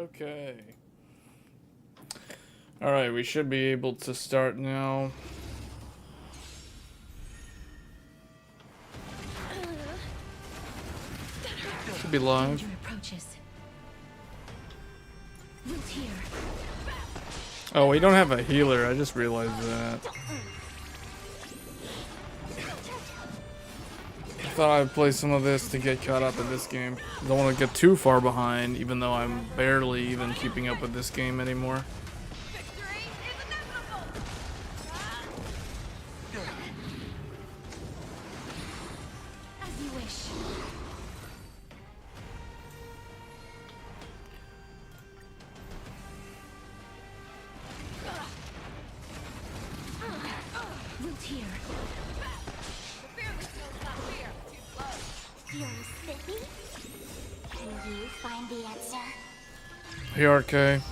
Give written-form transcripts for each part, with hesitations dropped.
Okay. Alright, we should be able to start now. Should be live. Oh, we don't have a healer. I just realized that. I thought I'd play some of this to get caught up in this game. Don't want to get too far behind, even though I'm barely even keeping up with this game anymore. PRK.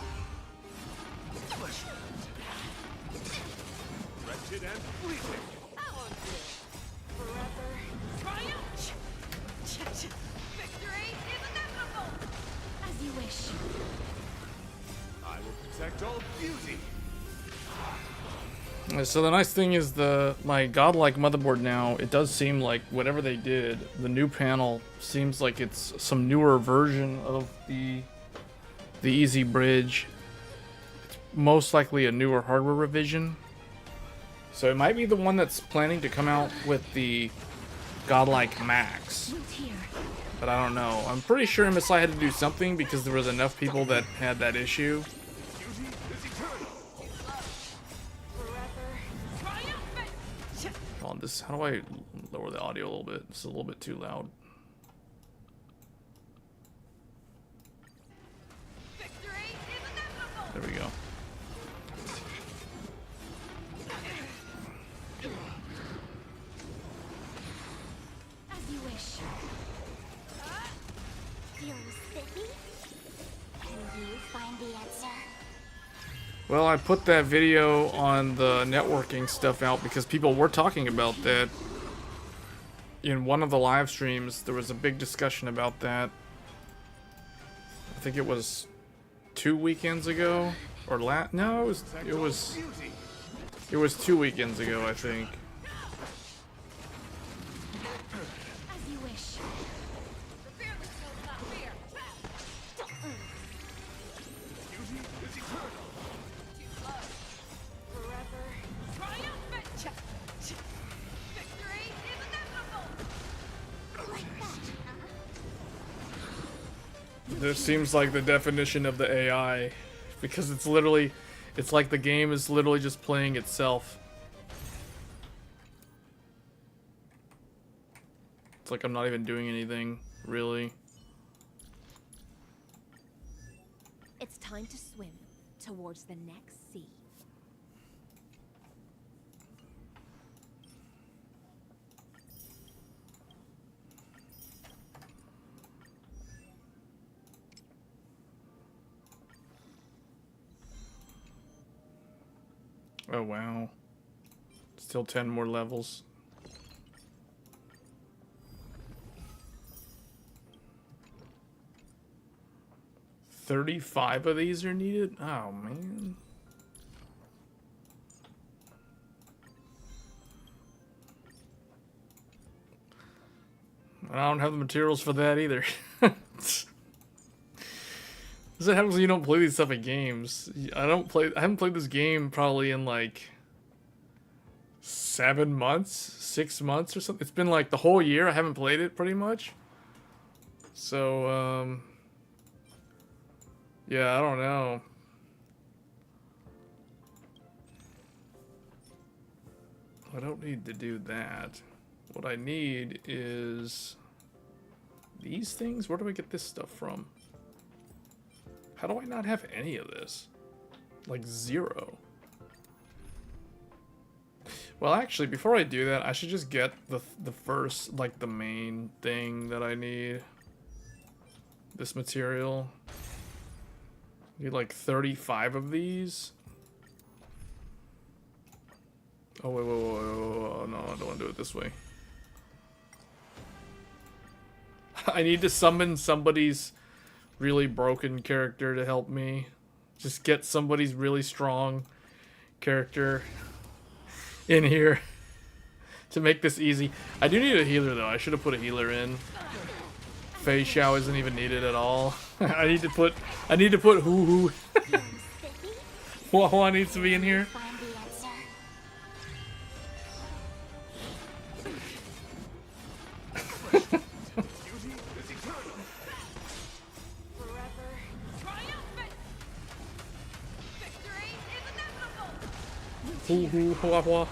So the nice thing is my godlike motherboard now, it does seem like whatever they did, the new panel seems like it's some newer version of the Easy Bridge. It's most likely a newer hardware revision. So it might be the one that's planning to come out with the godlike Max. But I don't know. I'm pretty sure MSI had to do something because there was enough people that had that issue. How do I lower the audio a little bit? It's a little bit too loud. There we go. As you wish. Feel sticky? Can you find the answer? Well, I put that video on the networking stuff out because people were talking about that. In one of the live streams, there was a big discussion about that. I think it was 2 weekends ago, or no, it was 2 weekends ago, I think. As you wish. This seems like the definition of the AI, because it's like the game is literally just playing itself. It's like I'm not even doing anything, really. It's time to swim towards the next sea. Oh wow. Still 10 more levels. $35 of these are needed? Oh man. I don't have the materials for that either. What happens when you don't play these type of games? I haven't played this game probably in like 7 months, 6 months or something. It's been like the whole year I haven't played it pretty much. So, yeah, I don't know. I don't need to do that. What I need is these things. Where do I get this stuff from? How do I not have any of this? Like 0. Well, actually, before I do that, I should just get the first, like, the main thing that I need. This material. I need like 35 of these. Oh, wait, no, I don't want to do it this way. I need to summon somebody's really broken character to help me. Just get somebody's really strong character in here to make this easy. I do need a healer though. I should have put a healer in. Fei Xiao isn't even needed at all. I need to put Hoo Hoo. Hua needs to be in here. Hoo Hoo Hua Hua.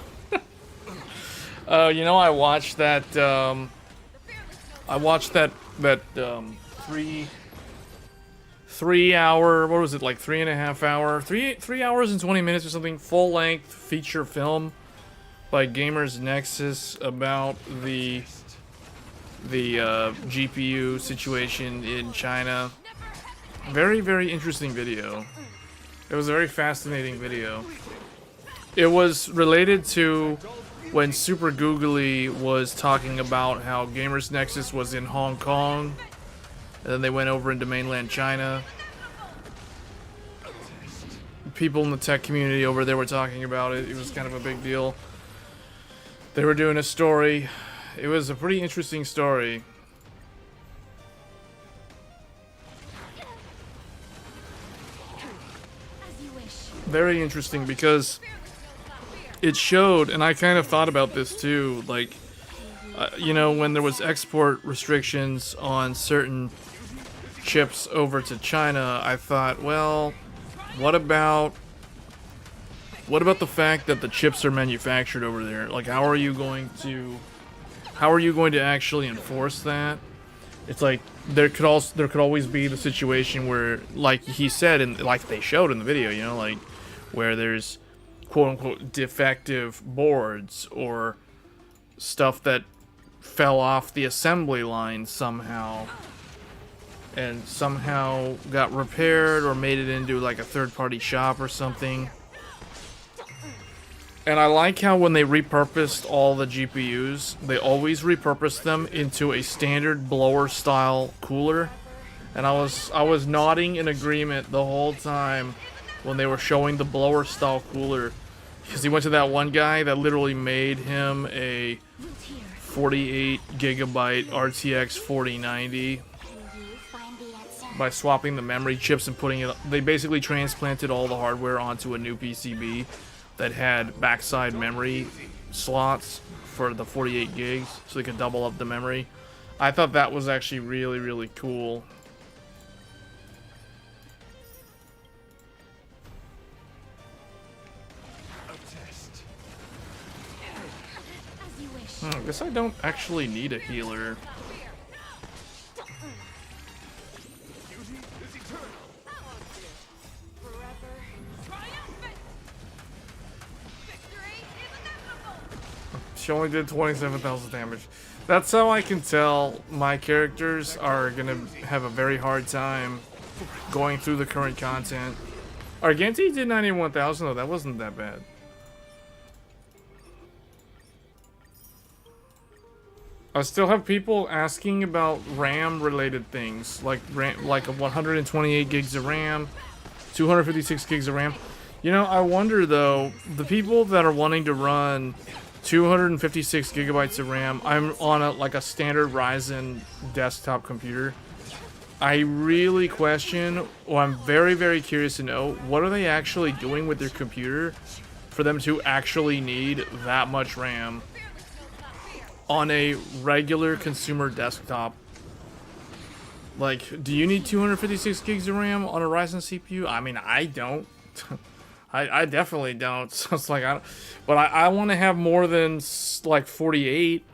You know, I watched that. I watched that 3 hour, what was it, like 3.5 hour, 3 hours and 20 minutes or something, full length feature film by Gamers Nexus about the GPU situation in China. Very, very interesting video. It was a very fascinating video. It was related to when Super Googly was talking about how Gamers Nexus was in Hong Kong, and then they went over into mainland China. People in the tech community over there were talking about it. It was kind of a big deal. They were doing a story. It was a pretty interesting story. Very interesting because it showed, and I kind of thought about this too, like, you know, when there was export restrictions on certain chips over to China, I thought, well, what about the fact that the chips are manufactured over there? Like, how are you going to actually enforce that? It's like there could always be the situation where, like he said, and like they showed in the video, you know, like where there's quote-unquote defective boards or stuff that fell off the assembly line somehow and somehow got repaired or made it into like a third-party shop or something. And I like how when they repurposed all the GPUs, they always repurposed them into a standard blower-style cooler. And I was nodding in agreement the whole time when they were showing the blower-style cooler. Because he went to that one guy that literally made him a 48 gigabyte RTX 4090 by swapping the memory chips and putting it. They basically transplanted all the hardware onto a new PCB that had backside memory slots for the 48 gigs, so they could double up the memory. I thought that was actually really, really cool. I guess I don't actually need a healer. She only did 27,000 damage. That's how I can tell my characters are gonna have a very hard time going through the current content. Argenti did 91,000 though, that wasn't that bad. I still have people asking about RAM related things, like like 128 gigs of RAM, 256 gigs of RAM. You know, I wonder though, the people that are wanting to run 256 gigabytes of RAM, I'm on a standard Ryzen desktop computer. I really question, or I'm very, very curious to know, what are they actually doing with their computer for them to actually need that much RAM on a regular consumer desktop? Like, do you need 256 gigs of RAM on a Ryzen CPU? I mean, I don't. I definitely don't. So it's like, but I want to have more than like 48,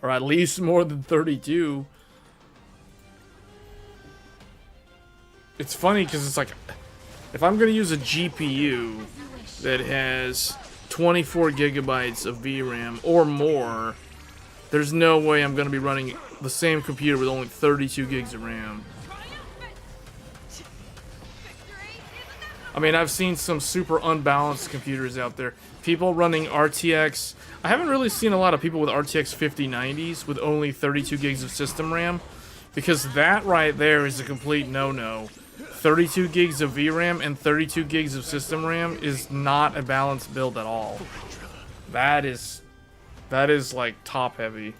or at least more than 32. It's funny because it's like, if I'm gonna use a GPU that has 24 gigabytes of VRAM or more, there's no way I'm gonna be running the same computer with only 32 gigs of RAM. I mean, I've seen some super unbalanced computers out there. People running RTX. I haven't really seen a lot of people with RTX 5090s with only 32 gigs of system RAM. Because that right there is a complete no-no. 32 gigs of VRAM and 32 gigs of system RAM is not a balanced build at all. That is like top heavy.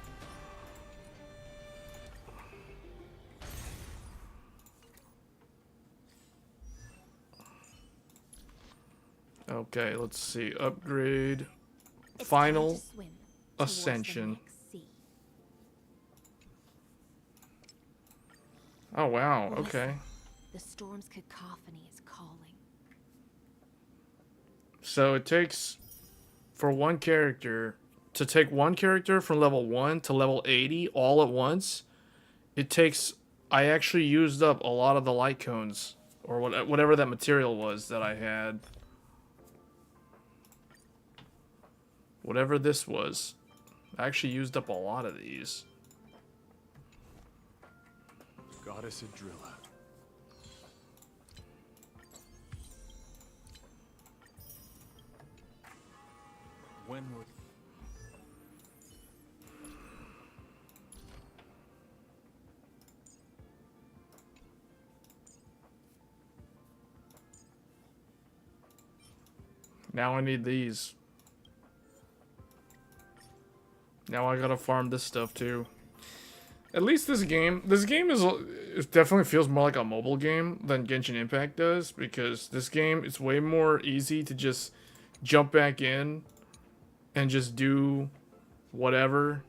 Okay, let's see. Upgrade. Final Ascension. Oh wow, okay. The storm's cacophony is calling. So it takes, for one character, to take one character from level 1 to level 80 all at once, it takes, I actually used up a lot of the light cones, or whatever that material was that I had. Whatever this was, I actually used up a lot of these. Goddess Adrilla. When would... Now I need these. Now I gotta farm this stuff too. At least this game is, it definitely feels more like a mobile game than Genshin Impact does, because this game, it's way more easy to just jump back in and just do whatever,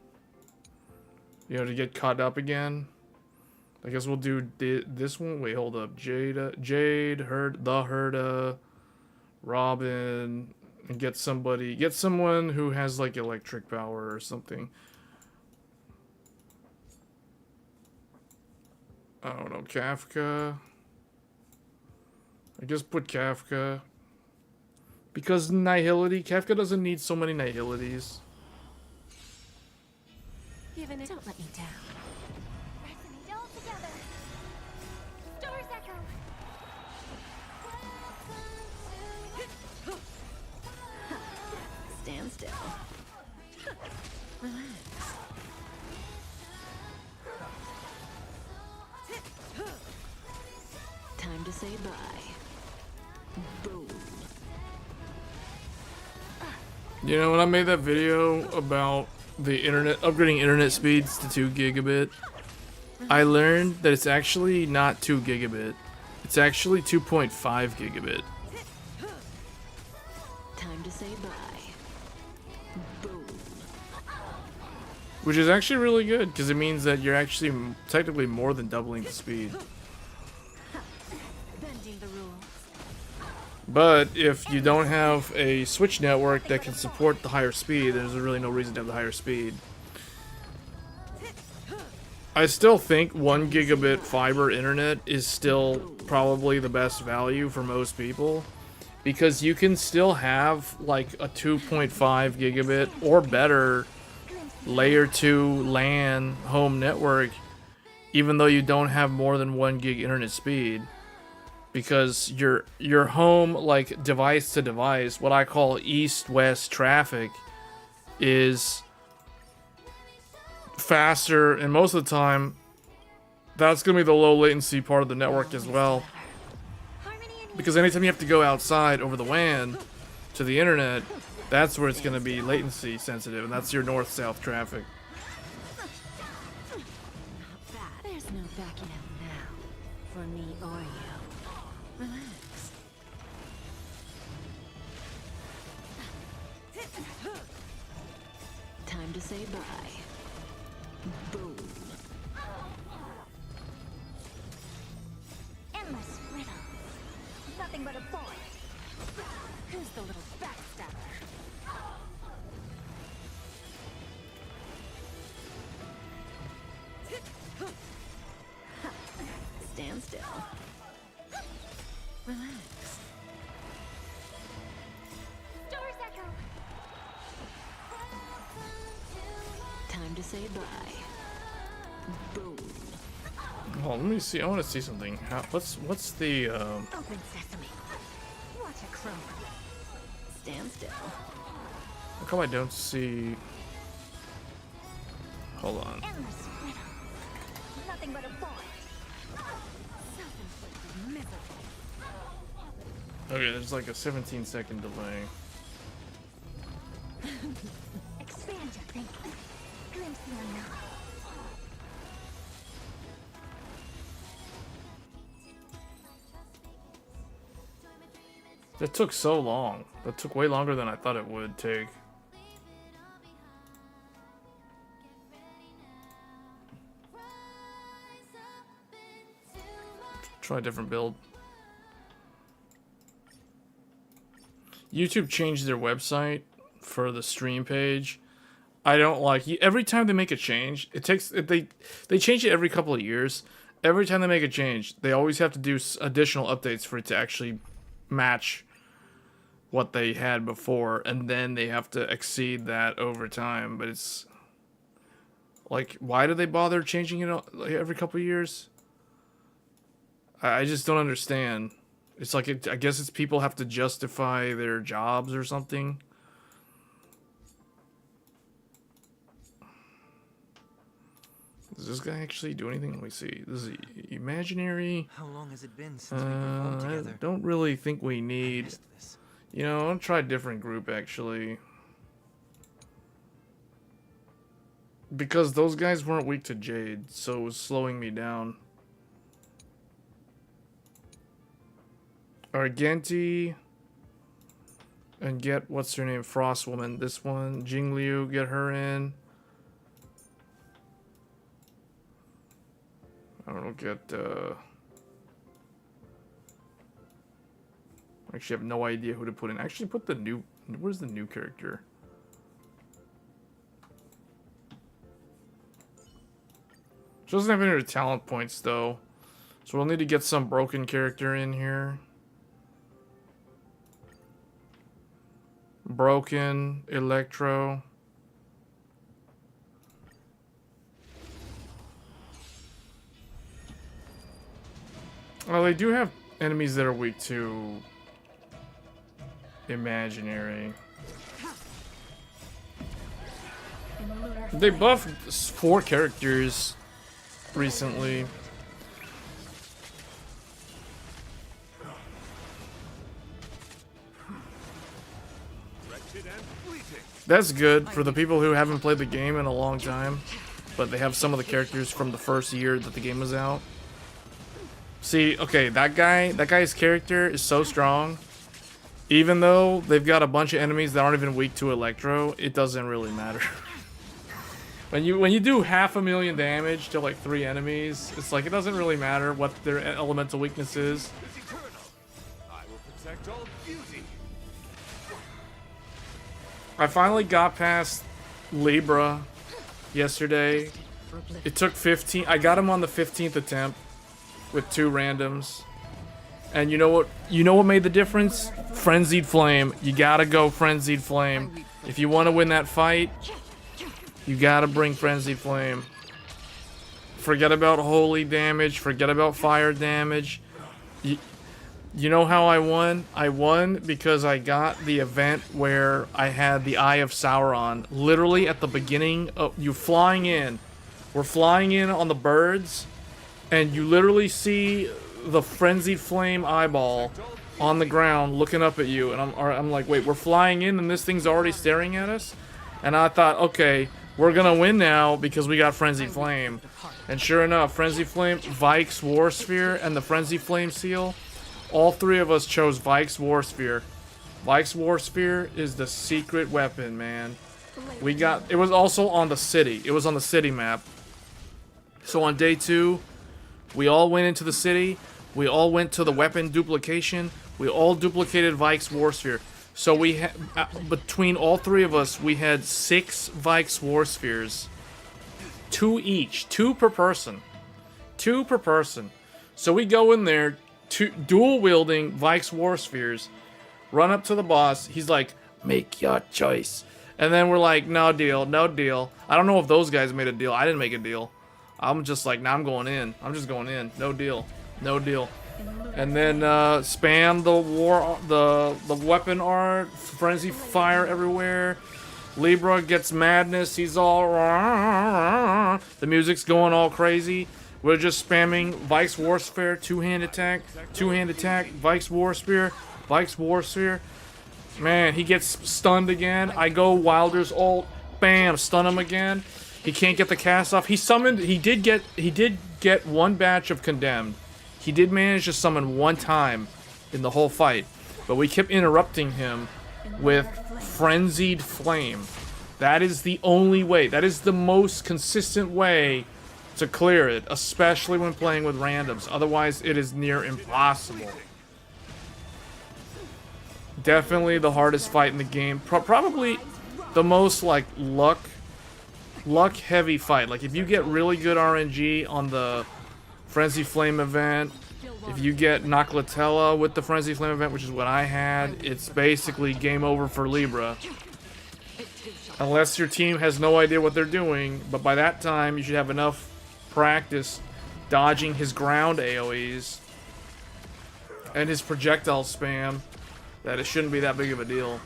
you know, to get caught up again. I guess we'll do this one. Wait, hold up. Jade, Herda, Robin, and get someone who has like electric power or something. I don't know, Kafka. I guess put Kafka. Because Nihility, Kafka doesn't need so many Nihilities. Given it, don't let me down. Resonate all together. Stars echo. Stand still. Relax. Time to say bye. Boom. You know, when I made that video about the internet, upgrading internet speeds to 2 gigabit, I learned that it's actually not 2 gigabit. It's actually 2.5 gigabit. Time to say bye. Boom. Which is actually really good, because it means that you're actually technically more than doubling the speed. Bending the rules. But if you don't have a Switch network that can support the higher speed, there's really no reason to have the higher speed. I still think 1 gigabit fiber internet is still probably the best value for most people, because you can still have like a 2.5 gigabit or better layer 2 LAN home network, even though you don't have more than 1 gig internet speed. Because your home, like, device to device, what I call east-west traffic, is faster, and most of the time that's gonna be the low latency part of the network as well. Because anytime you have to go outside over the WAN to the internet, that's where it's gonna be latency sensitive, and that's your north-south traffic. There's no backing out now, for me or you. Relax. Time to say bye. Boom. Endless riddle. Nothing but a boy. Who's the little backstabber? Stand still. Relax. Stars echo. Time to say bye. Boom. Oh, let me see. I want to see something. What's the Open sesame. Watch it crumble. Stand still. how come I don't see? Hold on. Endless riddle. nothing but a bond. Self-inflicted misery. Okay, there's like a 17-second delay. Expand your thinking. Glimpse the unknown. That took so long. That took way longer than I thought it would take. Try a different build. YouTube changed their website for the stream page. I don't like every time they make a change. It takes they change it every couple of years. Every time they make a change, they always have to do additional updates for it to actually match what they had before, and then they have to exceed that over time. But it's like, why do they bother changing it like every couple of years? I just don't understand. It's like, I guess it's people have to justify their jobs or something. Does this guy actually do anything? Let me see. This is imaginary. How long has it been since we performed together? I don't really think we I need. missed this. You know, I'll try a different group actually. Because those guys weren't weak to Jade, so it was slowing me down. Argenti. And get, what's her name? Frost Woman. This one. Jingliu, get her in. I don't know, get, I actually have no idea who to put in. Actually, put the new, where's the new character? She doesn't have any talent points, though. So we'll need to get some broken character in here. Broken, Electro. Well, they do have enemies that are weak to imaginary. They buffed 4 characters recently. That's good for the people who haven't played the game in a long time, but they have some of the characters from the first year that the game was out. See, okay, that guy's character is so strong. Even though they've got a bunch of enemies that aren't even weak to Electro, it doesn't really matter. when you do 500,000 damage to like 3 enemies, it's like it doesn't really matter what their elemental weakness is. I will protect all beauty. I finally got past Libra yesterday. It took 15. I got him on the 15th attempt with 2 randoms. And you know what? You know what made the difference? Frenzied Flame. You gotta go Frenzied Flame. If you want to win that fight, you gotta bring Frenzied Flame. Forget about holy damage. Forget about fire damage. You know how I won? I won because I got the event where I had the Eye of Sauron. Literally at the beginning of you flying in. We're flying in on the birds. And you literally see the Frenzied Flame eyeball on the ground looking up at you. And I'm like, wait, we're flying in and this thing's already staring at us? And I thought, okay, we're going to win now because we got Frenzied Flame. And sure enough, Frenzied Flame, Vike's War Sphere, and the Frenzied Flame seal. All 3 of us chose Vike's War Sphere. Vike's War Sphere is the secret weapon, man. We got, it was also on the city. It was on the city map. So on day 2, we all went into the city. We all went to the weapon duplication. We all duplicated Vike's War Sphere. So we had, between all 3 of us, we had 6 Vike's War Spheres. 2 each. 2 per person. 2 per person. So we go in there, dual wielding Vike's War Spheres. Run up to the boss. He's like, make your choice. And then we're like, no deal, no deal. I don't know if those guys made a deal. I didn't make a deal. I'm just like, nah, I'm going in. I'm just going in. No deal. No deal. And then spam the weapon art, frenzy fire everywhere. Libra gets madness. He's all the music's going all crazy. We're just spamming Vike's War Sphere, two-hand attack, Vike's War Spear, Vike's War Sphere. Man, he gets stunned again. I go Wilder's ult, bam, stun him again. He can't get the cast off. He summoned. He did get one batch of Condemned. He did manage to summon one time in the whole fight, but we kept interrupting him with Frenzied Flame. That is the only way. That is the most consistent way to clear it, especially when playing with randoms. Otherwise, it is near impossible. Definitely the hardest fight in the game. Probably the most like luck heavy fight. Like if you get really good RNG on the Frenzy Flame event, if you get Noclatella with the Frenzy Flame event, which is what I had, it's basically game over for Libra. Unless your team has no idea what they're doing, but by that time you should have enough practice dodging his ground AoEs and his projectile spam that it shouldn't be that big of a deal.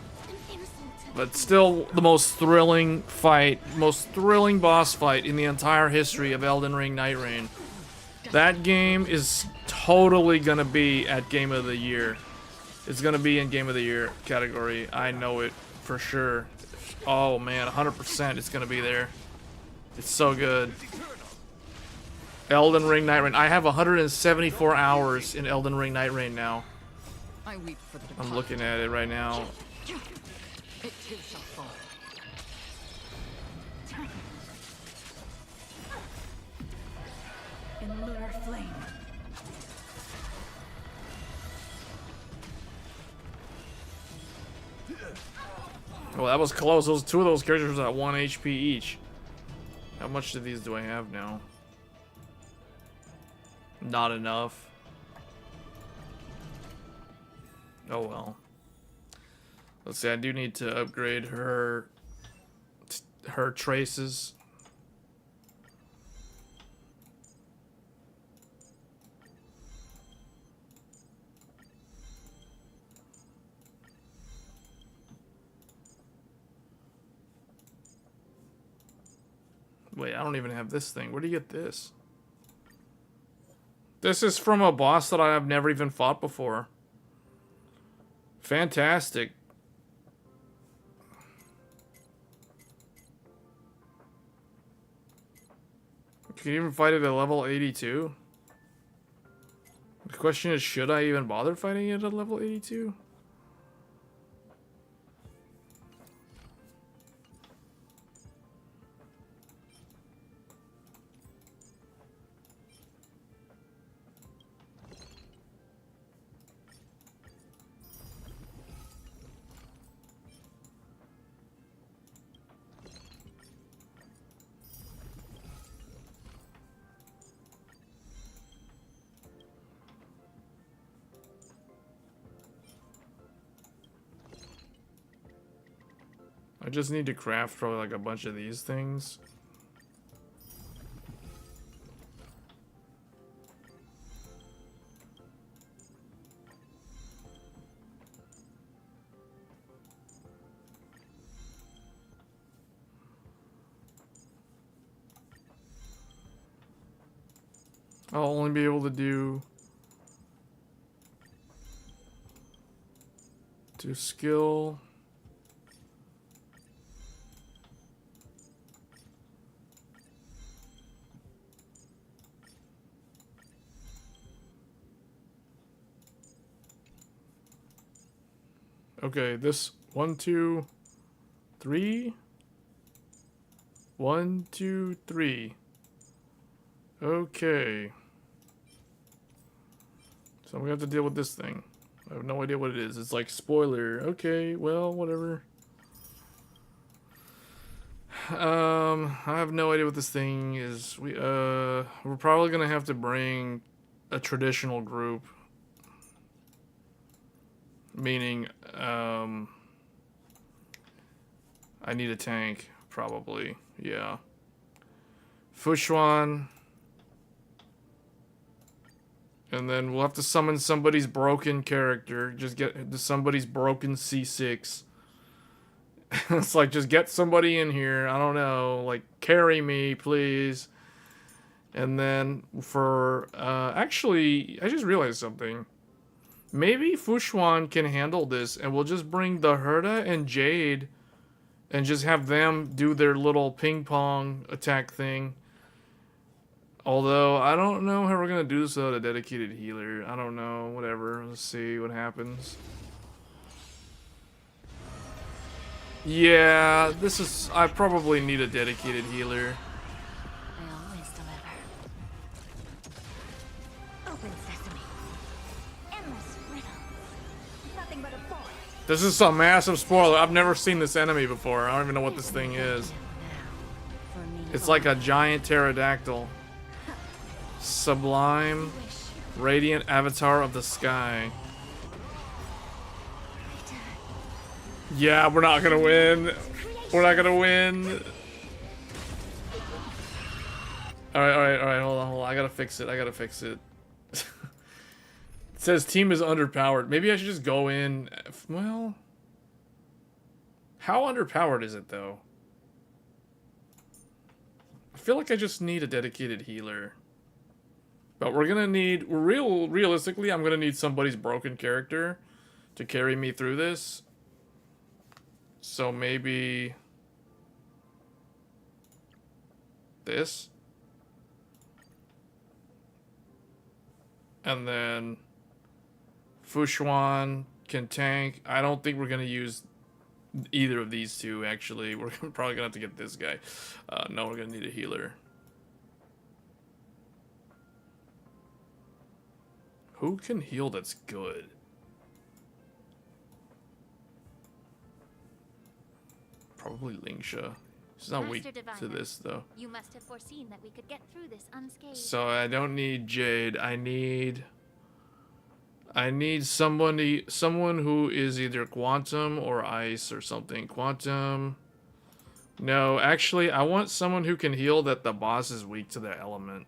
But still the most thrilling fight, most thrilling boss fight in the entire history of Elden Ring Night Rain. That game is totally gonna be at Game of the Year. It's gonna be in Game of the Year category. I know it for sure. Oh man, 100% it's gonna be there. It's so good. Elden Ring Night Rain. I have 174 hours in Elden Ring Night Rain now. I'm looking at it right now. In lunar flame. Well, that was close. Those two of those characters were at 1 HP each. How much of these do I have now? Not enough. Oh well. Let's see. I do need to upgrade her traces. Wait, I don't even have this thing. Where do you get this? This is from a boss that I have never even fought before. Fantastic. You can even fight it at level 82? The question is, should I even bother fighting it at level 82? I just need to craft probably like a bunch of these things. I'll only be able to do skill. Okay, this 1, 2, 3. 1, 2, 3. Okay. So we have to deal with this thing. I have no idea what it is. It's like spoiler. Okay, well, whatever. I have no idea what this thing is. We're probably gonna have to bring a traditional group. Meaning, I need a tank, probably. Yeah. Fushuan. And then we'll have to summon somebody's broken character. Just get somebody's broken C6. It's like, just get somebody in here. I don't know. Like, carry me, please. And then for actually, I just realized something. Maybe Fushuan can handle this, and we'll just bring the Herda and Jade, and just have them do their little ping pong attack thing. Although I don't know how we're gonna do this without a dedicated healer. I don't know. Whatever. Let's see what happens. Yeah, this is. I probably need a dedicated healer. I always deliver. Open sesame. Endless riddles. Nothing but a forest. This is some massive spoiler. I've never seen this enemy before. I don't even know what this thing is. For me, It's like a giant pterodactyl. Sublime, radiant avatar of the sky. Yeah, we're not gonna win. We're not gonna win. Alright, hold on. I gotta fix it. It says team is underpowered. Maybe I should just go in. Well, how underpowered is it though? I feel like I just need a dedicated healer. But we're gonna need, realistically, I'm gonna need somebody's broken character to carry me through this. So maybe this. And then Fushuan can tank. I don't think we're gonna use either of these two, actually. We're probably gonna have to get this guy. No, we're gonna need a healer. Who can heal that's good? Probably Lingsha. She's not weak to this though. You must have foreseen that we could get through this unscathed. So I don't need Jade. I need someone who is either Quantum or Ice or something. Quantum. No, actually, I want someone who can heal that the boss is weak to their element.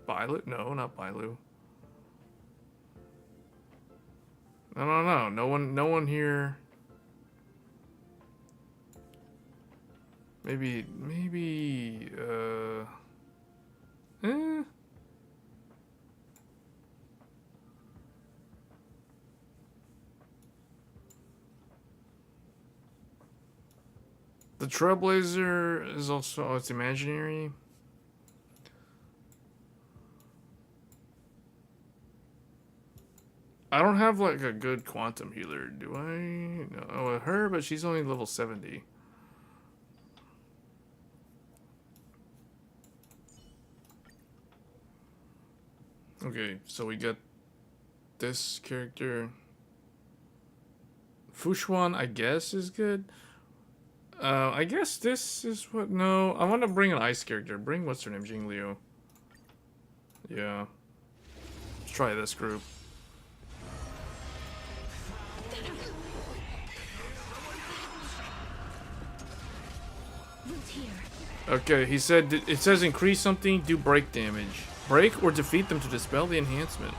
Bailu? No, not Bailu. No. No one here. Maybe, The Trailblazer is also, oh, it's imaginary. I don't have like a good quantum healer, do I? No, oh, her, but she's only level 70. Okay, so we got this character. Fushuan, I guess, is good. I guess this is what. No, I want to bring an ice character. Bring what's her name, Jingliu. Yeah. Let's try this group. Okay, he said it says increase something, do break damage. Break or defeat them to dispel the enhancement.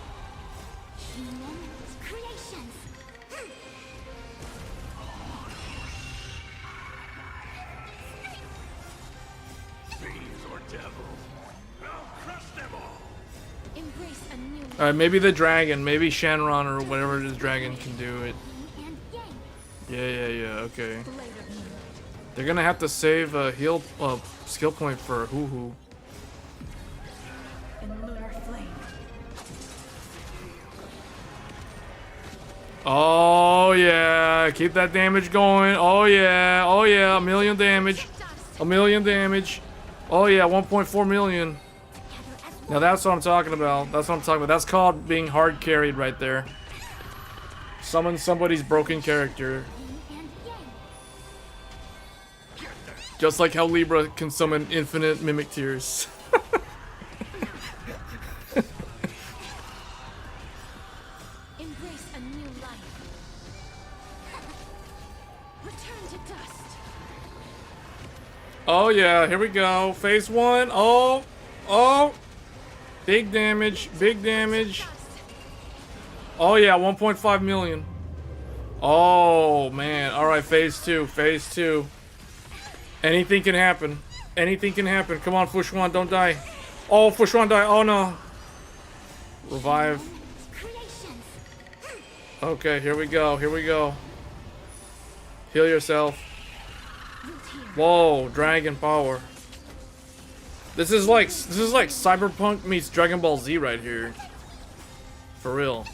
Alright, maybe the dragon, maybe Shenron or whatever this dragon can do it. Yeah, okay. They're gonna have to save a heal skill point for Hoo Hoo. Oh yeah, keep that damage going. Oh yeah, a million damage. A million damage. Oh yeah, 1.4 million. Now that's what I'm talking about. That's called being hard carried right there. Summon somebody's broken character. Just like how Libra can summon infinite mimic tears. Embrace a new life. Return to dust. Oh yeah, here we go. Phase 1. Oh. Big damage, big damage. Oh yeah, 1.5 million. Oh, man. Alright, phase 2. Phase 2. Anything can happen. Anything can happen. Come on, Fushuan, don't die. Oh, Fushuan died. Oh, no. Revive. Okay, here we go. Here we go. Heal yourself. Whoa, dragon power. This is like Cyberpunk meets Dragon Ball Z right here. For real.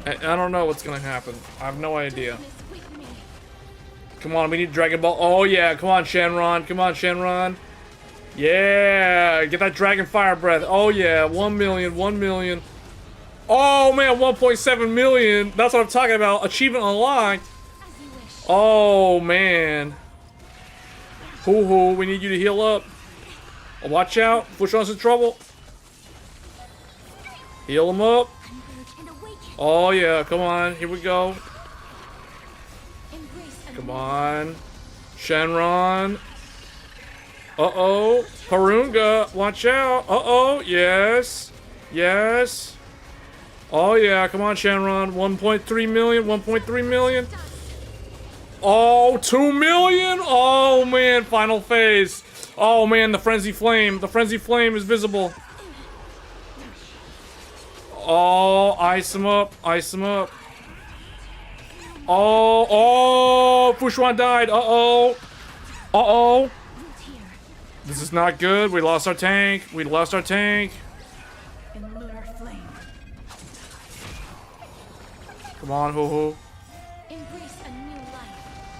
I don't know what's gonna happen. I have no idea. Come on, we need Dragon Ball. Oh yeah, come on, Shenron. Come on, Shenron. Yeah, get that Dragon Fire Breath. Oh yeah, 1 million, 1 million. Oh man, 1.7 million. That's what I'm talking about. Achievement unlocked. Oh man. Hoo hoo, we need you to heal up. Oh, watch out, Fushuan's in trouble. Heal him up. Oh yeah, come on, here we go. Come on. Shenron. Uh-oh. Parunga, watch out. Uh-oh, yes. Yes. Oh yeah, come on, Shenron. 1.3 million, 1.3 million. Oh, 2 million? Oh man, final phase. Oh man, the Frenzy Flame. The Frenzy Flame is visible. Oh, ice him up. Ice him up. Oh, oh, Fushuan died. Uh-oh. Uh-oh. This is not good. We lost our tank. We lost our tank. Come on, hoo hoo.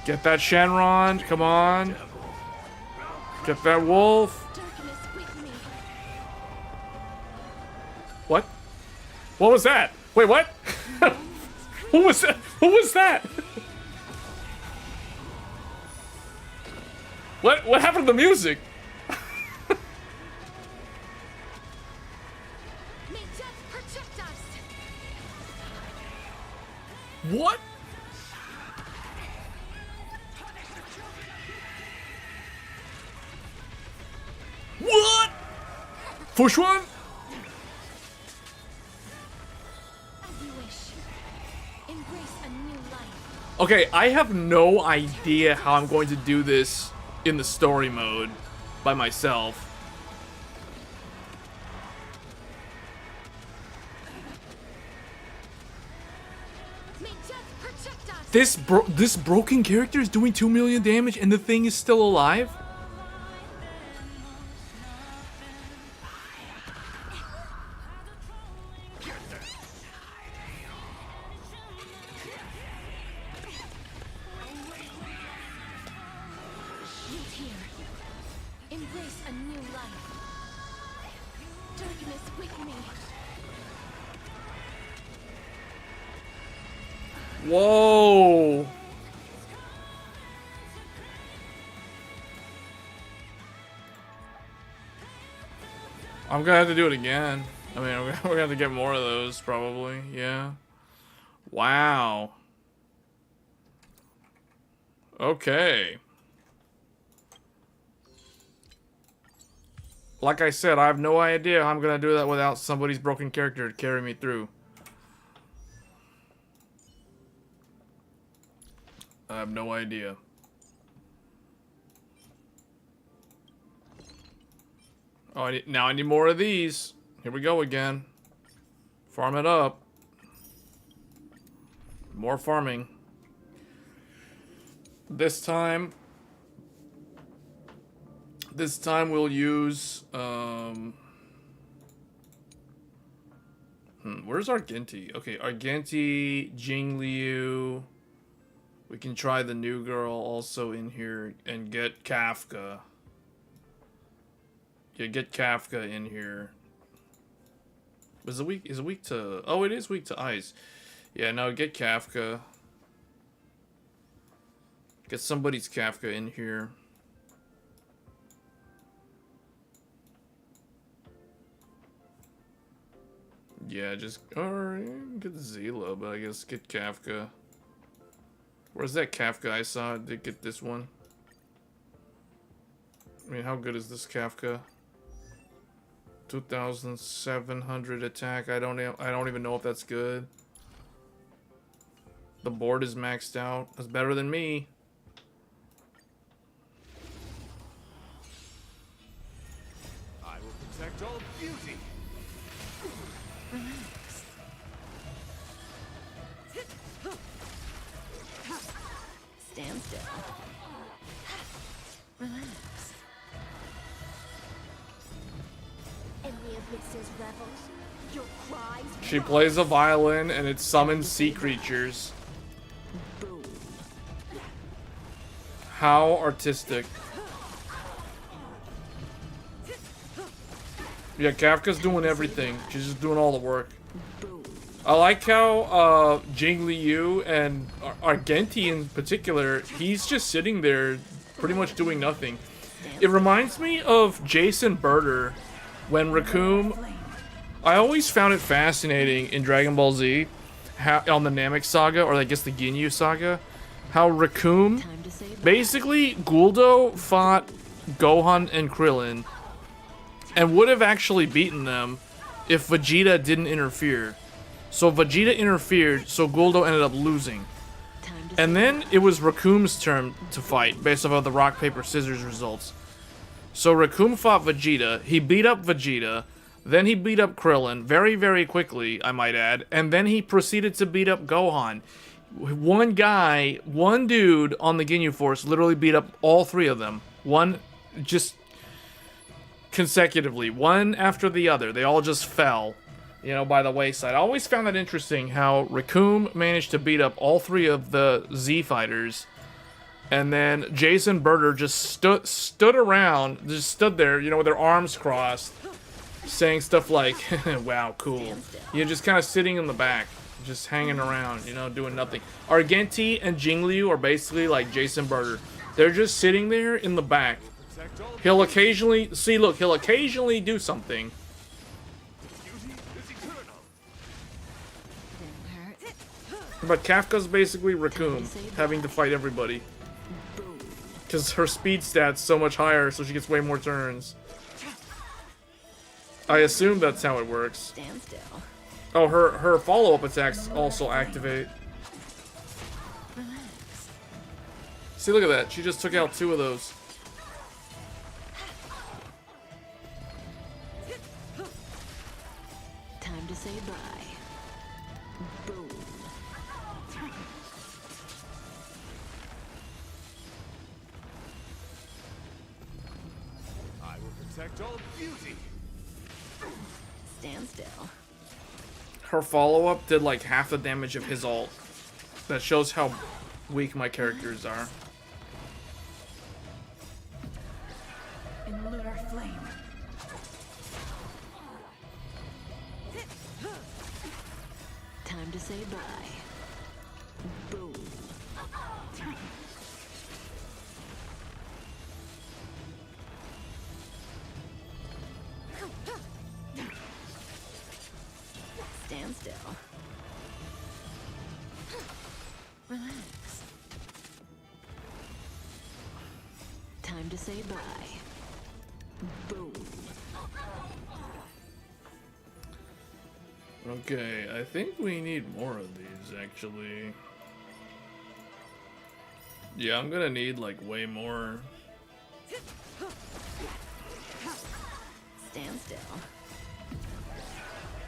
Get that Shenron. Come on. Get that wolf. What? What was that? Wait, what? Who was that? Who was that? What happened to the music? What? What? Fushuan? Okay, I have no idea how I'm going to do this in the story mode by myself. This broken character is doing 2 million damage and the thing is still alive? Whoa! I'm gonna have to do it again. I mean, we're gonna have to get more of those, probably. Yeah. Wow. Okay. Like I said, I have no idea how I'm gonna do that without somebody's broken character to carry me through. I have no idea. Oh, now I need more of these. Here we go again. Farm it up. More farming. This time we'll use where's Argenti? Okay, Argenti, Jingliu. We can try the new girl also in here and get Kafka. Yeah, get Kafka in here. Is it weak to... Oh, it is weak to ice. Yeah, no, get Kafka. Get somebody's Kafka in here. Yeah, just... Or get Zila, but I guess get Kafka. Where's that Kafka I saw? Did get this one? I mean, how good is this Kafka? 2,700 attack. I don't even know if that's good. The board is maxed out. That's better than me. I will protect all beauty. Stand still. Relax. In the abyss's revels, your cries. She plays a violin and it summons sea creatures. Boom. How artistic. Yeah, Kafka's doing everything. She's just doing all the work. I like how Jing Liu and Argenti in particular, he's just sitting there pretty much doing nothing. It reminds me of Jason Birder when Raccoon... I always found it fascinating in Dragon Ball Z, how, on the Namek saga, or I guess the Ginyu saga, how Raccoon... Basically, Guldo fought Gohan and Krillin and would have actually beaten them if Vegeta didn't interfere. So Vegeta interfered, so Guldo ended up losing. And then it was Raccoon's turn to fight, based off of the rock, paper, scissors results. So Raccoon fought Vegeta, he beat up Vegeta, then he beat up Krillin, very, very quickly, I might add, and then he proceeded to beat up Gohan. One guy, one dude on the Ginyu Force literally beat up all three of them. One, just consecutively, one after the other. They all just fell, you know, by the wayside. I always found that interesting how Raccoon managed to beat up all three of the Z fighters, and then Jason Birder just stood around, just stood there, you know, with their arms crossed, saying stuff like, wow, cool. You're just kind of sitting in the back, just hanging around, you know, doing nothing. Argenti and Jing Liu are basically like Jason Birder. They're just sitting there in the back. He'll occasionally, see, look, he'll occasionally do something. But Kafka's basically Raccoon, having to fight everybody. Because her speed stat's so much higher, so she gets way more turns. I assume that's how it works. Stand still. Oh, her follow-up attacks also activate. See, look at that. She just took out 2 of those. Time to say bye. Boom. I will protect all beauty. Stand still. Her follow-up did like half the damage of his ult. That shows how weak my characters are. In lunar flame. Time to say bye. Boom. Stand still. Relax. Time to say bye. Boom. Okay, I think we need more of these, actually. Yeah, I'm gonna need, like, way more. Stand still.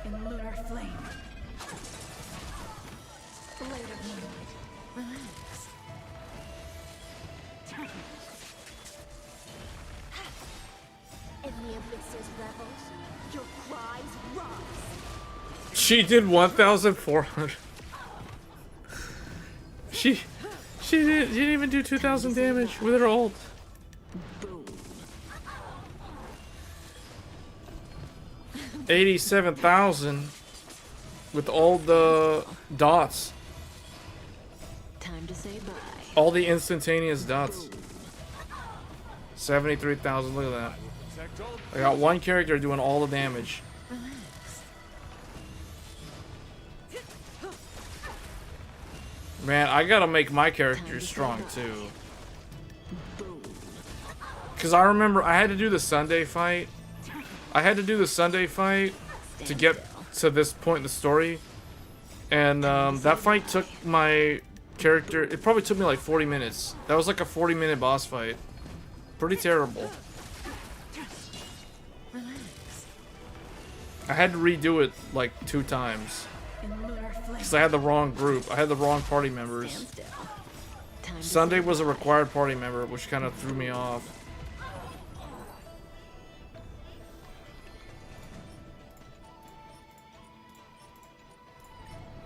In lunar flame. Blade of moonlight. Relax. In the abyss's revels, your cries rise. She did 1,400. She didn't even do 2,000 damage with her ult. Boom. 87,000 with all the dots. Time to say bye. All the instantaneous dots. 73,000, look at that. Protect all I got one character doing all the damage. Relax. Man, I gotta make my characters strong too. Boom. Because I remember I had to do the Sunday fight. I had to do the Sunday fight to get to this point in the story, and that fight took my character. It probably took me like 40 minutes. That was like a 40-minute boss fight. Pretty terrible. I had to redo it like 2 times because I had the wrong group. I had the wrong party members. Sunday was a required party member, which kind of threw me off.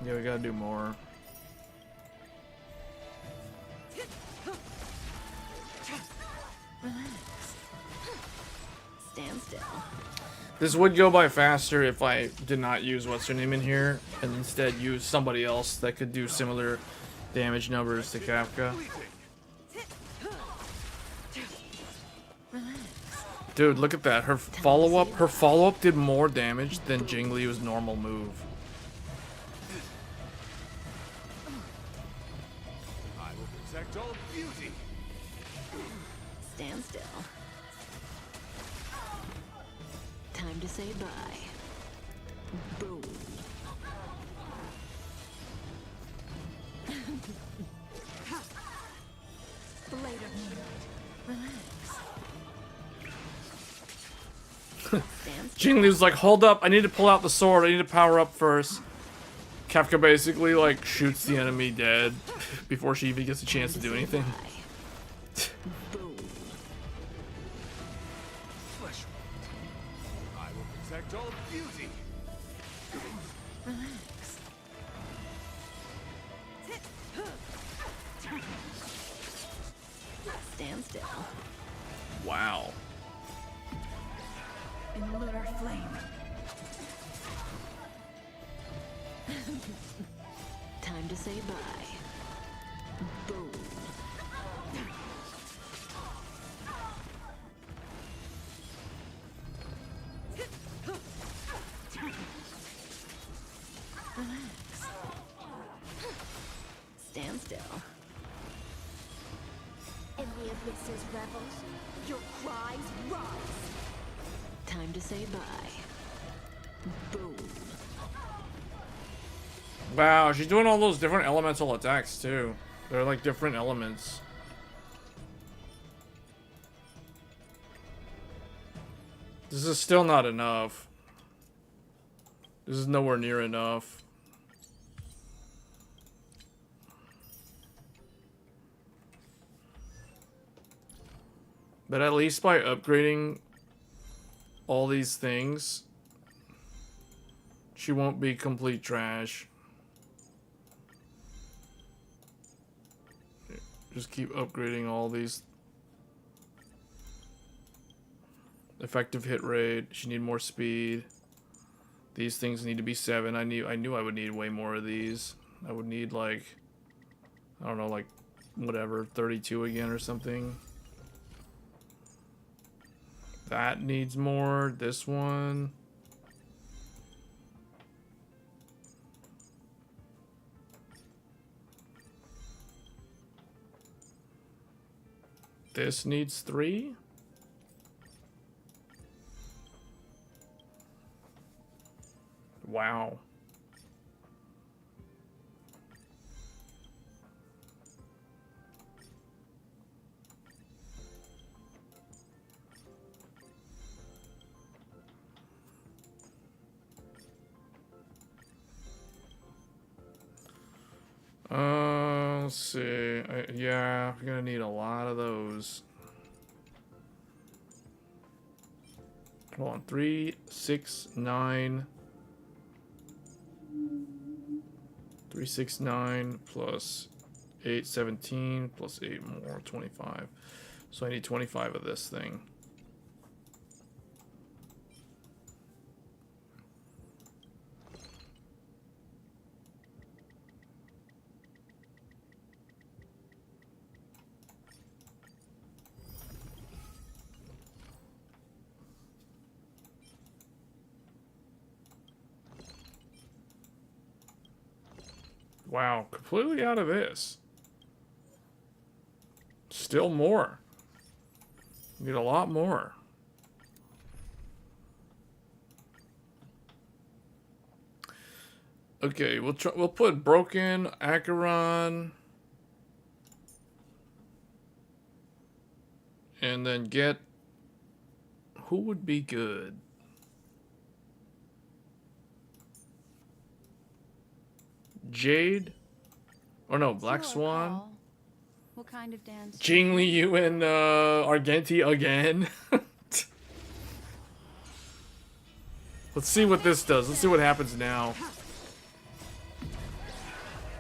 Yeah, we gotta do more. Stand still. This would go by faster if I did not use what's her name in here and instead use somebody else that could do similar damage numbers to Kafka. Dude, look at that. Her follow-up did more damage than Jingliu's normal move. I will protect all beauty. Stand still. Time to say bye. Boom. Blade of moonlight. Relax. Stand still. Jingliu's like, hold up, I need to pull out the sword. I need to power up first. Kafka basically like shoots the enemy dead before she even gets a chance to do anything. Boom. Flesh wound. I will protect all beauty. Relax. Stand still. Wow. In lunar flame. Time to say bye. Boom. Relax. Stand still. In the Abyss's revels, your cries rise. Time to say bye. Boom. Wow, she's doing all those different elemental attacks too. They're like different elements. This is still not enough. This is nowhere near enough. But at least by upgrading all these things, she won't be complete trash. Just keep upgrading all these. Effective hit rate. She need more speed. These things need to be 7. I knew I would need way more of these. I would need like, I don't know, like whatever, 32 again or something. That needs more. This one. This needs 3. Wow. Let's see. Yeah, we're gonna need a lot of those. Hold on. 3, 6, 9. 3, 6, 9 plus 8, 17 plus 8 more, 25. So I need 25 of this thing. Wow, completely out of this. Still more. Need a lot more. Okay, we'll put Broken, Acheron, and then get who would be good? Jade? Or no, Black Your Swan? call. What kind of dance? Jing Liu and Argenti again. Let's see what this does. Let's see what happens now.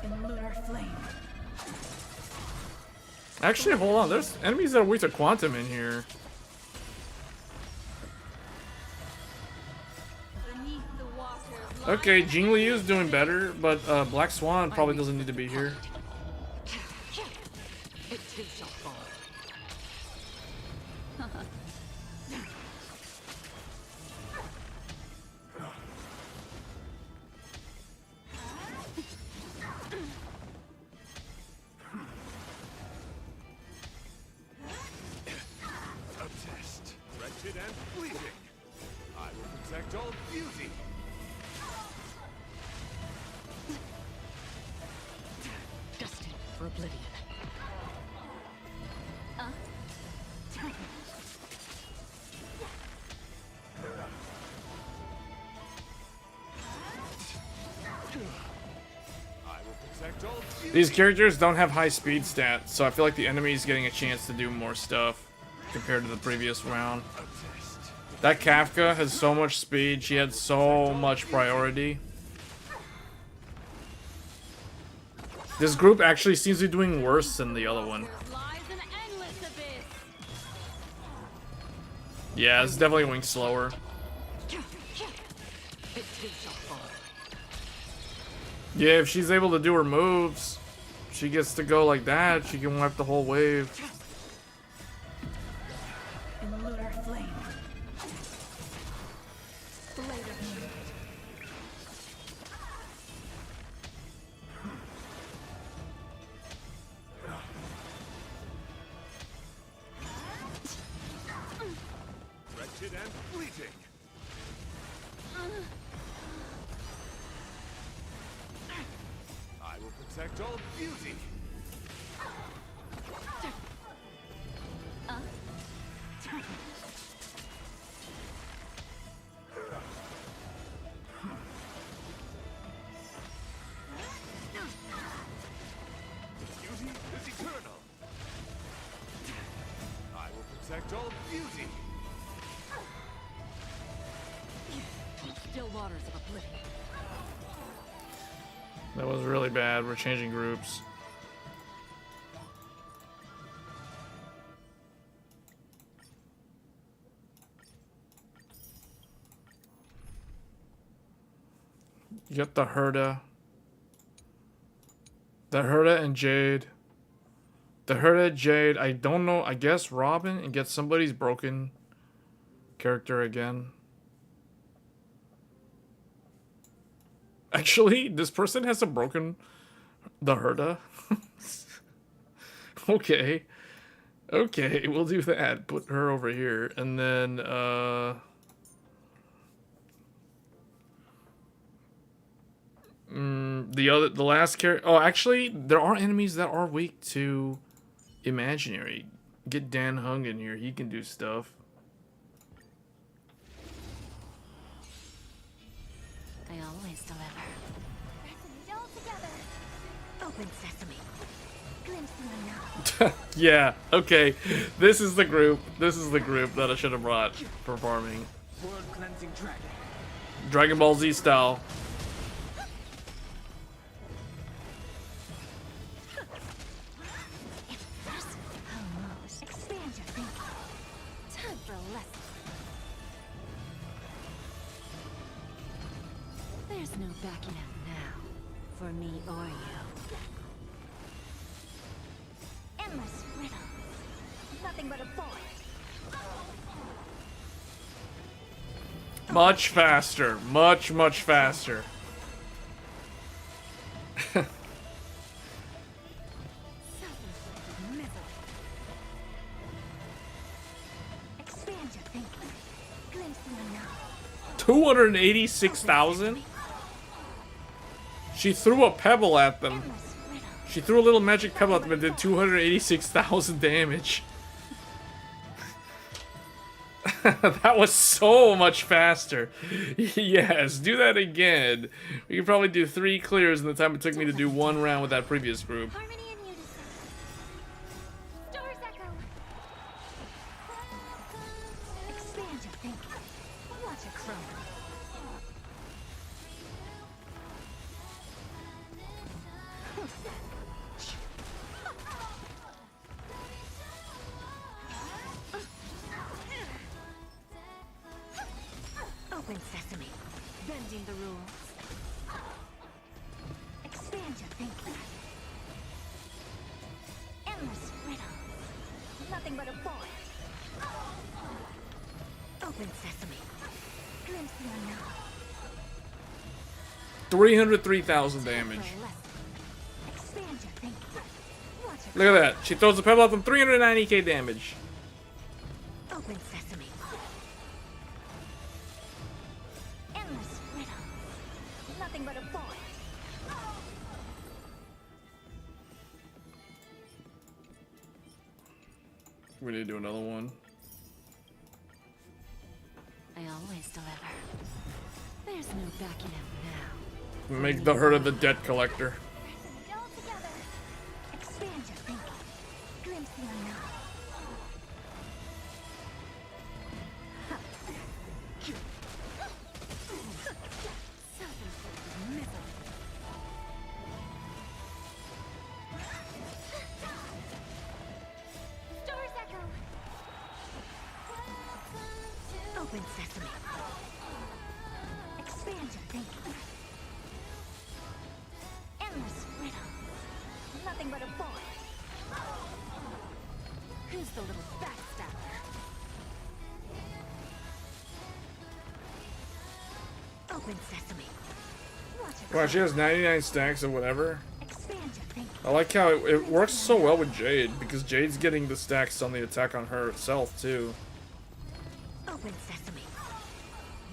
In lunar flame. Actually, hold on. There's enemies that are weak to Quantum in here. Beneath the waters. Okay, Jing Liu's doing better, but Black Swan probably doesn't need to be here. It too shall fall. A test. Wretched and fleeting. I will protect all beauty. Destined for oblivion. I will protect all beauty. These characters don't have high speed stats, so I feel like the enemy's getting a chance to do more stuff compared to the previous round. A test. That Kafka has so much speed, she had so much priority. This group actually seems to be doing worse than the other one. Lies an endless abyss. Yeah, it's definitely going slower. It too shall fall. Yeah, if she's able to do her moves, she gets to go like that, she can wipe the whole wave. In lunar flame. Blade of moonlight. Wretched and fleeting. I will protect all beauty. Beauty is eternal. I will protect all beauty. Still waters of oblivion. That was really bad. We're changing groups. You got the Herda. The Herda and Jade. The Herda, Jade. I don't know. I guess Robin and get somebody's broken character again. Actually, this person has a broken the Herda. Okay. Okay, we'll do that. Put her over here. And then the last character. Oh, actually, there are enemies that are weak to imaginary. Get Dan Hung in here. He can do stuff. I always deliver. Resonate all together. Open sesame. Glimpse the unknown. Yeah, okay. This is the group. This is the group that I should have brought for farming. World cleansing dragon. Dragon Ball Z style. Almost. Expand your thinking. Time for a lesson. There's no backing out now. For me or you. Endless riddles. Nothing but a void. Much faster. Much, much faster. Self-inflicted misery. Expand your thinking. Glimpse the unknown. 286,000? She threw a pebble at them. She threw a little magic pebble at them and did 286,000 damage. That was so much faster. Yes, do that again. We could probably do 3 clears in the time it took me to do 1 round with that previous group. Harmony and unison. Stars echo. Expand your thinking. Watch it chroma. Open sesame. Bending the rules. Expand your thinking. Endless riddles. Nothing but a void. Open sesame. Glimpse the unknown. 303,000 damage. Expand your thinking. Watch it. Look at that. She throws the pebble at them, 390k damage. Open sesame. Endless riddles. Nothing but a void. We need to do another one. I always deliver. There's no backing out now. Make the herd of the debt collector. All together. Expand your thinking. Glimpse the unknown. Self-inflicted misery. Stars echo. Open sesame. Expand your thinking. Endless riddles. Nothing but a void. Who's the little backstabber? Open sesame. Watch it. Wow, she has 99 stacks of whatever. Expand your thinking. I like how it works so well with Jade, because Jade's getting the stacks on the attack on herself, too. Open sesame.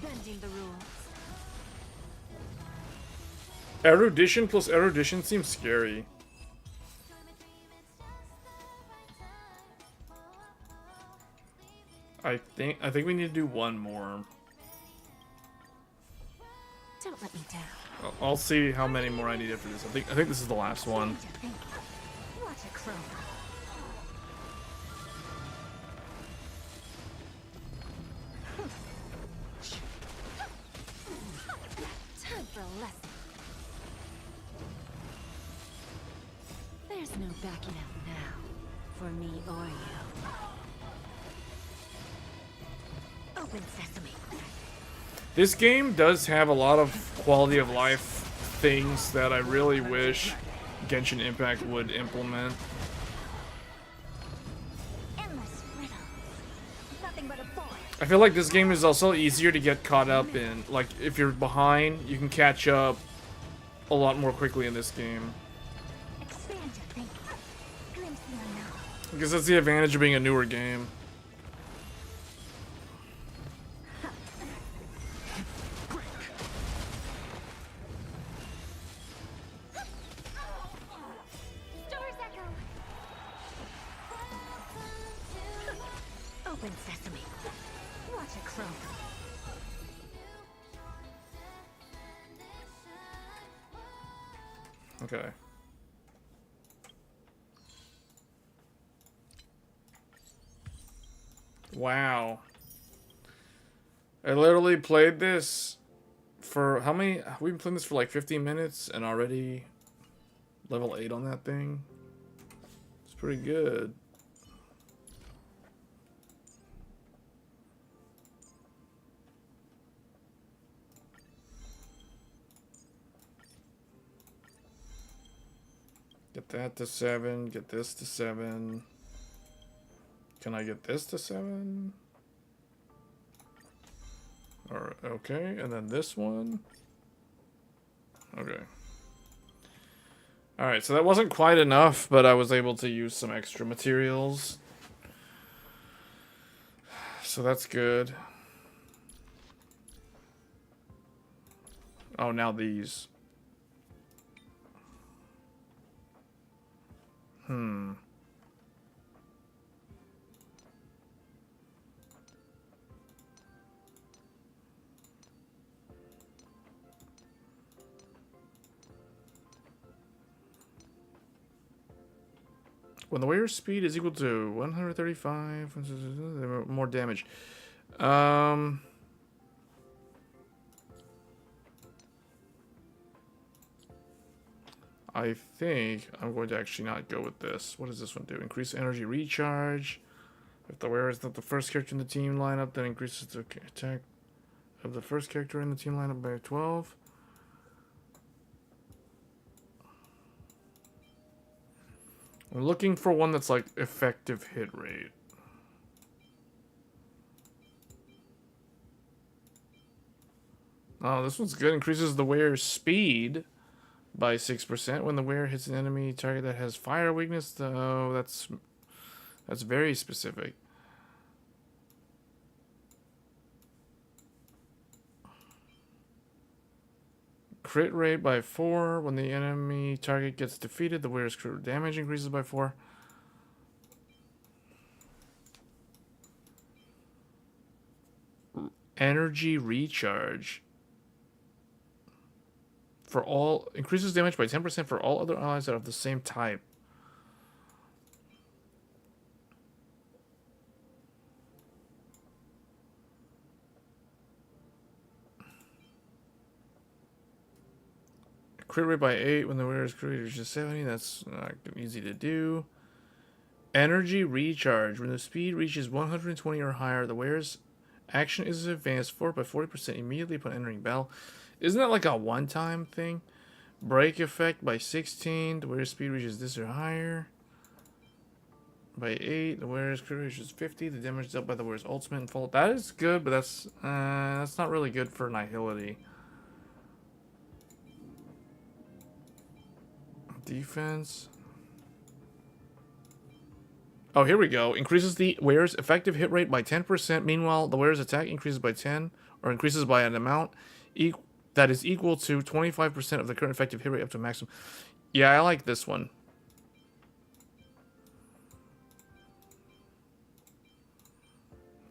Bending the rules. Erudition plus erudition seems scary. I think we need to do one more. Don't let me down. I'll see how many more I need after this. I think this is the last one. Expand your thinking. Watch it chroma. Time for a lesson. There's no backing out now. For me or you. Open sesame. This game does have a lot of quality of life things that I really wish Genshin Impact would implement. Endless riddles. Nothing but a void. I feel like this game is also easier to get caught up in. Like, if you're behind, you can catch up a lot more quickly in this game. Expand your thinking. Glimpse the unknown. Because that's the advantage of being a newer game. Stars echo. Open sesame. Watch it chroma. Okay. Wow. I literally played this for how many? We've been playing this for like 15 minutes and already level 8 on that thing. It's pretty good. Get that to 7, get this to 7. Can I get this to 7? Or, okay, and then this one. Okay. Alright, so that wasn't quite enough, but I was able to use some extra materials. So that's good. Oh, now these. When the wearer's speed is equal to 135, more damage. I think I'm going to actually not go with this. What does this one do? Increase energy recharge. If the wearer is not the first character in the team lineup, then increases the attack of the first character in the team lineup by 12. I'm looking for one that's like effective hit rate. Oh, this one's good. Increases the wearer's speed by 6% when the wearer hits an enemy target that has fire weakness. Oh, that's very specific. Crit rate by 4 when the enemy target gets defeated. The wearer's crit damage increases by 4. Energy recharge. For all, increases damage by 10% for all other allies that are of the same type. Crit rate by 8 when the wearer's crit rate reaches 70. That's not easy to do. Energy recharge. When the speed reaches 120 or higher, the wearer's action is advanced forward by 40% immediately upon entering battle. Isn't that like a one-time thing? Break effect by 16. The wearer's speed reaches this or higher. By 8. The wearer's crit reaches 50. The damage dealt by the wearer's ultimate and fall. That is good, but that's not really good for Nihility. Defense. Oh, here we go. Increases the wearer's effective hit rate by 10%. Meanwhile, the wearer's attack increases by 10 or increases by an amount that is equal to 25% of the current effective hit rate up to maximum. Yeah, I like this one.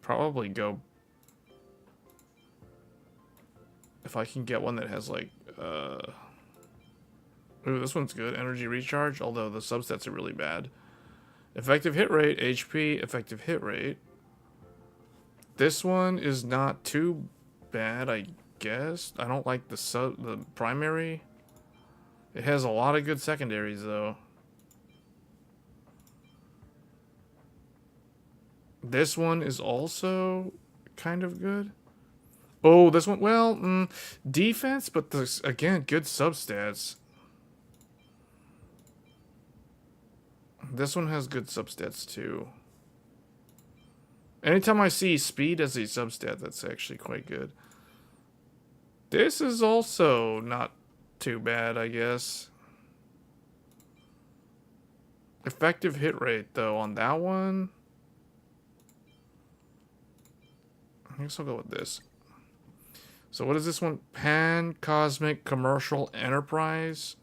Probably go if I can get one that has like ooh, this one's good. Energy recharge, although the substats are really bad. Effective hit rate, HP, effective hit rate. This one is not too bad, I guess. I don't like the primary. It has a lot of good secondaries though. This one is also kind of good. Oh, this one, well, defense, but this, again, good substats. This one has good substats too. Anytime I see speed as a substat, that's actually quite good. This is also not too bad, I guess. Effective hit rate, though, on that one. I guess I'll go with this. So what is this one? Pan Cosmic Commercial Enterprise.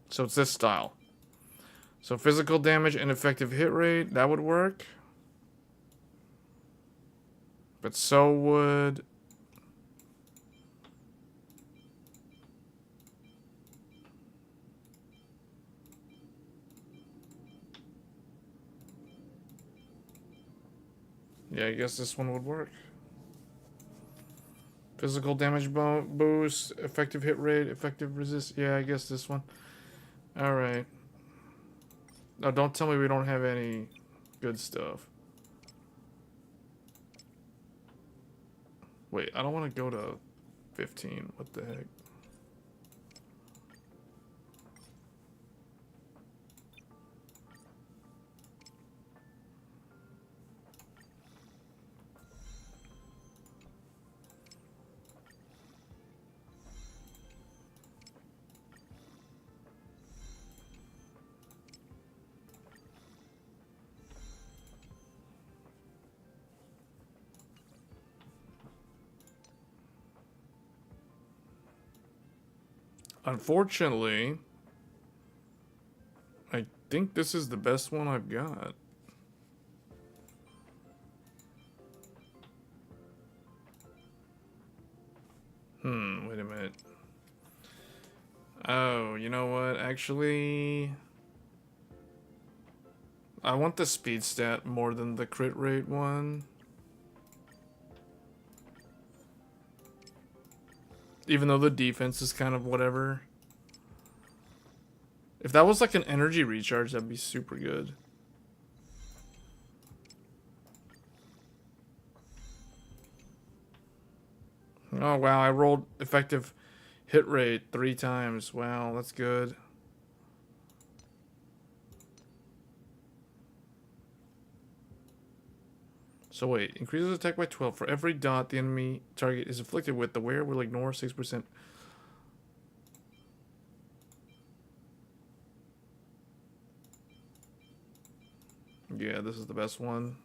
So it's this style. So physical damage and effective hit rate, that would work. But so would... yeah, I guess this one would work. Physical damage boost, effective hit rate, effective resist. Yeah, I guess this one. Alright. Now, don't tell me we don't have any good stuff. Wait, I don't want to go to 15. What the heck? Unfortunately, I think this is the best one I've got. Wait a minute. Oh, you know what? Actually, I want the speed stat more than the crit rate one. Even though the defense is kind of whatever. If that was like an energy recharge, that'd be super good. Oh wow, I rolled effective hit rate 3 times. Wow, that's good. So wait, increases attack by 12. For every dot the enemy target is afflicted with, the wearer will ignore 6%. Yeah, this is the best one.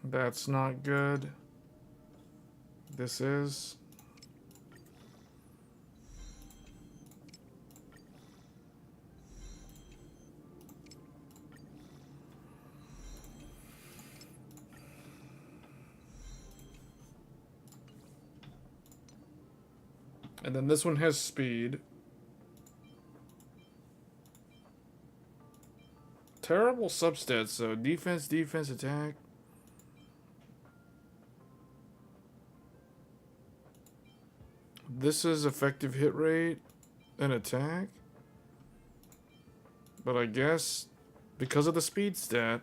That's not good. This is. And then this one has speed. Terrible substats, so defense, defense, attack. This is effective hit rate and attack. But I guess because of the speed stat.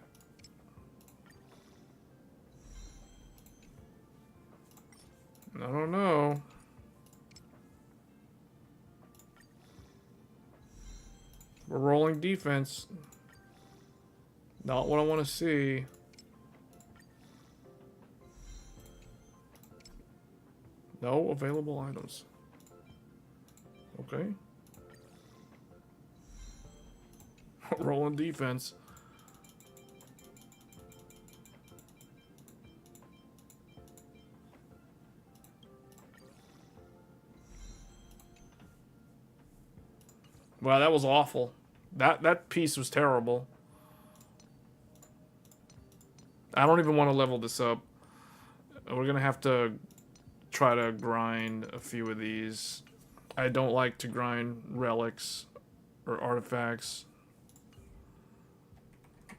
I don't know. We're rolling defense. Not what I want to see. No available items. Okay. Rolling defense. Wow, that was awful. That piece was terrible. I don't even want to level this up. We're gonna have to try to grind a few of these. I don't like to grind relics or artifacts,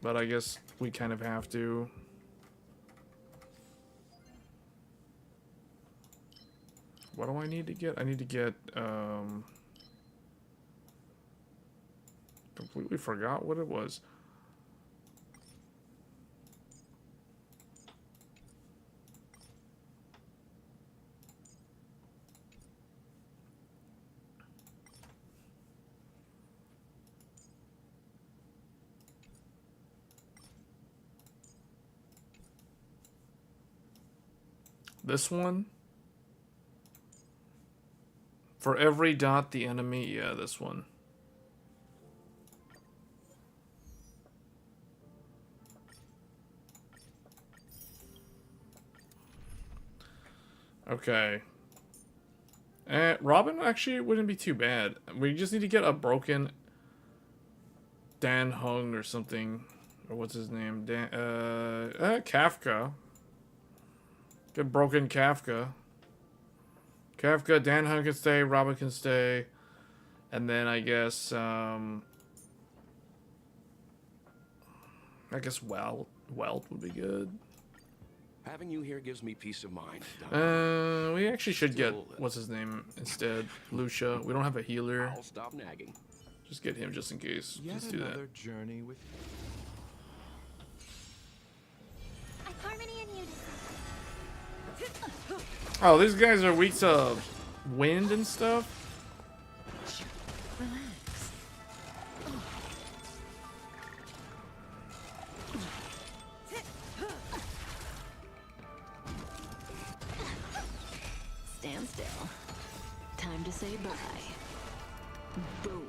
but I guess we kind of have to. What do I need to get? I need to get, completely forgot what it was. This one? For every dot the enemy, yeah, this one. Okay. Robin actually wouldn't be too bad. We just need to get a broken Dan Hung or something. Or what's his name? Kafka. Get broken Kafka. Kafka, Dan Hung can stay, Robin can stay. And then I guess, Welt would be good. Having you here gives me peace of mind. We actually should get, what's his name instead? Lucia. We don't have a healer. I'll stop nagging. Just get him just in case. Yet Just do that. another journey with Harmony and unity. Oh, these guys are weak to wind and stuff? Relax. Stand still. to say bye. Boom.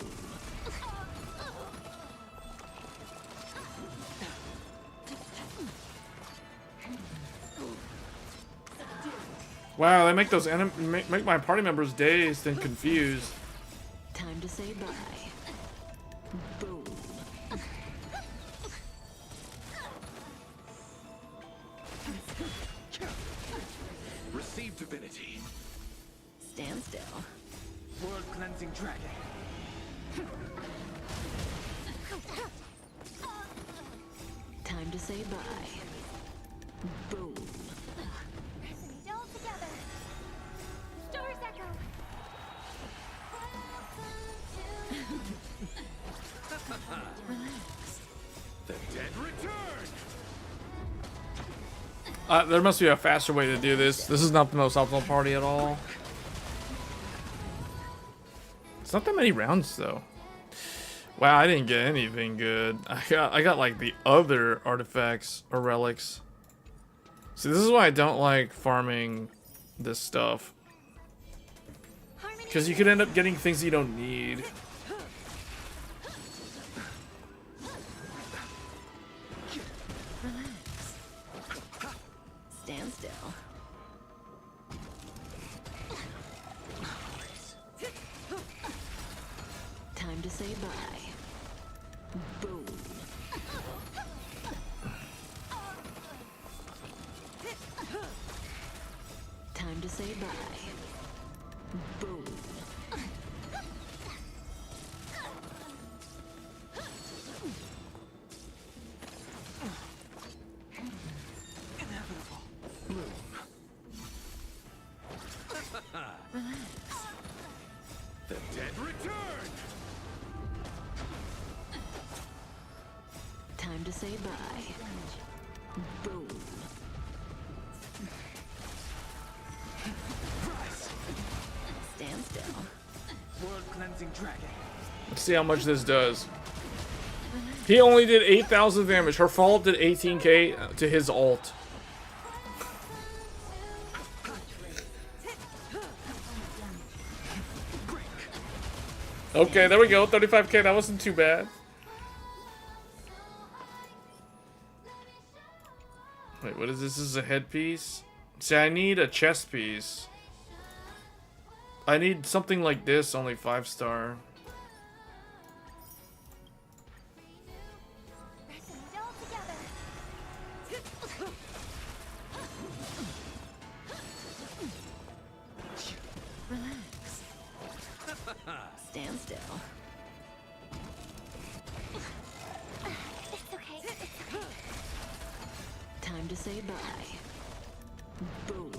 Wow, they make those make my party members dazed and confused. Time to say bye. Boom. Receive divinity. Stand still. World cleansing dragon. Time to say bye. Boom. Pressing it all together. Stars echo. The dead return. There must be a faster way to do this. This is not the most optimal party at all. It's not that many rounds though. Wow, I didn't get anything good. I got like the other artifacts or relics. See, this is why I don't like farming this stuff. Because you could end up getting things you don't need. Stand still. Time to say bye. Boom. Time to say bye. Boom. The dead return. Time to say bye. Boom. Stand still. World cleansing dragon. Let's see how much this does. He only did 8,000 damage. Her follow-up did 18k to his ult. Okay, there we go. 35k. That wasn't too bad. Wait, what is this? This is a headpiece? See, I need a chest piece. I need something like this, only 5-star. Pressing it all together. Relax. Stand still. It's okay. It's okay. Time to say bye. Boom.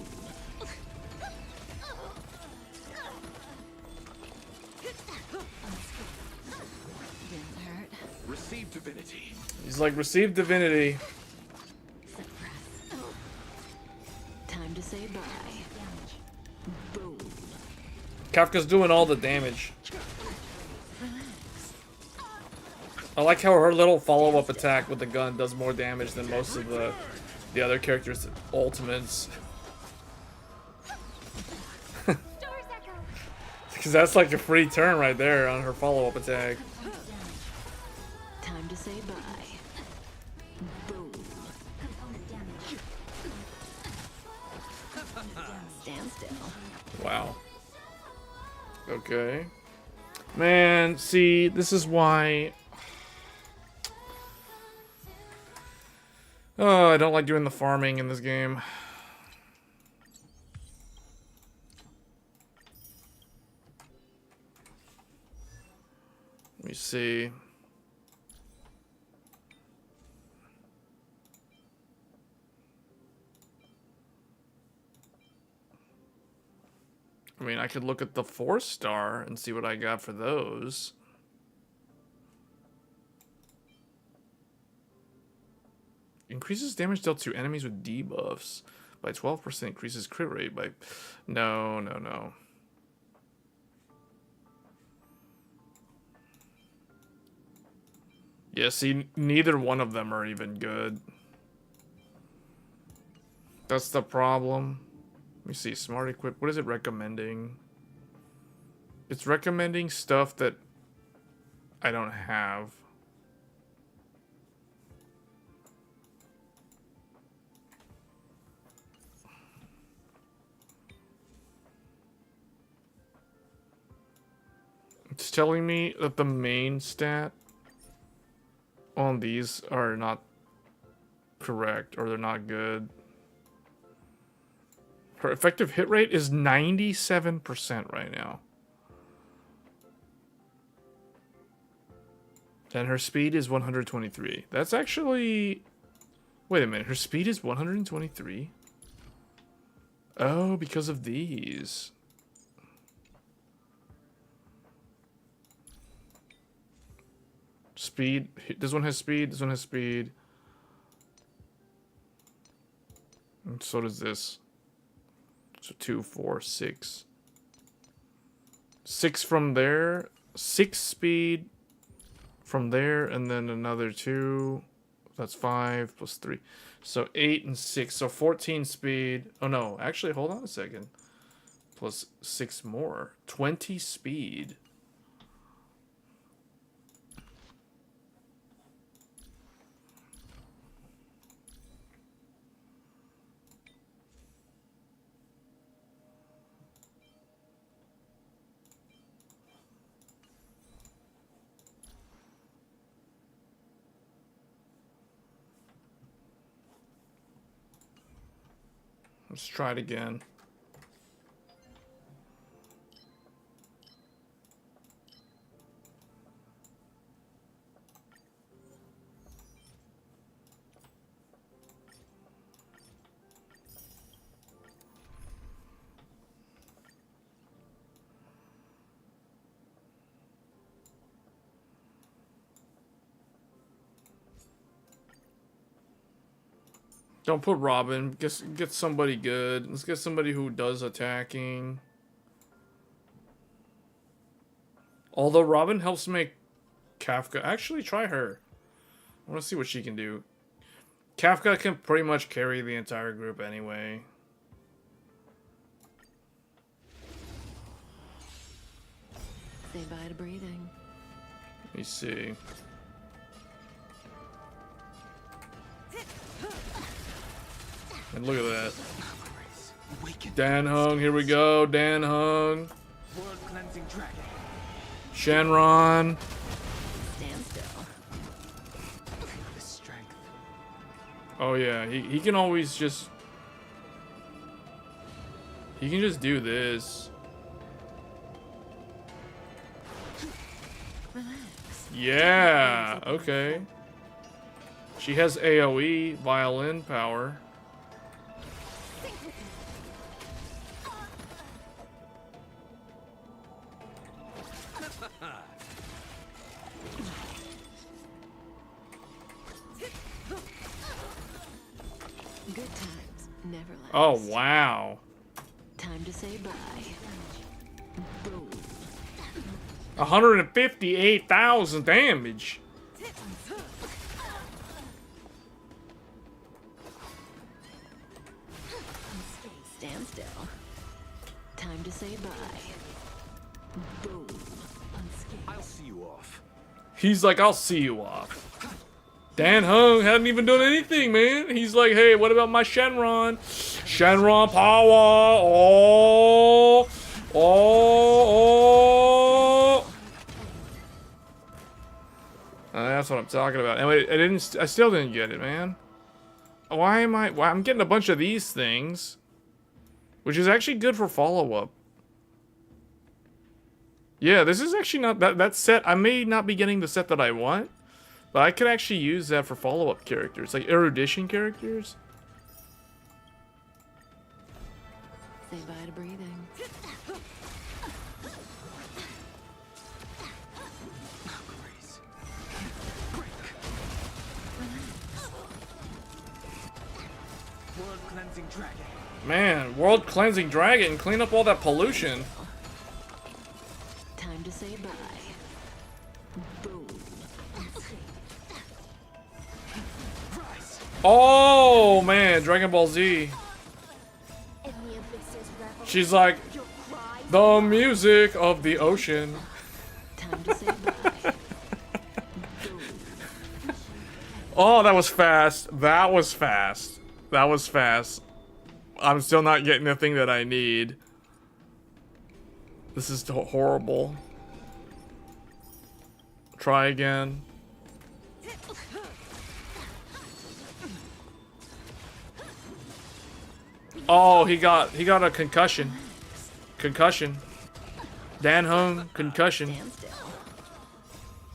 Didn't hurt. Receive divinity. He's like, receive divinity. Suppress. Time to say bye. Boom. Kafka's doing all the damage. Relax. I like how her little follow-up attack with the gun does more damage than most of the other characters' ultimates. Stars echo. Because that's like a free turn right there on her follow-up attack. Time to say bye. Boom. Stand still. Wow. Okay. Man, see, this is why... Oh, I don't like doing the farming in this game. Let me see. I mean, I could look at the 4-star and see what I got for those. Increases damage dealt to enemies with debuffs by 12%. Increases crit rate by... No, no, no. Yeah, see, neither one of them are even good. That's the problem. Let me see, smart equip. What is it recommending? It's recommending stuff that I don't have. It's telling me that the main stat on these are not correct, or they're not good. Her effective hit rate is 97% right now. And her speed is 123. That's actually... Wait a minute, her speed is 123? Oh, because of these. Speed. This one has speed, this one has speed. And so does this. So 2, 4, 6. 6 from there. 6 speed from there, and then another 2. That's 5 plus 3. So 8 and 6. So 14 speed. Oh no, actually, hold on a second. Plus 6 more. 20 speed. Let's try it again. Don't put Robin. Get somebody good. Let's get somebody who does attacking. Although Robin helps make Kafka. Actually, try her. I want to see what she can do. Kafka can pretty much carry the entire group anyway. Say bye to breathing. Let me see. And look at that. Dan Hung, here we go. Dan Hung. World cleansing dragon. Shenron. Stand still. The strength. Oh yeah, he can always just... He can just do this. Relax. Yeah, okay. She has AoE, violin power. Good times never last. Oh, wow. Time to say bye. Boom. 158,000 damage. Stand still. Time to say bye. Boom. Unscathed. I'll see you off. He's like, I'll see you off. Dan Hung hadn't even done anything, man. He's like, hey, what about my Shenron? Shenron power. Oh. Oh. Oh. That's what I'm talking about. Anyway, I still didn't get it, man. Why I'm getting a bunch of these things, which is actually good for follow-up. Yeah, this is actually not that set. I may not be getting the set that I want, but I could actually use that for follow-up characters, like erudition characters. Say bye to breathing. World cleansing dragon. Man, world cleansing dragon, clean up all that pollution. Time to say bye. Boom. Oh man, Dragon Ball Z. In the abyss's revel, She's like, your cry The music of the ocean. Time to say bye. Oh, that was fast. That was fast. That was fast. I'm still not getting the thing that I need. This is horrible. Try again. Oh, he got a concussion. Concussion. Dan Hung, concussion. Stand still.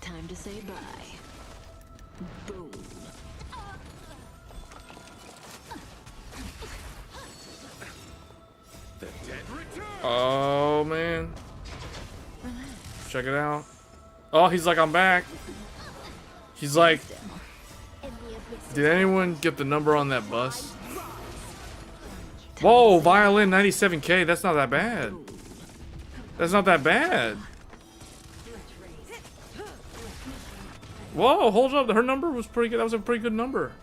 Time to say bye. Boom. The dead return. Oh man. Check it out. Oh, he's like, I'm back. He's like, did anyone get the number on that bus? Whoa, violin 97K. That's not that bad. That's not that bad. Whoa, hold up. Her number was pretty good. That was a pretty good number.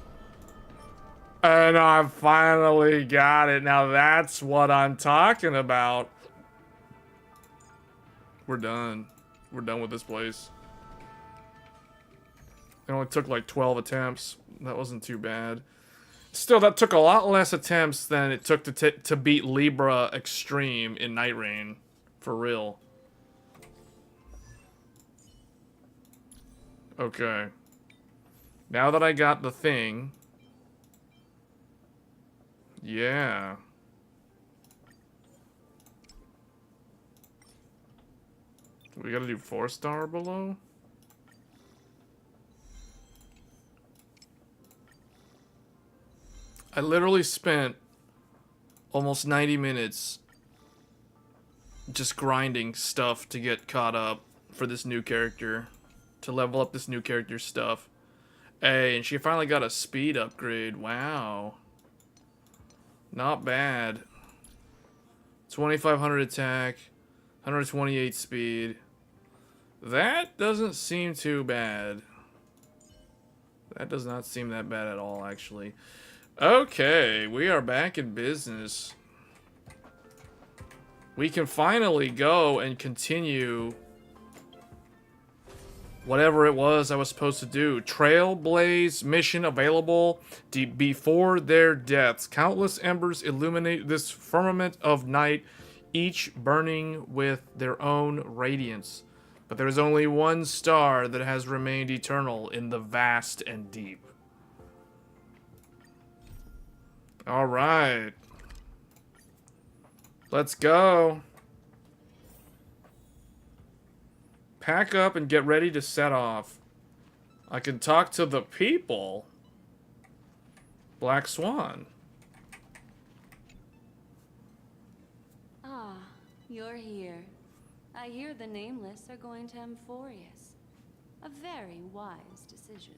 And I finally got it. Now that's what I'm talking about. We're done. We're done with this place. It only took like 12 attempts. That wasn't too bad. Still, that took a lot less attempts than it took to beat Libra Extreme in Night Rain. For real. Okay. Now that I got the thing. Yeah. We gotta do 4-star below? I literally spent almost 90 minutes just grinding stuff to get caught up for this new character. To level up this new character's stuff. Hey, and she finally got a speed upgrade. Wow. Not bad. 2500 attack. 128 speed. That doesn't seem too bad. That does not seem that bad at all, actually. Okay, we are back in business. We can finally go and continue whatever it was I was supposed to do. Trailblaze mission available before their deaths. Countless embers illuminate this firmament of night, each burning with their own radiance. But there is only one star that has remained eternal in the vast and deep. All right. Let's go. Pack up and get ready to set off. I can talk to the people. Black Swan. Ah, you're here. I hear the Nameless are going to Amphorius. A very wise decision.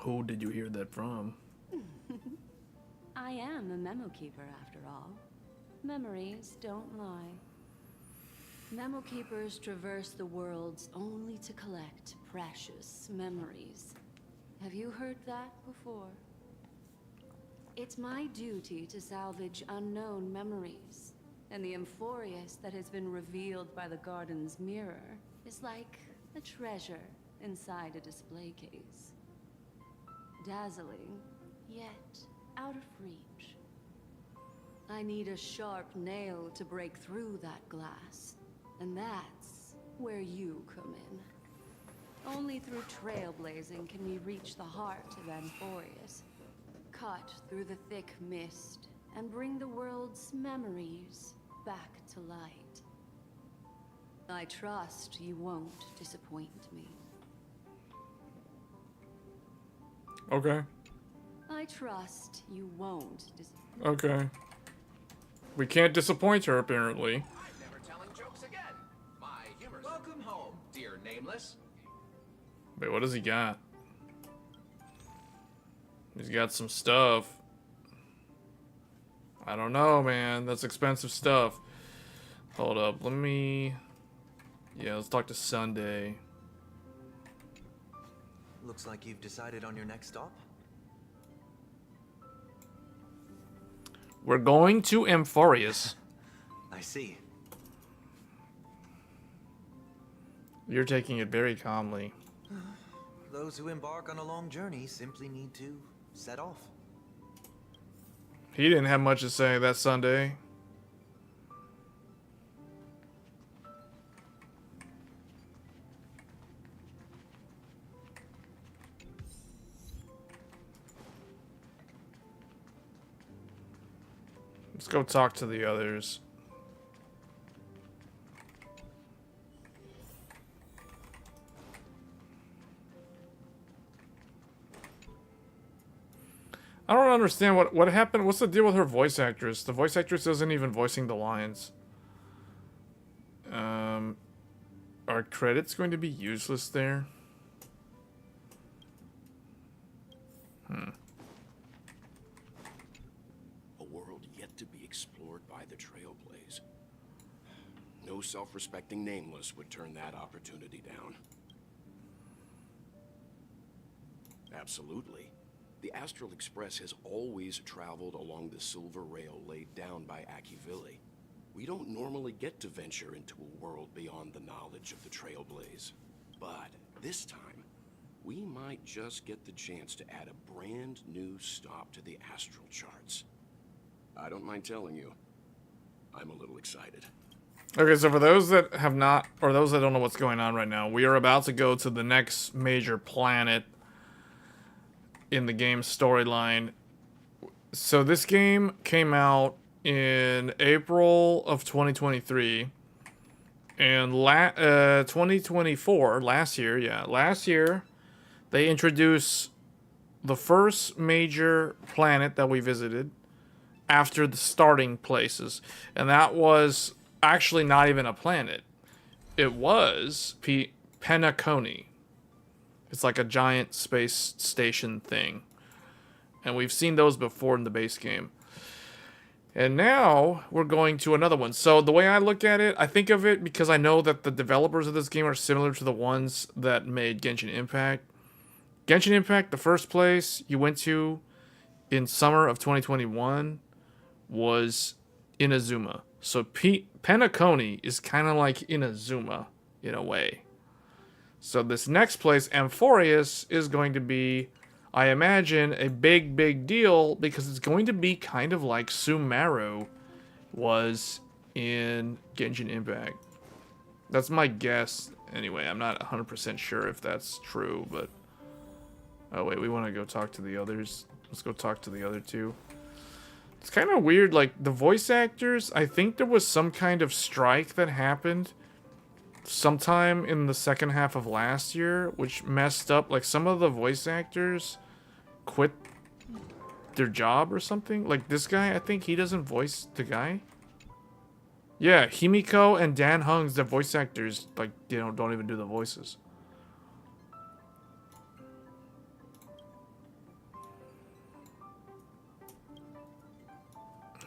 Who did you hear that from? I am a memo keeper after all. Memories don't lie. Memo keepers traverse the worlds only to collect precious memories. Have you heard that before? It's my duty to salvage unknown memories, and the Amphorius that has been revealed by the garden's mirror is like a treasure inside a display case. Dazzling, yet out of reach. I need a sharp nail to break through that glass, and that's where you come in. Only through trailblazing can we reach the heart of Amphorius, cut through the thick mist, and bring the world's memories back to light. I trust you won't disappoint me. Okay. I trust you won't disappoint. Okay. We can't disappoint her, apparently. I'm never telling jokes again. My humor's welcome home, dear Nameless. Wait, what does he got? He's got some stuff. I don't know, man. That's expensive stuff. Hold up. Let me... Yeah, let's talk to Sunday. Looks like you've decided on your next stop. We're going to Amphorius. I see. You're taking it very calmly. Those who embark on a long journey simply need to set off. He didn't have much to say that Sunday. Let's go talk to the others. I don't understand what happened. What's the deal with her voice actress? The voice actress isn't even voicing the lines. Are credits going to be useless there? A world yet to be explored by the Trailblaze. No self-respecting nameless would turn that opportunity down. Absolutely. The Astral Express has always traveled along the silver rail laid down by Akivili. We don't normally get to venture into a world beyond the knowledge of the Trailblaze. But this time, we might just get the chance to add a brand new stop to the astral charts. I don't mind telling you, I'm a little excited. Okay, so for those that have not, or those that don't know what's going on right now, we are about to go to the next major planet in the game's storyline. So this game came out in April of 2023, and 2024, last year, they introduced the first major planet that we visited after the starting places, and that was actually not even a planet. It was Penacony. It's like a giant space station thing. And we've seen those before in the base game. And now we're going to another one. So the way I look at it, I think of it because I know that the developers of this game are similar to the ones that made Genshin Impact. Genshin Impact, the first place you went to in summer of 2021 was Inazuma. So Penacony is kind of like Inazuma in a way. So this next place, Amphorius, is going to be, I imagine, a big deal because it's going to be kind of like Sumeru was in Genshin Impact. That's my guess. Anyway, I'm not 100% sure if that's true, but... Oh, wait, we want to go talk to the others. Let's go talk to the other two. It's kind of weird, like, the voice actors, I think there was some kind of strike that happened sometime in the second half of last year, which messed up, like, some of the voice actors quit their job or something. Like, this guy, I think he doesn't voice the guy. Yeah, Himiko and Dan Hung's, the voice actors, like, you know, don't even do the voices.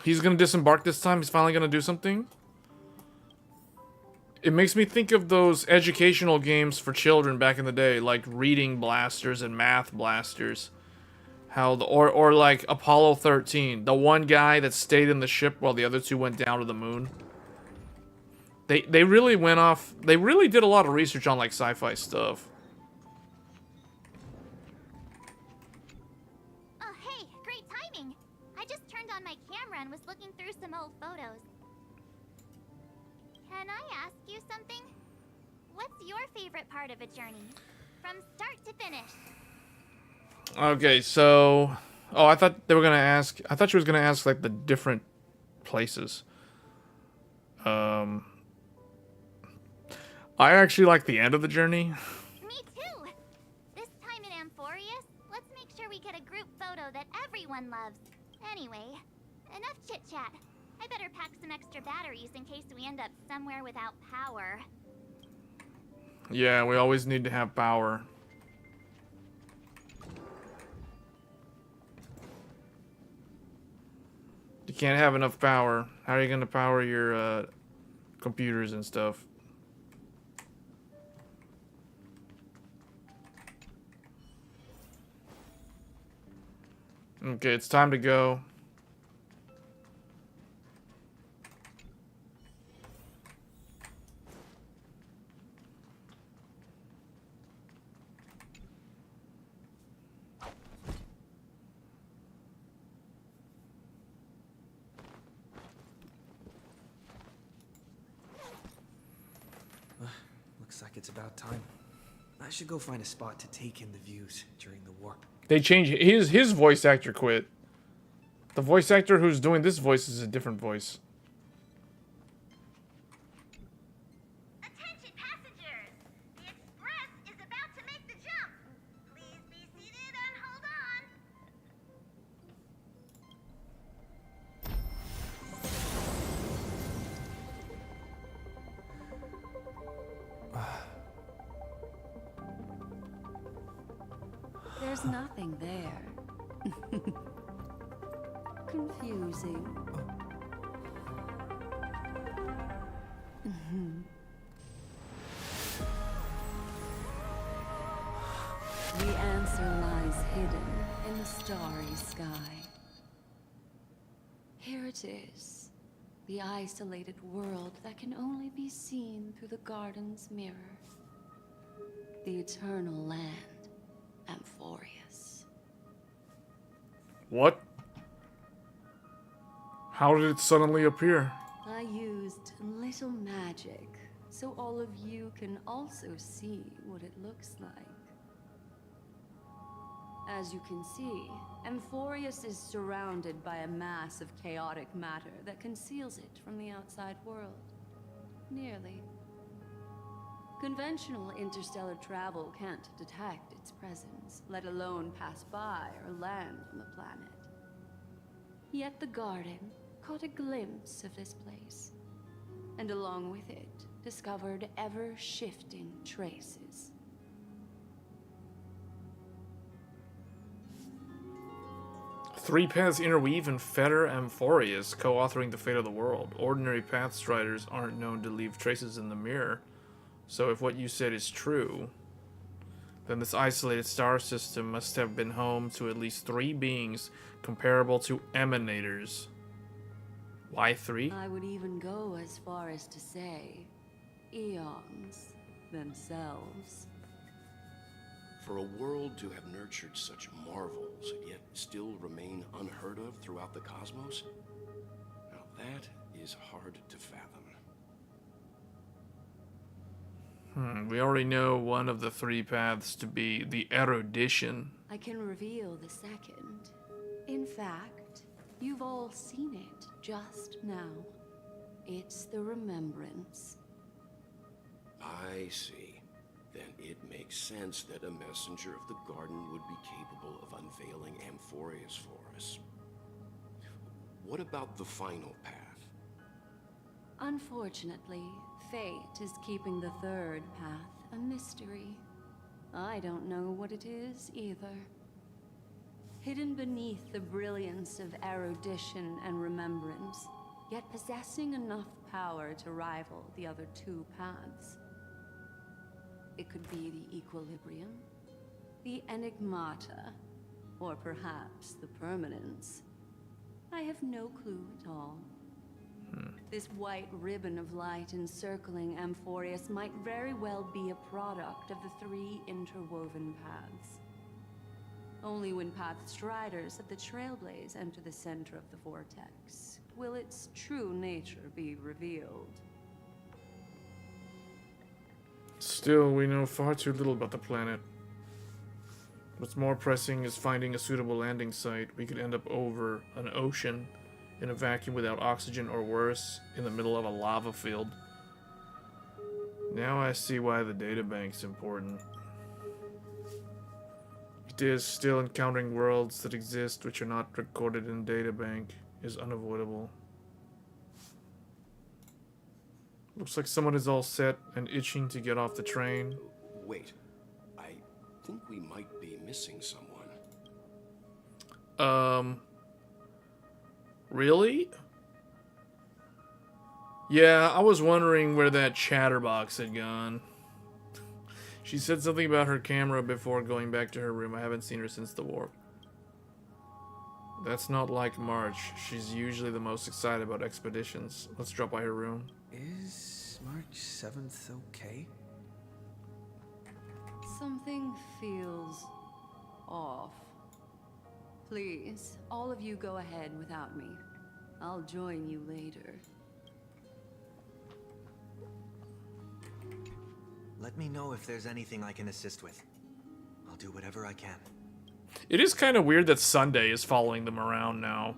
He's gonna disembark this time. He's finally gonna do something. It makes me think of those educational games for children back in the day, like reading blasters and math blasters. How the or like Apollo 13, the one guy that stayed in the ship while the other two went down to the moon. They really went off. They really did a lot of research on like sci-fi stuff. Oh, hey, great timing. I just turned on my camera and was looking through some old photos. Can I ask you something? What's your favorite part of a journey? From start to finish. Okay, so... Oh, I thought they were gonna ask... I thought she was gonna ask, like, the different places. I actually like the end of the journey. Me too! This time in Amphorius, let's make sure we get a group photo that everyone loves. Anyway, enough chit-chat. I better pack some extra batteries in case we end up somewhere without power. Yeah, we always need to have power. You can't have enough power. How are you gonna power your computers and stuff? Okay, it's time to go. Looks like it's about time. I should go find a spot to take in the views during the warp. They changed his voice actor quit. The voice actor who's doing this voice is a different voice. Attention passengers! The express is about to make the jump. Please be seated and hold on. There's nothing there. Confusing. The answer lies hidden in the starry sky. Here it is, the isolated world that can only be seen through the garden's mirror. The eternal land, Amphorius. What? How did it suddenly appear? I used little magic, so all of you can also see what it looks like. As you can see, Amphorius is surrounded by a mass of chaotic matter that conceals it from the outside world. Nearly. Conventional interstellar travel can't detect its presence, let alone pass by or land on the planet. Yet the Garden caught a glimpse of this place, and along with it, discovered ever-shifting traces. Three paths interweave and fetter Amphorius, co-authoring the fate of the world. Ordinary pathstriders aren't known to leave traces in the mirror. So if what you said is true, then this isolated star system must have been home to at least 3 beings comparable to emanators. Why 3? I would even go as far as to say, eons themselves. For a world to have nurtured such marvels, yet still remain unheard of throughout the cosmos? Now that is hard to fathom. We already know one of the 3 paths to be the erudition. I can reveal the second. In fact, you've all seen it just now. It's the remembrance. I see. Then it makes sense that a messenger of the garden would be capable of unveiling Amphorius for us. What about the final path? Unfortunately, fate is keeping the third path a mystery. I don't know what it is either. Hidden beneath the brilliance of erudition and remembrance, yet possessing enough power to rival the other 2 paths. It could be the equilibrium, the enigmata, or perhaps the permanence. I have no clue at all. This white ribbon of light encircling Amphorius might very well be a product of the 3 interwoven paths. Only when pathstriders of the Trailblaze enter the center of the vortex will its true nature be revealed. Still, we know far too little about the planet. What's more pressing is finding a suitable landing site. We could end up over an ocean, in a vacuum without oxygen, or worse, in the middle of a lava field. Now I see why the databank's important. It is still encountering worlds that exist which are not recorded in databank is unavoidable. Looks like someone is all set and itching to get off the train. Wait, I think we might be missing someone. Really? Yeah, I was wondering where that chatterbox had gone. She said something about her camera before going back to her room. I haven't seen her since the warp. That's not like March. She's usually the most excited about expeditions. Let's drop by her room. Is March 7th okay? Something feels off. Please, all of you go ahead without me. I'll join you later. Let me know if there's anything I can assist with. I'll do whatever I can. It is kind of weird that Sunday is following them around now.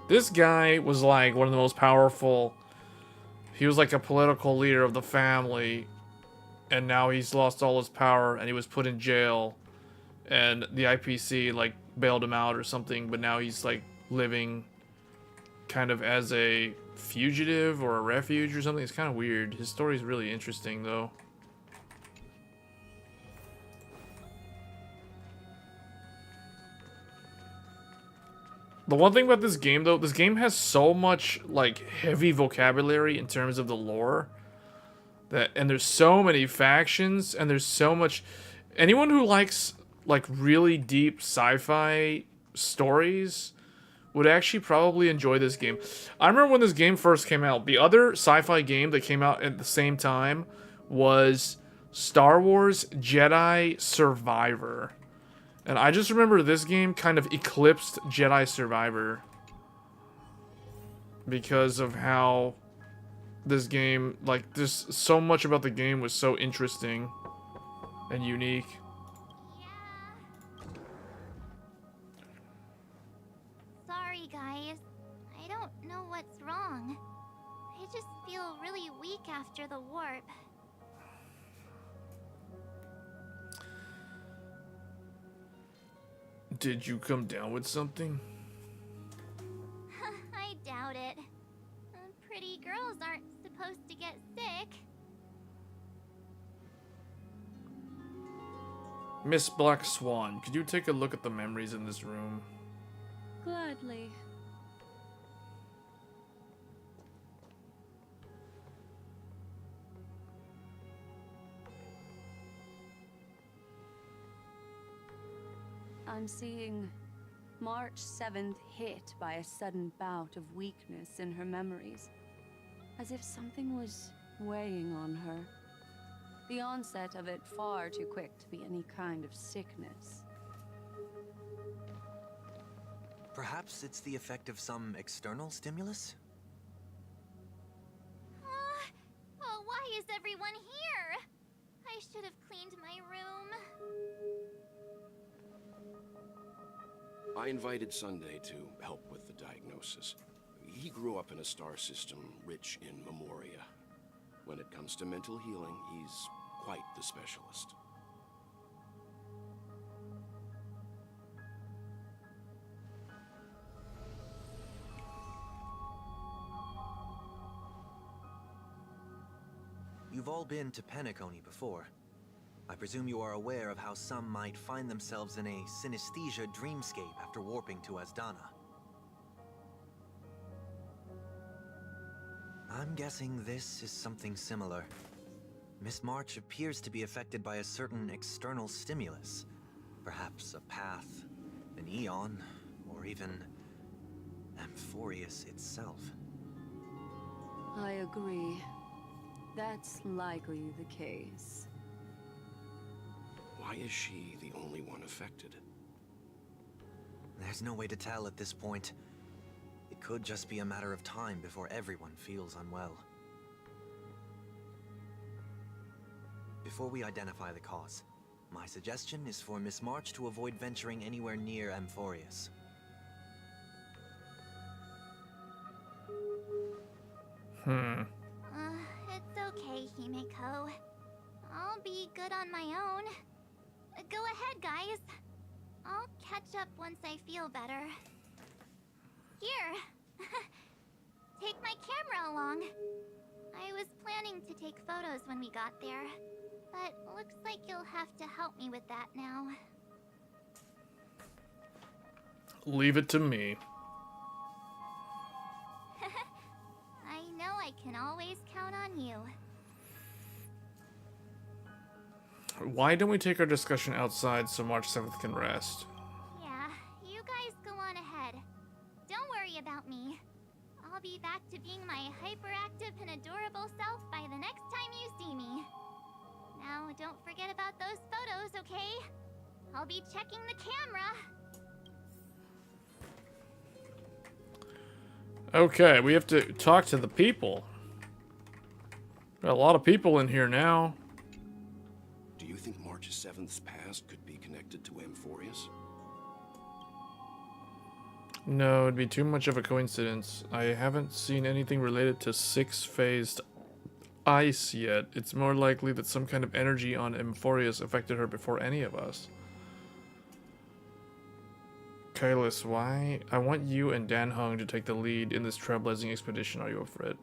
This guy was like one of the most powerful. He was like a political leader of the family. And now he's lost all his power and he was put in jail. And the IPC like bailed him out or something. But now he's like living kind of as a fugitive or a refuge or something. It's kind of weird. His story's really interesting though. The one thing about this game, though, this game has so much, like, heavy vocabulary in terms of the lore. And there's so many factions, and there's so much... Anyone who likes, like, really deep sci-fi stories would actually probably enjoy this game. I remember when this game first came out, the other sci-fi game that came out at the same time was Star Wars Jedi Survivor. And I just remember this game kind of eclipsed Jedi Survivor because of how this game, like, there's so much about the game was so interesting and unique. Sorry, guys. I don't know what's wrong. I just feel really weak after the warp. Did you come down with something? I doubt it. Pretty girls aren't supposed to get sick. Miss Black Swan, could you take a look at the memories in this room? Gladly. I'm seeing March 7th hit by a sudden bout of weakness in her memories, as if something was weighing on her. The onset of it far too quick to be any kind of sickness. Perhaps it's the effect of some external stimulus? Oh, why is everyone here? I should have cleaned my room. I invited Sunday to help with the diagnosis. He grew up in a star system rich in memoria. When it comes to mental healing, he's quite the specialist. You've all been to Penacony before. I presume you are aware of how some might find themselves in a synesthesia dreamscape after warping to Asdana. I'm guessing this is something similar. Miss March appears to be affected by a certain external stimulus. Perhaps a path, an eon, or even Amphorius itself. I agree. That's likely the case. Why is she the only one affected? There's no way to tell at this point. It could just be a matter of time before everyone feels unwell. Before we identify the cause, my suggestion is for Miss March to avoid venturing anywhere near Amphorius. It's okay, Himeko. I'll be good on my own. Go ahead, guys. I'll catch up once I feel better. Here. Take my camera along. I was planning to take photos when we got there, but looks like you'll have to help me with that now. Leave it to me. I know I can always count on you. Why don't we take our discussion outside so March 7th can rest? Yeah, you guys go on ahead. Don't worry about me. I'll be back to being my hyperactive and adorable self by the next time you see me. Now, don't forget about those photos, okay? I'll be checking the camera. Okay, we have to talk to the people. Got a lot of people in here now. March 7th's past could be connected to Amphorius? No, it'd be too much of a coincidence. I haven't seen anything related to six-phased ice yet. It's more likely that some kind of energy on Amphorius affected her before any of us. Kailis, why? I want you and Dan Hung to take the lead in this trailblazing expedition. Are you up for it?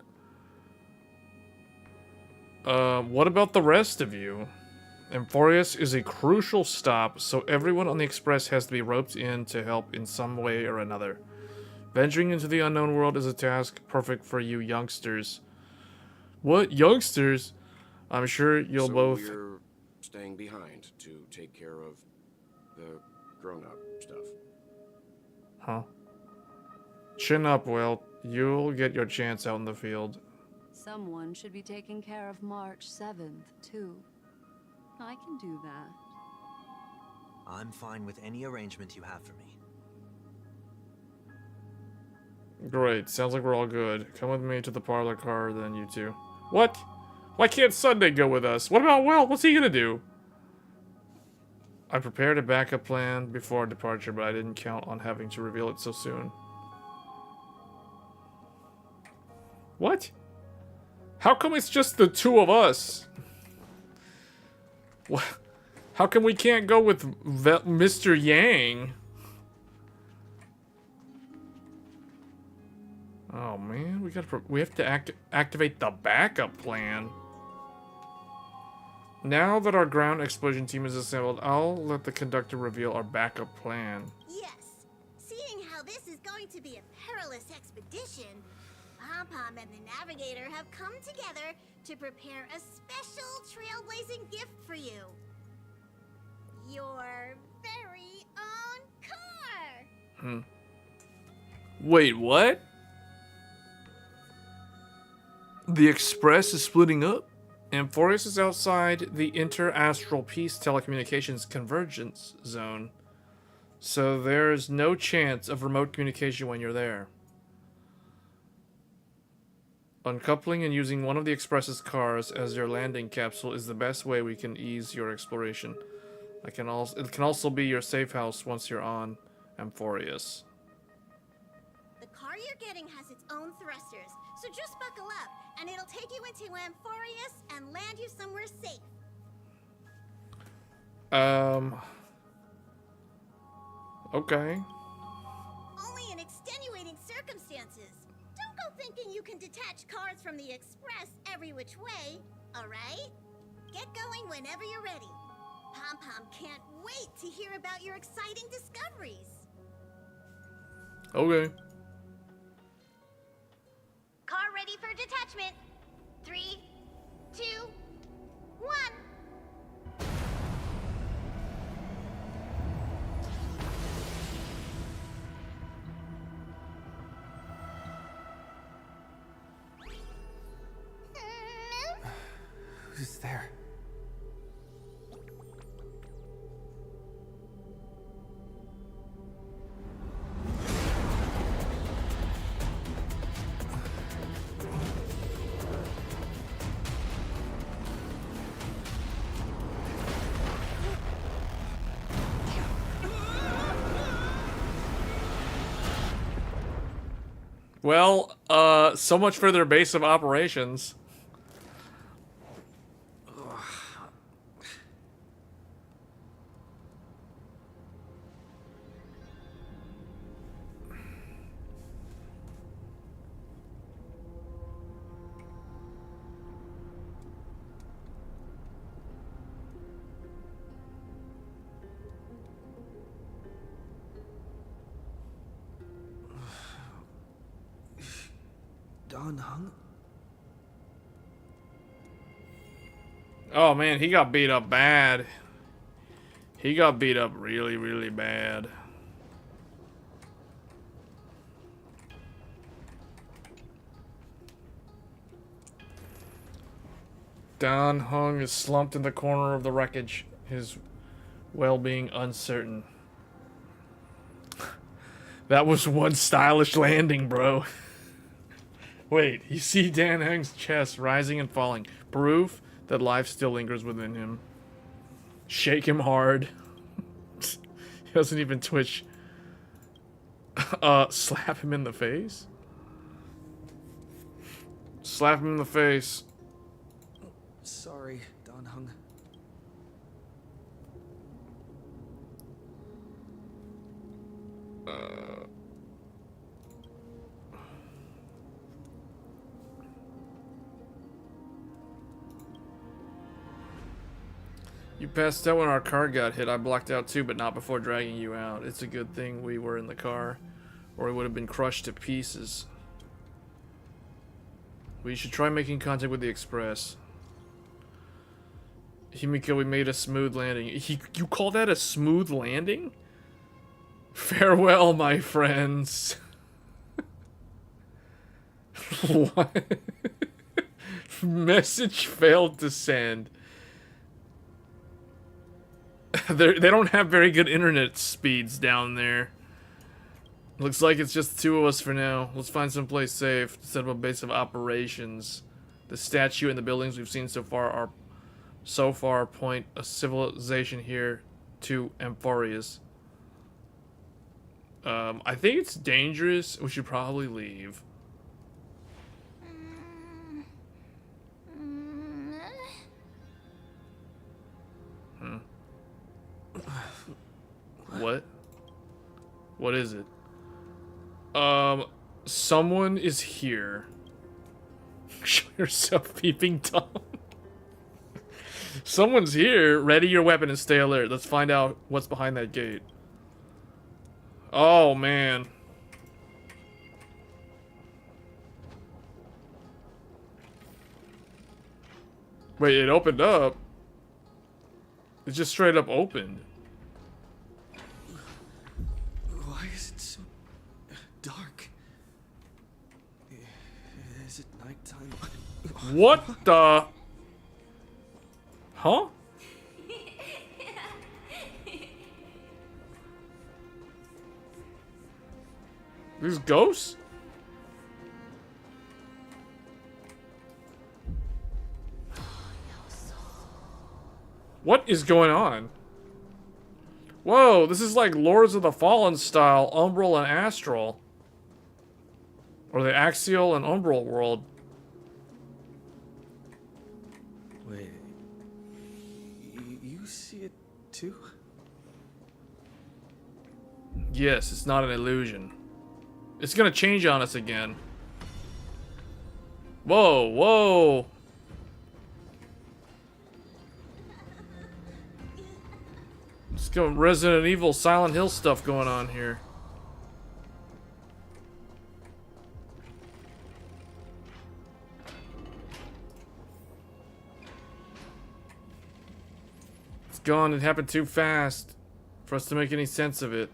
What about the rest of you? Amphorius is a crucial stop, so everyone on the Express has to be roped in to help in some way or another. Venturing into the unknown world is a task perfect for you youngsters. What? Youngsters? I'm sure you'll both... So you're staying behind to take care of the grown-up stuff? Huh? Chin up, Will. You'll get your chance out in the field. Someone should be taking care of March 7th, too. I can do that. I'm fine with any arrangement you have for me. Great. Sounds like we're all good. Come with me to the parlor car, then you two. What? Why can't Sunday go with us? What about Will? What's he gonna do? I prepared a backup plan before departure, but I didn't count on having to reveal it so soon. What? How come it's just the two of us? What? How come we can't go with Mr. Yang? Oh man, we have to activate the backup plan. Now that our ground explosion team is assembled, I'll let the conductor reveal our backup plan. Yes, seeing how this is going to be a perilous expedition, Pom-Pom and the Navigator have come together to prepare a special trailblazing gift for you. Your very own car! Wait, what? The Express is splitting up? Amphorius is outside the Inter-Astral Peace Telecommunications Convergence Zone, so there's no chance of remote communication when you're there. Uncoupling and using one of the Express's cars as your landing capsule is the best way we can ease your exploration. It can also be your safe house once you're on Amphorius. The car you're getting has its own thrusters, so just buckle up, and it'll take you into Amphorius and land you somewhere safe. Okay. Only in extenuating circumstances. Don't go thinking you can detach cars from the Express every which way, alright? Get going whenever you're ready. Pom-Pom can't wait to hear about your exciting discoveries. Okay. Car ready for detachment. 3, 2, 1. Who's there? Well, so much for their base of operations. Dan Hung? Oh man, he got beat up bad. He got beat up really, really bad. Dan Hung is slumped in the corner of the wreckage, his well-being uncertain. That was one stylish landing, bro. Wait, you see Dan Hung's chest rising and falling. Proof that life still lingers within him. Shake him hard. He doesn't even twitch. Slap him in the face? Slap him in the face. Sorry, Don Hung. You passed out when our car got hit. I blocked out too, but not before dragging you out. It's a good thing we were in the car, or we would have been crushed to pieces. We should try making contact with the Express. Himiko, we made a smooth landing. You call that a smooth landing? Farewell, my friends. What? Message failed to send. They don't have very good internet speeds down there. Looks like it's just the two of us for now. Let's find someplace safe to set up a base of operations. The statue and the buildings we've seen so far point a civilization here to Amphorius. I think it's dangerous. We should probably leave. What? What is it? Someone is here. Show yourself, peeping Tom. Someone's here. Ready your weapon and stay alert. Let's find out what's behind that gate. Oh, man. Wait, it opened up. It just straight up opened. Why is it so dark? Is it nighttime? What the? Huh? These ghosts? What is going on? Whoa, this is like Lords of the Fallen style, Umbral and Astral. Or the Axial and Umbral world. Wait. You see it too? Yes, it's not an illusion. It's gonna change on us again. Whoa, whoa. Let's go Resident Evil, Silent Hill stuff going on here. It's gone. It happened too fast for us to make any sense of it.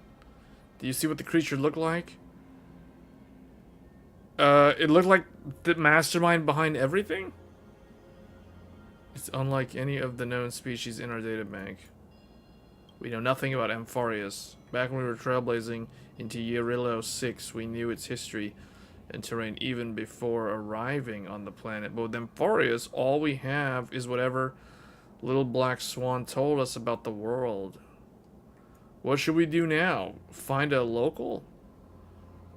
Do you see what the creature looked like? It looked like the mastermind behind everything? It's unlike any of the known species in our databank. We know nothing about Amphorius. Back when we were trailblazing into Yerillo 6, we knew its history and terrain even before arriving on the planet. But with Amphorius, all we have is whatever Little Black Swan told us about the world. What should we do now? Find a local?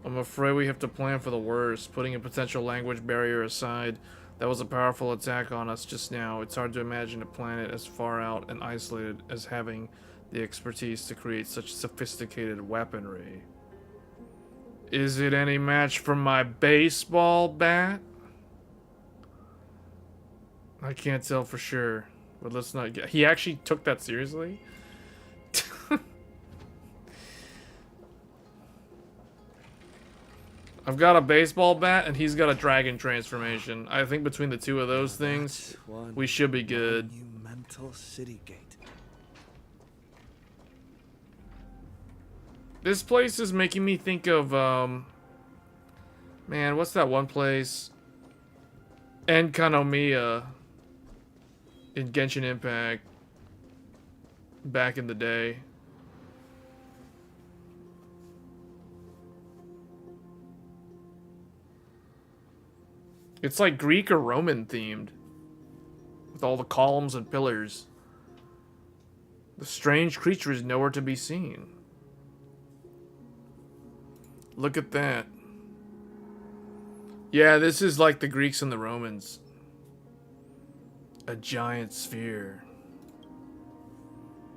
I'm afraid we have to plan for the worst, putting a potential language barrier aside. That was a powerful attack on us just now. It's hard to imagine a planet as far out and isolated as having the expertise to create such sophisticated weaponry. Is it any match for my baseball bat? I can't tell for sure, but let's not get... He actually took that seriously? I've got a baseball bat, and he's got a dragon transformation. I think between the two of those things, we should be good. Monumental city gate. This place is making me think of, man, what's that one place? Enkanomiya in Genshin Impact back in the day. It's like Greek or Roman themed with all the columns and pillars. The strange creature is nowhere to be seen. Look at that. Yeah, this is like the Greeks and the Romans. A giant sphere.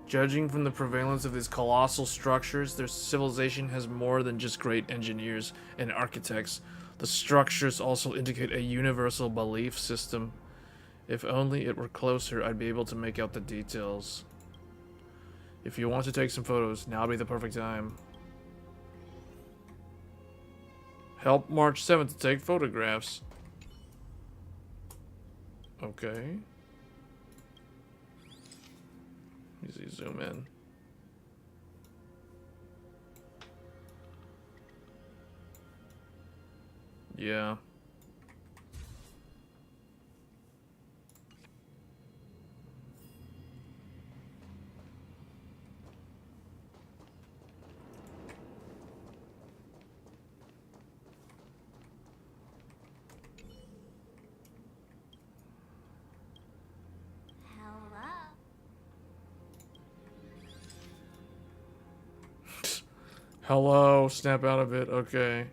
Judging from the prevalence of these colossal structures, their civilization has more than just great engineers and architects. The structures also indicate a universal belief system. If only it were closer, I'd be able to make out the details. If you want to take some photos, now would be the perfect time. Help March 7th to take photographs. Okay. Easy zoom in. Yeah. Hello, snap out of it. Okay.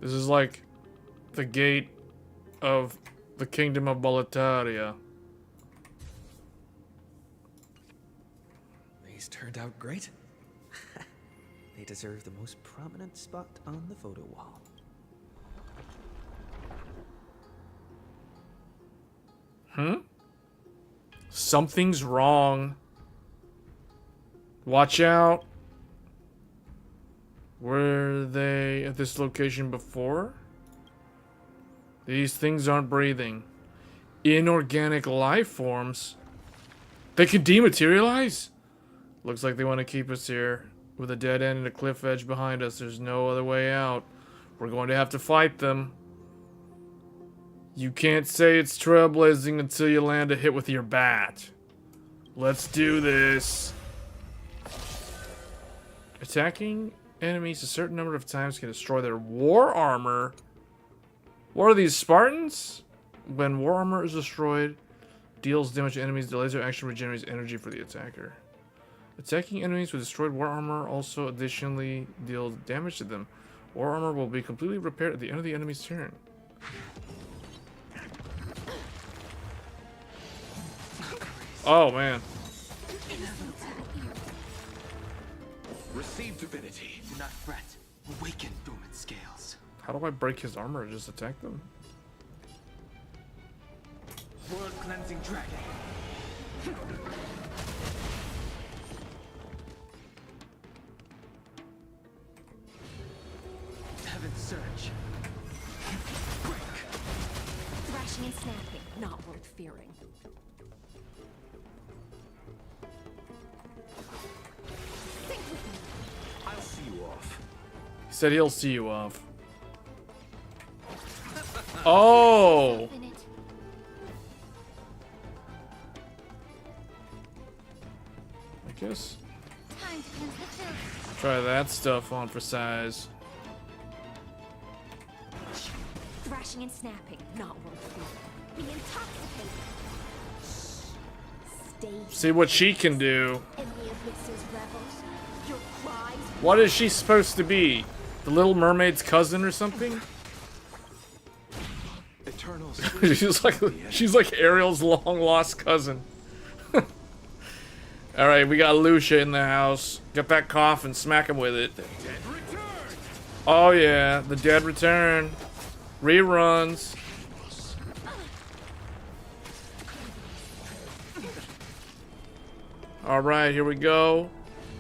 This is like the gate of the kingdom of Boletaria. These turned out great. They deserve the most prominent spot on the photo wall. Something's wrong. Watch out. Were they at this location before? These things aren't breathing. Inorganic life forms? They could dematerialize? Looks like they want to keep us here. With a dead end and a cliff edge behind us, there's no other way out. We're going to have to fight them. You can't say it's trailblazing until you land a hit with your bat. Let's do this. Attacking enemies a certain number of times can destroy their war armor. What are these, Spartans? When war armor is destroyed, deals damage to enemies, the laser action regenerates energy for the attacker. Attacking enemies with destroyed war armor also additionally deals damage to them. War armor will be completely repaired at the end of the enemy's turn. Oh man. Receive divinity. Do not fret. Awaken dormant scales. How do I break his armor and just attack them? World cleansing dragon. Heaven's surge. Thrashing and snapping, not worth fearing. I'll see you off. He said he'll see you off. Oh! I guess. Try that stuff on for size. Thrashing and snapping, not worth fearing. Be intoxicated. See what she can do. Any of Mixer's rebels, your cries. What is she supposed to be? The Little Mermaid's cousin or something? Eternal. she's like Ariel's long lost cousin. All right, we got Lucia in the house. Get that coffin, smack him with it. Oh yeah, the dead return. Reruns. All right, here we go.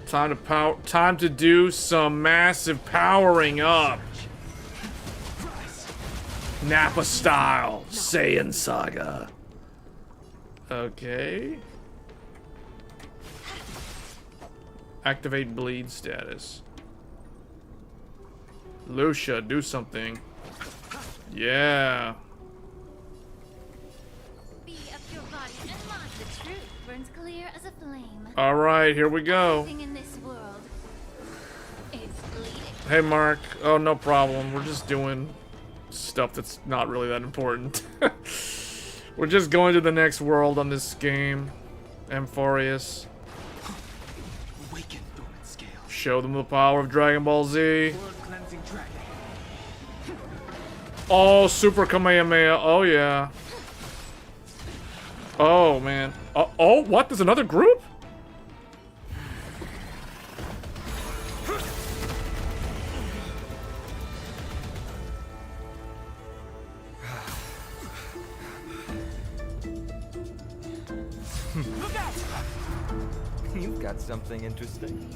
Time to do some massive powering up. Nappa style, Saiyan Saga. Okay. Activate bleed status. Lucia, do something. Yeah. Be of your body and mind. The truth burns clear as a flame. All right, here we go. Everything in this world is bleeding. Hey, Mark. Oh, no problem. We're just doing stuff that's not really that important. We're just going to the next world on this game. Amphorius. Awaken, dormant scales. Show them the power of Dragon Ball Z. Blood cleansing dragon. Oh, Super Kamehameha. Oh, yeah. Oh, man. Oh, what? There's another group? You've got something interesting.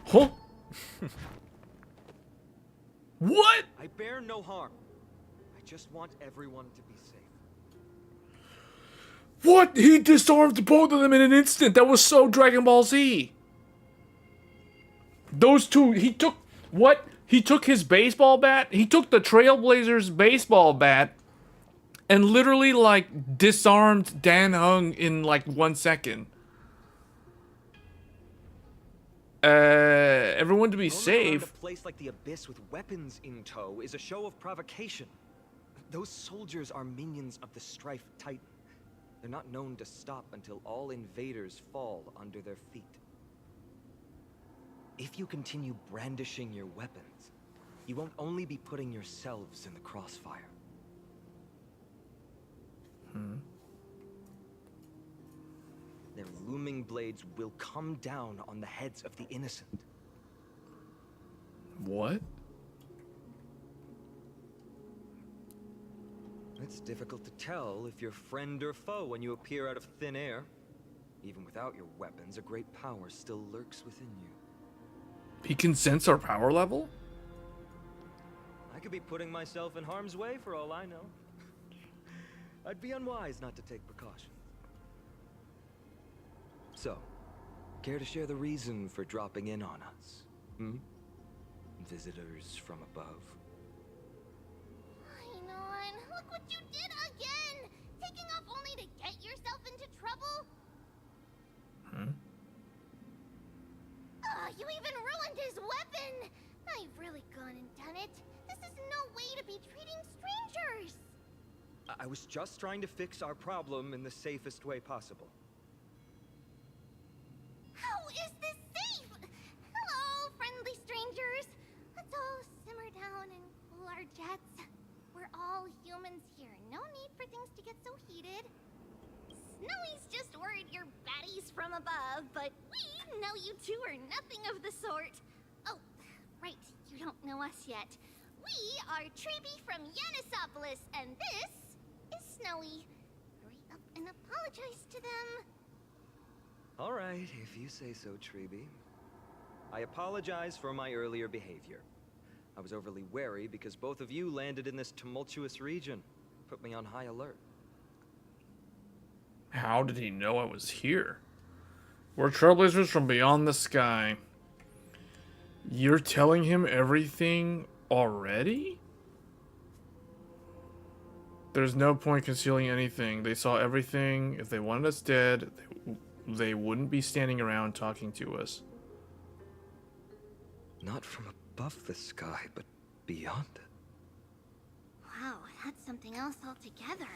Huh? What? I bear no harm. I just want everyone to be safe. What? He disarmed both of them in an instant. That was so Dragon Ball Z. Those two, he took... What? He took his baseball bat? He took the Trailblazers baseball bat and literally, like, disarmed Dan Hung in, like, 1 second. Everyone to be safe. A place like the Abyss with weapons in tow is a show of provocation. Those soldiers are minions of the Strife Titan. They're not known to stop until all invaders fall under their feet. If you continue brandishing your weapons, you won't only be putting yourselves in the crossfire. Their looming blades will come down on the heads of the innocent. What? It's difficult to tell if you're friend or foe when you appear out of thin air. Even without your weapons, a great power still lurks within you. He can sense our power level? I could be putting myself in harm's way for all I know. I'd be unwise not to take precautions. So, care to share the reason for dropping in on us? Visitors from above. Paean, look what you did again! Taking off only to get yourself into trouble? You even ruined his weapon! Now you've really gone and done it. This is no way to be treating strangers! I was just trying to fix our problem in the safest way possible. How is this safe? Hello, friendly strangers. Let's all simmer down and cool our jets. We're all humans here. No need for things to get so heated. Snowy's just worried you're baddies from above, but we know you two are nothing of the sort. Oh, right, you don't know us yet. We are Treeby from Yanisopolis, and this is Snowy. Hurry up and apologize to them. All right, if you say so, Treeby. I apologize for my earlier behavior. I was overly wary because both of you landed in this tumultuous region. Put me on high alert. How did he know I was here? We're trailblazers from beyond the sky. You're telling him everything already? There's no point concealing anything. They saw everything. If they wanted us dead, they wouldn't be standing around talking to us. Not from above the sky, but beyond it. Wow, that's something else altogether.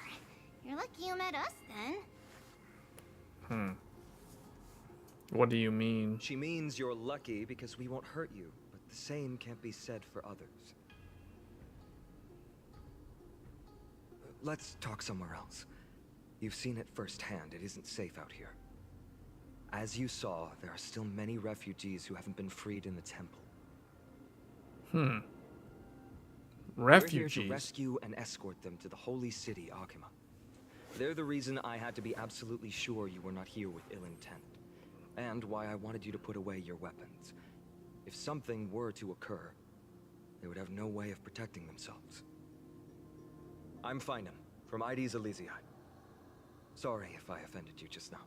You're lucky you met us then. What do you mean? She means you're lucky because we won't hurt you, but the same can't be said for others. Let's talk somewhere else. You've seen it firsthand. It isn't safe out here. As you saw, there are still many refugees who haven't been freed in the temple. Refugees? We're here to rescue and escort them to the holy city, Akima. They're the reason I had to be absolutely sure you were not here with ill intent. And why I wanted you to put away your weapons. If something were to occur, they would have no way of protecting themselves. I'm Paean, from Ides Elysiae. Sorry if I offended you just now.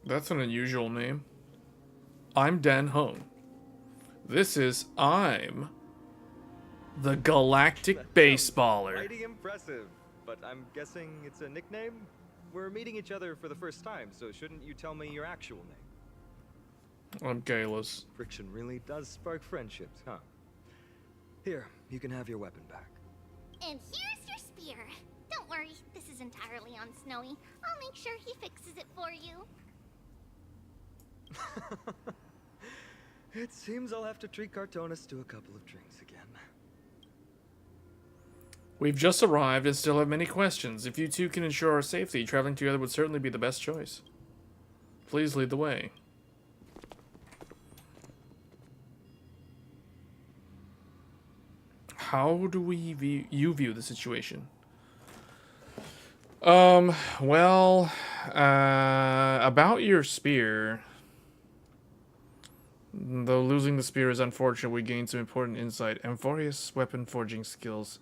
That's an unusual name. I'm Dan Hung. This is I'm the Galactic Baseballer. Mighty impressive. but I'm guessing it's a nickname? We're meeting each other for the first time, so shouldn't you tell me your actual name? I'm Galus. Friction really does spark friendships, huh? Here, you can have your weapon back. And here's your spear. Don't worry, this is entirely on Snowy. I'll make sure he fixes it for you. It seems I'll have to treat Cartonis to a couple of drinks again. We've just arrived and still have many questions. If you two can ensure our safety, traveling together would certainly be the best choice. Please lead the way. How do we view the situation? Well, about your spear. Though losing the spear is unfortunate, we gained some important insight. Amphorius' weapon forging skills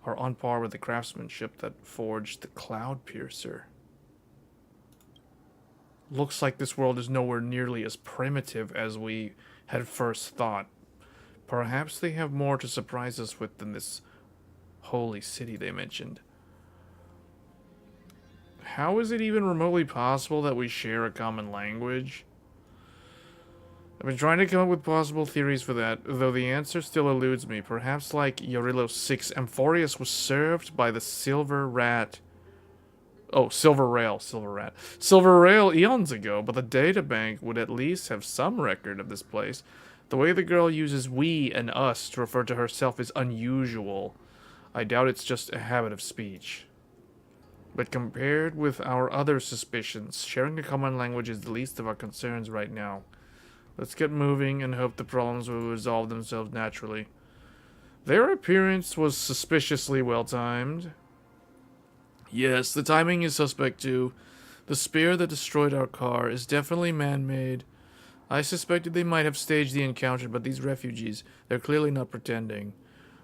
are on par with the craftsmanship that forged the Cloud Piercer. Looks like this world is nowhere nearly as primitive as we had first thought. Perhaps they have more to surprise us with than this holy city they mentioned. How is it even remotely possible that we share a common language? I've been trying to come up with possible theories for that, though the answer still eludes me. Perhaps like Yorillo 6, Amphorius was served by the Silver Rat. Oh, Silver Rail eons ago, but the databank would at least have some record of this place. The way the girl uses we and us to refer to herself is unusual. I doubt it's just a habit of speech. But compared with our other suspicions, sharing a common language is the least of our concerns right now. Let's get moving and hope the problems will resolve themselves naturally. Their appearance was suspiciously well-timed. Yes, the timing is suspect too. The spear that destroyed our car is definitely man-made. I suspected they might have staged the encounter, but these refugees, they're clearly not pretending.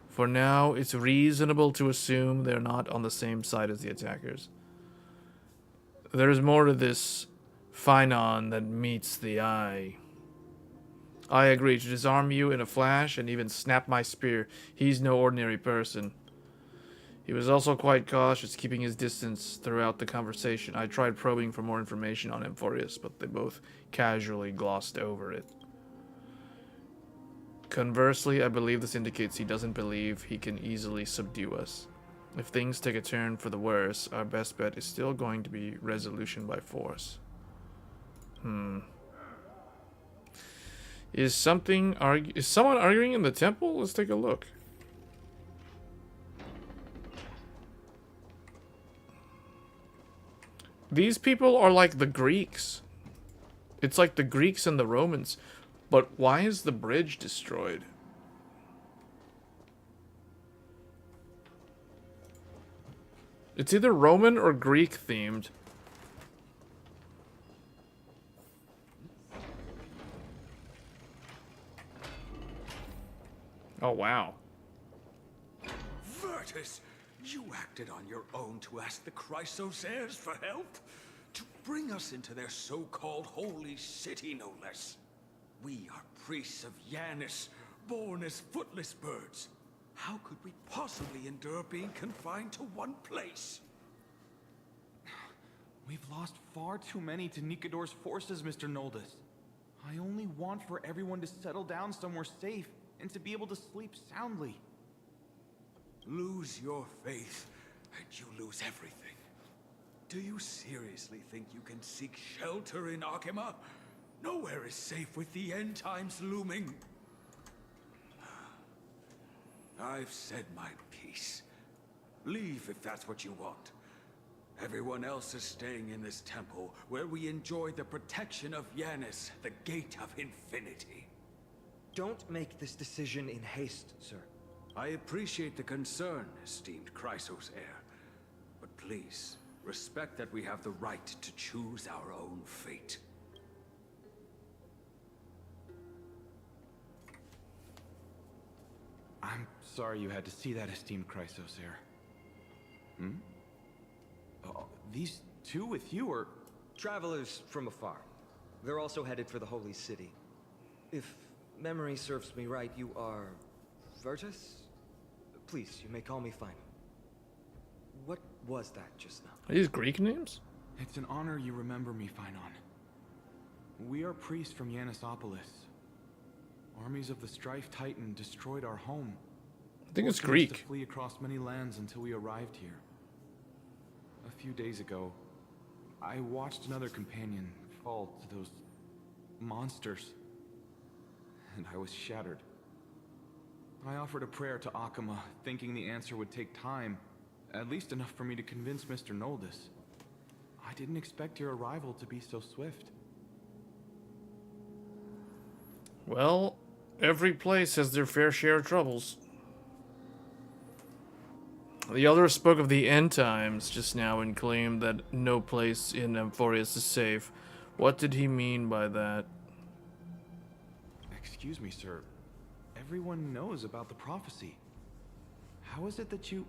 For now, it's reasonable to assume they're not on the same side as the attackers. There's more to this Paean than meets the eye. I agree to disarm you in a flash and even snap my spear. He's no ordinary person. He was also quite cautious, keeping his distance throughout the conversation. I tried probing for more information on Amphorius, but they both casually glossed over it. Conversely, I believe this indicates he doesn't believe he can easily subdue us. If things take a turn for the worse, our best bet is still going to be resolution by force. Is someone arguing in the temple? Let's take a look. These people are like the Greeks. It's like the Greeks and the Romans. But why is the bridge destroyed? It's either Roman or Greek themed. Oh, wow. Virtus, you acted on your own to ask the Chrysos heirs for help? To bring us into their so-called holy city, no less. We are priests of Yanis, born as footless birds. How could we possibly endure being confined to one place? We've lost far too many to Nikador's forces, Mr. Noldus. I only want for everyone to settle down somewhere safe and to be able to sleep soundly. Lose your faith, and you lose everything. Do you seriously think you can seek shelter in Akima? Nowhere is safe with the end times looming. I've said my piece. Leave if that's what you want. Everyone else is staying in this temple, where we enjoy the protection of Yanis, the Gate of Infinity. Don't make this decision in haste, sir. I appreciate the concern, esteemed Chrysos heir. But please, respect that we have the right to choose our own fate. I'm sorry you had to see that, esteemed Chrysos heir. These two with you are... Travelers from afar. They're also headed for the Holy City. If memory serves me right, you are... Virtus? Please, you may call me Final. What was that just now? Are these Greek names? It's an honor you remember me, Paean. We are priests from Yannisopolis. Armies of the Strife Titan destroyed our home. I think it's forcing us Greek. to flee across many lands until we arrived here. A few days ago, I watched another companion fall to those monsters, and I was shattered. I offered a prayer to Akama, thinking the answer would take time, at least enough for me to convince Mr. Noldus. I didn't expect your arrival to be so swift. Well, every place has their fair share of troubles. The elder spoke of the end times just now and claimed that no place in Amphorius is safe. What did he mean by that? Excuse me, sir. Everyone knows about the prophecy. How is it that you...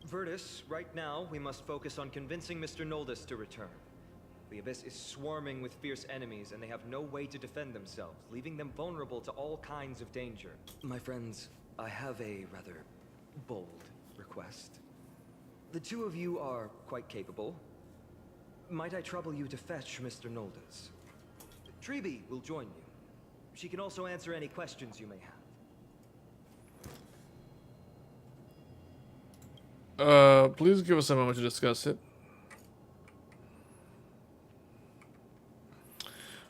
Virtus, right now, we must focus on convincing Mr. Noldus to return. The Abyss is swarming with fierce enemies, and they have no way to defend themselves, leaving them vulnerable to all kinds of danger. My friends, I have a rather bold request. The two of you are quite capable. Might I trouble you to fetch Mr. Noldus? Treeby will join you. She can also answer any questions you may have. Please give us a moment to discuss it.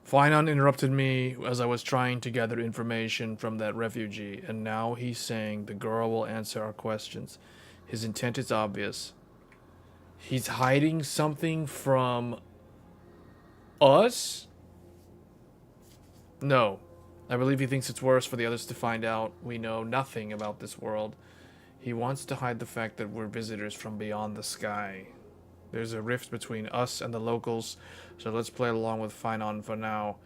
Paean interrupted me as I was trying to gather information from that refugee, and now he's saying the girl will answer our questions. His intent is obvious. He's hiding something from us? No. I believe he thinks it's worse for the others to find out we know nothing about this world. He wants to hide the fact that we're visitors from beyond the sky. There's a rift between us and the locals, so let's play along with Paean for now.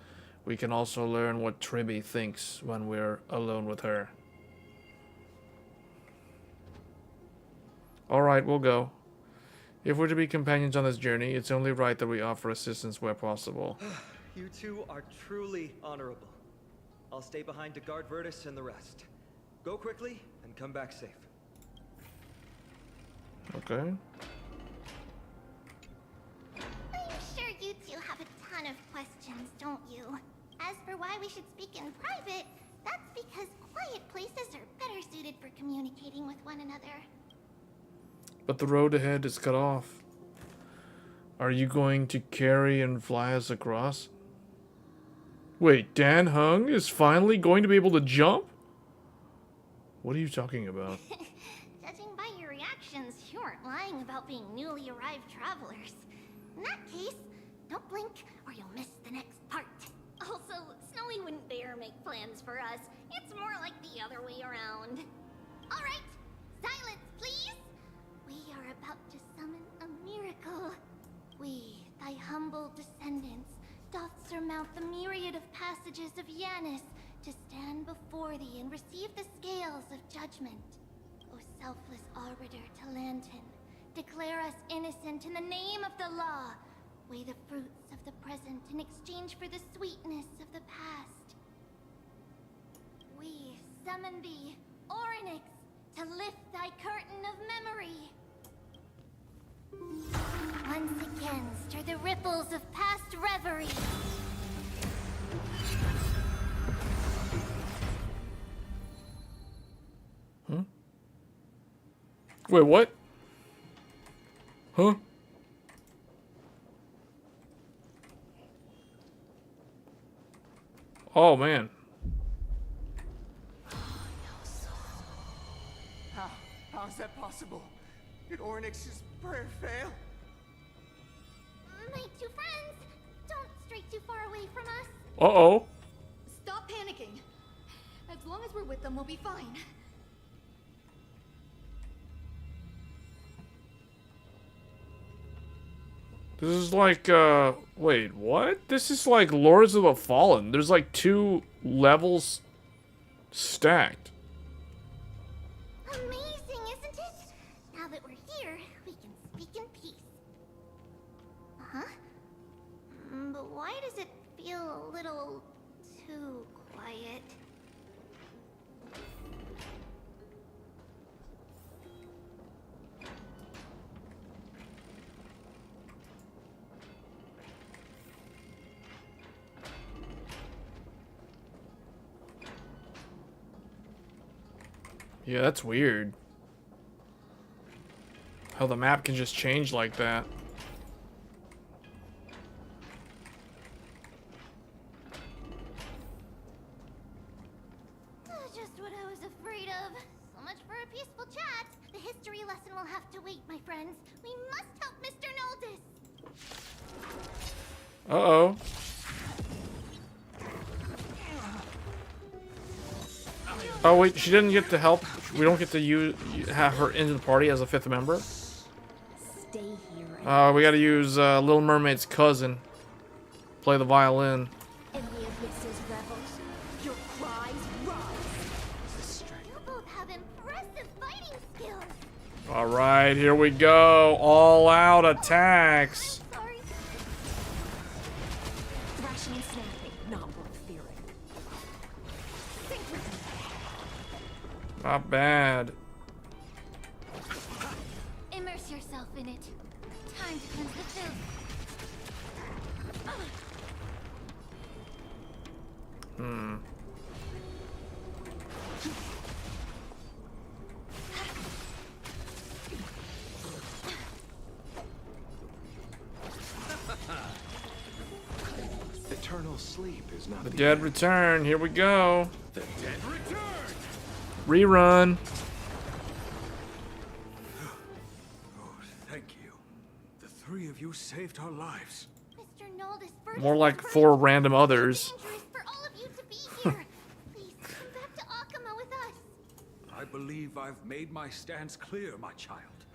We can also learn what Treeby thinks when we're alone with her. Alright, we'll go. If we're to be companions on this journey, it's only right that we offer assistance where possible. You two are truly honorable. I'll stay behind to guard Virtus and the rest. Go quickly and come back safe. Okay. I'm sure you two have a ton of questions, don't you? As for why we should speak in private, that's because quiet places are better suited for communicating with one another. But the road ahead is cut off. Are you going to carry and fly us across? Wait, Dan Hung is finally going to be able to jump? What are you talking about? Judging by your reactions, you aren't lying about being newly arrived travelers. In that case, don't blink or you'll miss the next part. Also, Snowy wouldn't dare make plans for us. It's more like the other way around. All right, silence, please. We are about to summon a miracle. We, thy humble descendants, doth surmount the myriad of passages of Yanis to stand before thee and receive the scales of judgment. O selfless arbiter to Lantern, declare us innocent in the name of the law. Weigh the fruits of the present in exchange for the sweetness of the past. We summon thee, Orynyx, to lift thy curtain of memory. Once again, stir the ripples of past reverie. Wait, what? Huh? Oh, man. How is that possible? Did Orynyx's prayer fail? My two friends, don't stray too far away from us. Uh-oh. Stop panicking. As long as we're with them, we'll be fine. This is like, wait, what? This is like Lords of the Fallen. There's like 2 levels stacked. Amazing, isn't it? Now that we're here, we can speak in peace. Huh? But why does it feel a little too quiet? Yeah, that's weird. How the map can just change like that. Just what I was afraid of. So much for a peaceful chat. The history lesson will have to wait, my friends. We must help Mr. Noldus. Uh-oh. Oh wait, she didn't get to help. We don't get to have her into the party as a 5th member. Stay here. We gotta use Little Mermaid's cousin. Play the violin. In the abyss's revels, your cries rise. You both have impressive fighting skills. Alright, here we go. All out attacks. Sorry. Thrashing and snapping, not worth fearing. Not bad. Immerse yourself in it. Time to cleanse the filth. Eternal sleep is not The dead return. Here we go. The dead return! Rerun. Oh, thank you. The 3 of you saved our lives. Mr. Noldus, first More like 4 random others. dangerous for all of you to be here. Please come back to Akama with us. I believe I've made my stance clear, my child.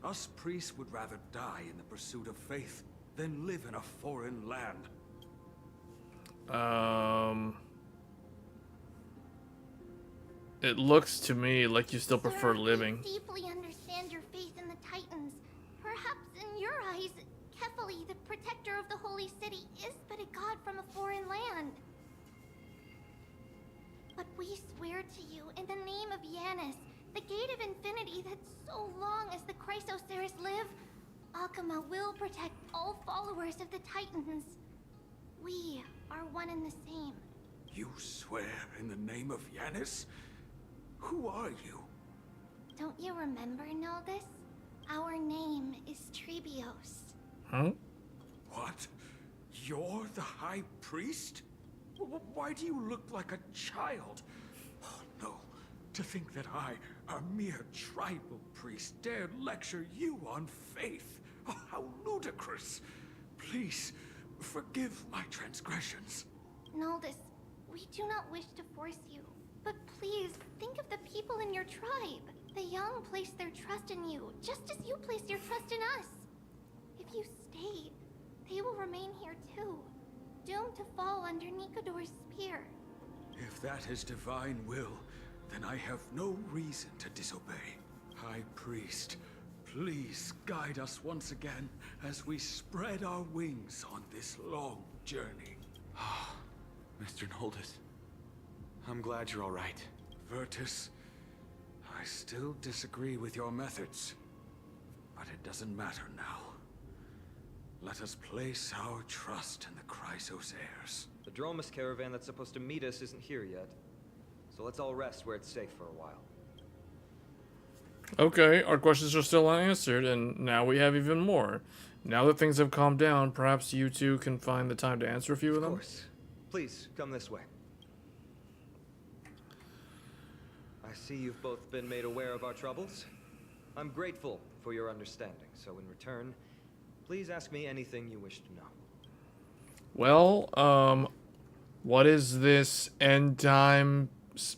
Us priests would rather die in the pursuit of faith than live in a foreign land. It looks to me like you still prefer Sir, living. I deeply understand your faith in the Titans. Perhaps in your eyes, Kefali, the protector of the Holy City, is but a god from a foreign land. But we swear to you, in the name of Yanis, the Gate of Infinity, that so long as the Chrysoceres live, Akama will protect all followers of the Titans. We are one and the same. You swear in the name of Yanis? Who are you? Don't you remember, Noldus? Our name is Trebios. Huh? What? You're the High Priest? Why do you look like a child? Oh no, to think that I, a mere tribal priest, dared lecture you on faith. Oh, how ludicrous. Please, forgive my transgressions. Noldus, we do not wish to force you, but please think of the people in your tribe. The young place their trust in you, just as you place your trust in us. If you stay, they will remain here too, doomed to fall under Nikodor's spear. If that is divine will, then I have no reason to disobey. High Priest, please guide us once again as we spread our wings on this long journey. Mr. Noldus, I'm glad you're all right. Virtus, I still disagree with your methods, but it doesn't matter now. Let us place our trust in the Chrysoceres. The Dromus caravan that's supposed to meet us isn't here yet. So let's all rest where it's safe for a while. Okay, our questions are still unanswered, and now we have even more. Now that things have calmed down, perhaps you two can find the time to answer a few of them? Of course. Please, come this way. I see you've both been made aware of our troubles. I'm grateful for your understanding, so in return, please ask me anything you wish to know. Well, what is this end time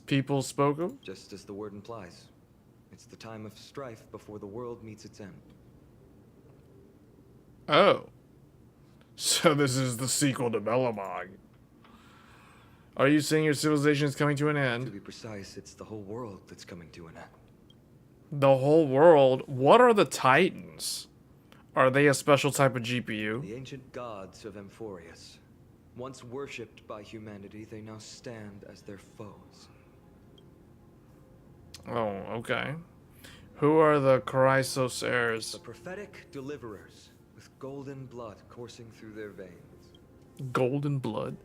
people spoke of? Just as the word implies. It's the time of strife before the world meets its end. Oh. So this is the sequel to Bellamog. Are you saying your civilization is coming to an To end? be precise, it's the whole world that's coming to an end. The whole world? What are the Titans? Are they a special type of GPU? The ancient gods of Amphorius. Once worshipped by humanity, they now stand as their foes. Oh, okay. Who are the The Chrysoceres? prophetic deliverers, with golden blood coursing through their veins. Golden blood?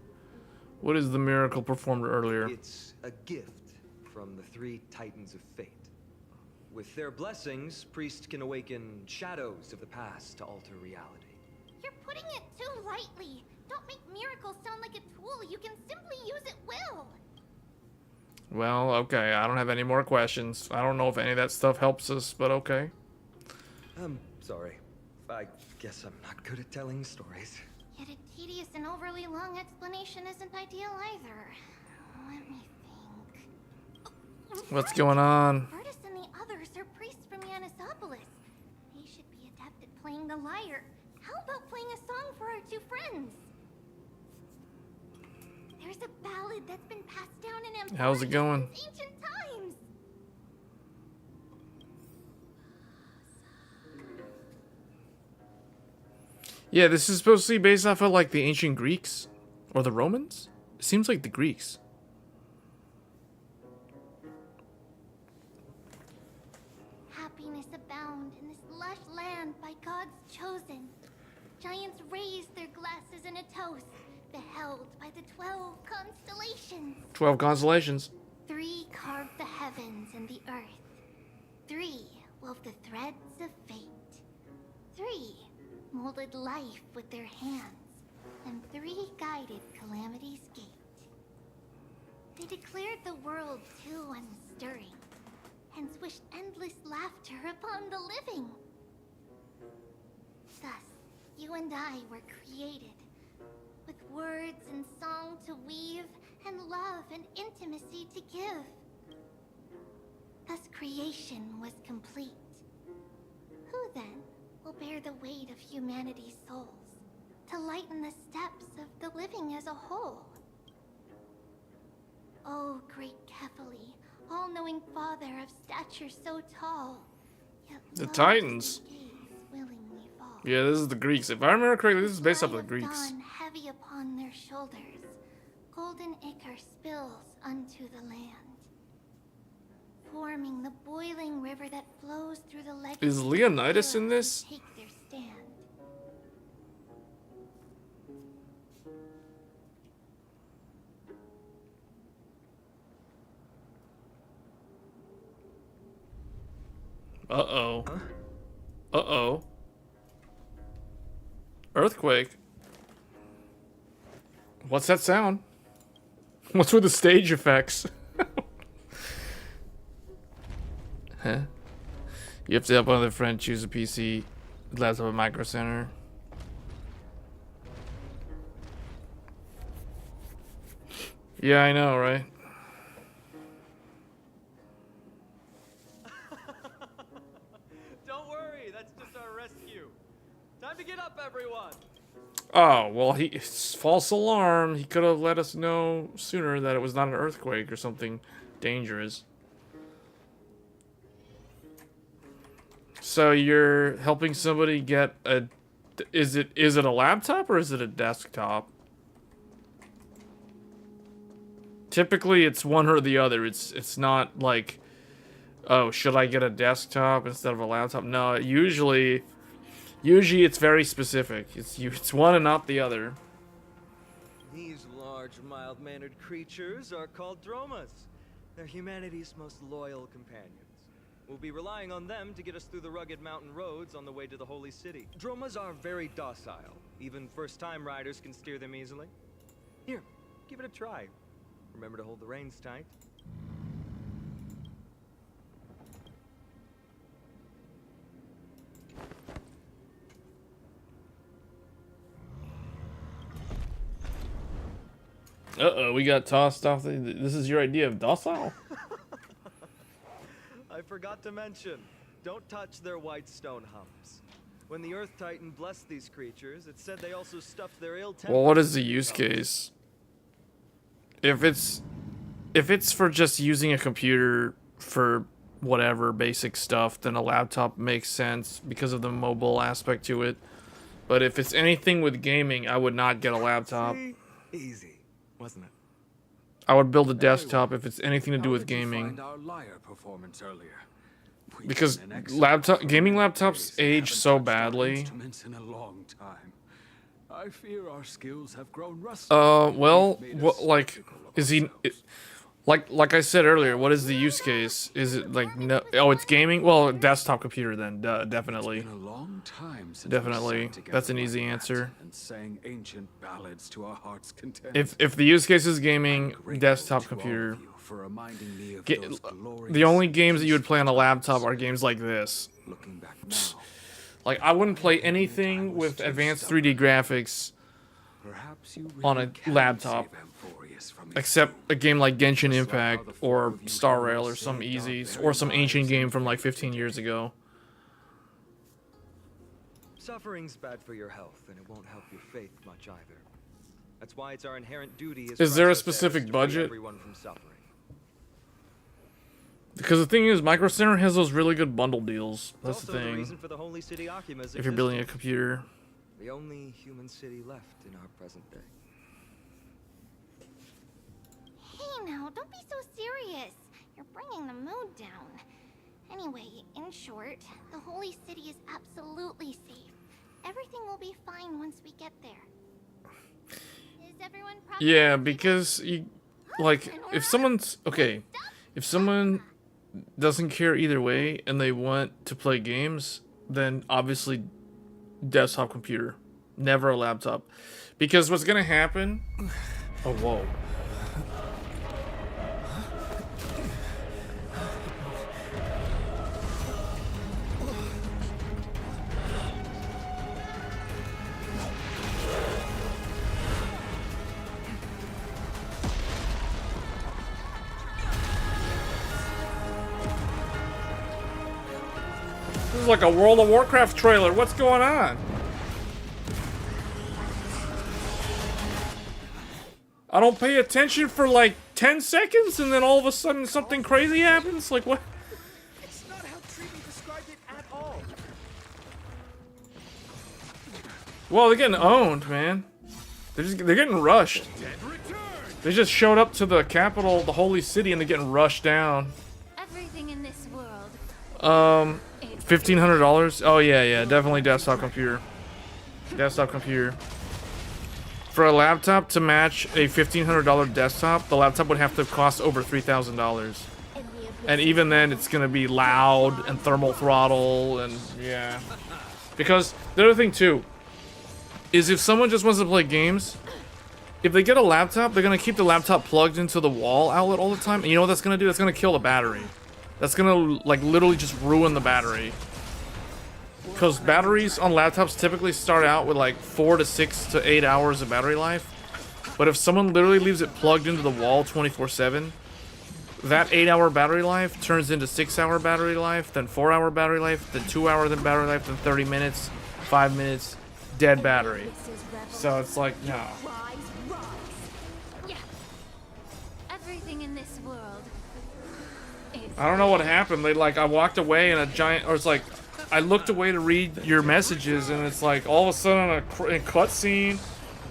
What is the miracle performed earlier? It's a gift from the 3 Titans of Fate. With their blessings, priests can awaken shadows of the past to alter reality. You're putting it too lightly. Don't make miracles sound like a tool. You can simply use at will. Well, okay, I don't have any more questions. I don't know if any of that stuff helps us, but okay. Sorry. I guess I'm not good at telling stories. Yet a tedious and overly long explanation isn't ideal either. Let me think. What's going on? Virtus and the others are priests from Yanisopolis. They should be adept at playing the lyre. How about playing a song for our two friends? There's a ballad that's been passed down in Empire How's it going? since ancient times. Yeah, this is supposed to be based off of like the ancient Greeks or the Romans. It seems like the Greeks. Happiness abound in this lush land by God's chosen. Giants raise their glasses in a toast, beheld by the 12 constellations. 12 constellations. 3 carved the heavens and the earth. 3 wove the threads of fate. 3 molded life with their hands. And 3 guided calamity's gate. They declared the world too unstirring, hence wished endless laughter upon the living. Thus, you and I were created, with words and song to weave, and love and intimacy to give. Thus creation was complete. Who then will bear the weight of humanity's souls, to lighten the steps of the living as a whole? Oh, great Kephali, all-knowing father of stature so tall, yet The love Titans. to gaze willingly fall. Yeah, this is the Greeks. If I remember correctly, this is based off of the Eye of Greeks. dawn heavy upon their shoulders, golden ichor spills unto the land, forming the boiling river that flows through the legacy. Is Leonidas in this? Take their stand. Uh-oh. Uh-oh. Earthquake. What's that sound? What's with the stage effects? Huh? You have to help another friend choose a PC, laptop, a micro center. Yeah, I know, right? Don't worry, that's just our rescue. Time to get up, everyone. Oh, well, false alarm. He could have let us know sooner that it was not an earthquake or something dangerous. So you're helping somebody get a... Is it a laptop or is it a desktop? Typically, it's one or the other. It's not like, oh, should I get a desktop instead of a laptop? No, usually it's very specific. It's one and not the other. These large, mild-mannered creatures are called dromas. They're humanity's most loyal companions. We'll be relying on them to get us through the rugged mountain roads on the way to the Holy City. Dromas are very docile. Even first-time riders can steer them easily. Here, give it a try. Remember to hold the reins tight. Uh-oh, we got tossed off. This is your idea of docile? I forgot to mention, don't touch their white stone humps. When the Earth Titan blessed these creatures, it said they also stuffed their ill temper. Well, what is the use case? If it's for just using a computer for whatever basic stuff, then a laptop makes sense because of the mobile aspect to it. But if it's anything with gaming, I would not get a laptop. Easy, wasn't it? I would build a desktop if it's anything to do How with did you gaming. find our lyre performance earlier? We've Because been in excellent gaming for laptops days and age haven't so touched our badly. instruments in a long time. I fear our skills have grown rusty. Well, We've made a what, like, spectacle of is he? ourselves. Like I said earlier, what is the use case? Is it like no? Oh, it's gaming. Well, desktop computer then. Definitely. It's been a long time since we Definitely. sat together That's an like easy that answer. And sang ancient ballads to our hearts' content. If the use case is gaming, desktop computer. For reminding me of Ga- those the glorious only games that you would play on a laptop are games like this. looking back now. Like I wouldn't play anything with advanced 3D graphics Perhaps you on a really can laptop, save Amphorius from its except a game like Genshin Just like how Impact the four or of you Star heroes Rail or some saved our easy very or some ancient lives game and from like 15 years ago. Suffering's bad for your health, and it won't help your faith much either. That's why it's our inherent duty as Is there a Christos specific heirs to free budget? everyone from suffering. Because the thing is, Micro Center has those really good bundle deals. That's the Also thing. reason for the Holy City Akima's If you're building a existence. computer. The only human city left in our present day. Hey now, don't be so serious. You're bringing the mood down. Anyway, in short, the Holy City is absolutely safe. Everything will be fine once we get there. Is everyone properly Yeah, confident? because you like if someone's okay, if someone doesn't care either way and they want to play games, then obviously desktop computer, never a laptop. Because what's gonna happen? Oh whoa. This is like a World of Warcraft trailer. What's going on? I don't pay attention for like 10 seconds and then all of a sudden something crazy happens? Like what? It's not how Treaty described it at all. Well, they're getting owned, man. They're getting rushed. They just showed up to the capital, the holy city, and they're getting rushed down. Everything in this world. $1,500. Oh yeah, definitely desktop computer. Desktop computer. For a laptop to match a $1,500 desktop, the laptop would have to cost over $3,000. And even then, it's gonna be loud and thermal throttle and yeah. Because the other thing too is if someone just wants to play games, if they get a laptop, they're gonna keep the laptop plugged into the wall outlet all the time. And you know what that's gonna do? That's gonna kill the battery. That's gonna like literally just ruin the battery. Because batteries on laptops typically start out with like 4 to 6 to 8 hours of battery life. But if someone literally leaves it plugged into the wall 24/7, that 8-hour battery life turns into 6-hour battery life, then 4-hour battery life, then 2-hour battery life, then 30 minutes, 5 minutes, dead battery. So it's like, no. Yeah. Everything in this world. I don't know what happened. They like I walked away and a giant, or it's like I looked away to read your messages and it's like all of a sudden a cutscene.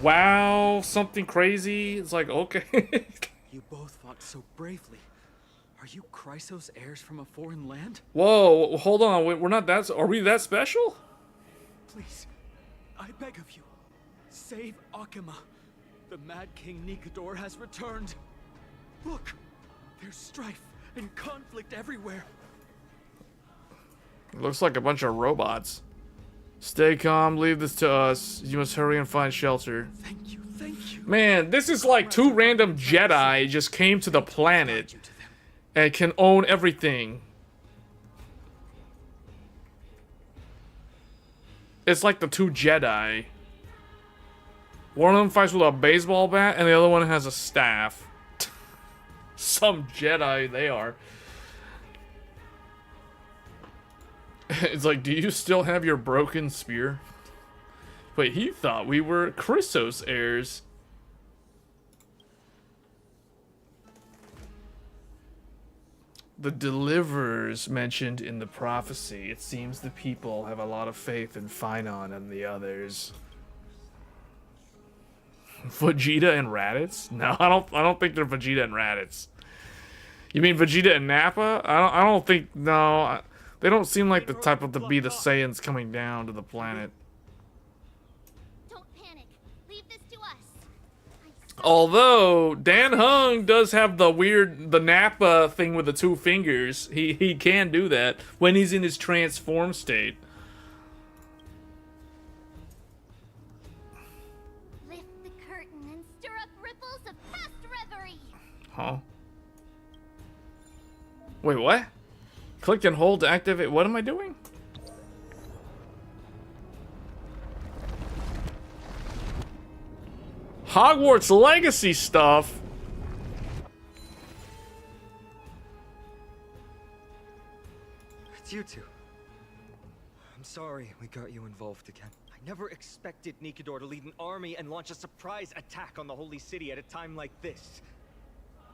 Wow, something crazy. It's like okay. You both fought so bravely. Are you Chrysos heirs from a foreign land? Whoa, hold on. We're not that. Are we that special? Please, I beg of you, save Akima. The Mad King Nikador has returned. Look, there's strife and conflict everywhere. It looks like a bunch of robots. Stay calm. Leave this to us. You must hurry and find shelter. Thank you, thank you. Man, this is like two random Jedi just came to the planet and can own everything. It's like the two Jedi. One of them fights with a baseball bat and the other one has a staff. Some Jedi they are. It's like, do you still have your broken spear? Wait, he thought we were Chrysos heirs. The deliverers mentioned in the prophecy. It seems the people have a lot of faith in Phaeon and the others. Vegeta and Raditz? No, I don't think they're Vegeta and Raditz. You mean Vegeta and Nappa? I don't think, no. They don't seem like the type of to be the Saiyans coming down to the planet. Don't panic. Leave this to us. Although Dan Hung does have the Nappa thing with the 2 fingers. He can do that when he's in his transform state. Lift the curtain and stir up ripples of past reverie. Huh? Wait, what? Click and hold to activate. What am I doing? Hogwarts Legacy stuff. It's you two. I'm sorry we got you involved again. I never expected Nikador to lead an army and launch a surprise attack on the Holy City at a time like this.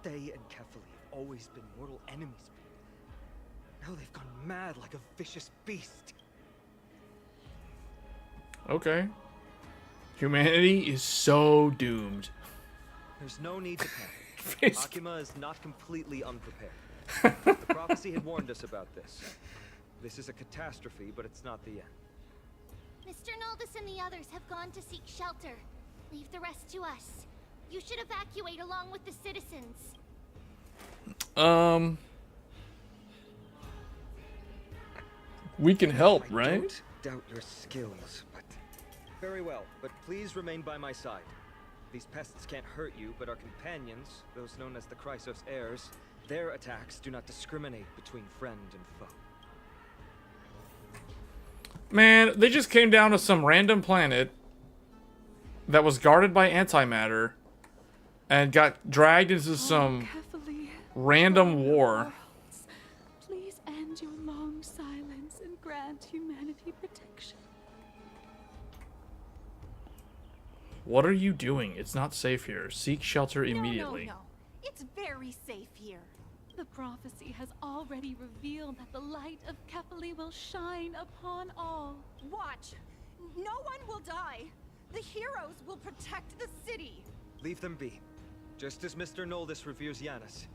They and Kefali have always been mortal enemies, but now they've gone mad like a vicious beast. Okay. Humanity is so doomed. There's no need to panic. Akima is not completely unprepared. The prophecy had warned us about this. This is a catastrophe, but it's not the end. Mr. Naldis and the others have gone to seek shelter. Leave the rest to us. You should evacuate along with the citizens. We can help, I right? don't doubt your skills, but... Very well, but please remain by my side. These pests can't hurt you, but our companions, those known as the Chrysos heirs, their attacks do not discriminate between friend and foe. Man, they just came down to some random planet that was guarded by antimatter and got dragged into some random war. Please end your long silence and grant humanity protection. What are you doing? It's not safe here. Seek shelter immediately. No. It's very safe here. The prophecy has already revealed that the light of Kefali will shine upon all. Watch. No one will die. The heroes will protect the city. Leave them be. Just as Mr. Noldis reveres Yanis,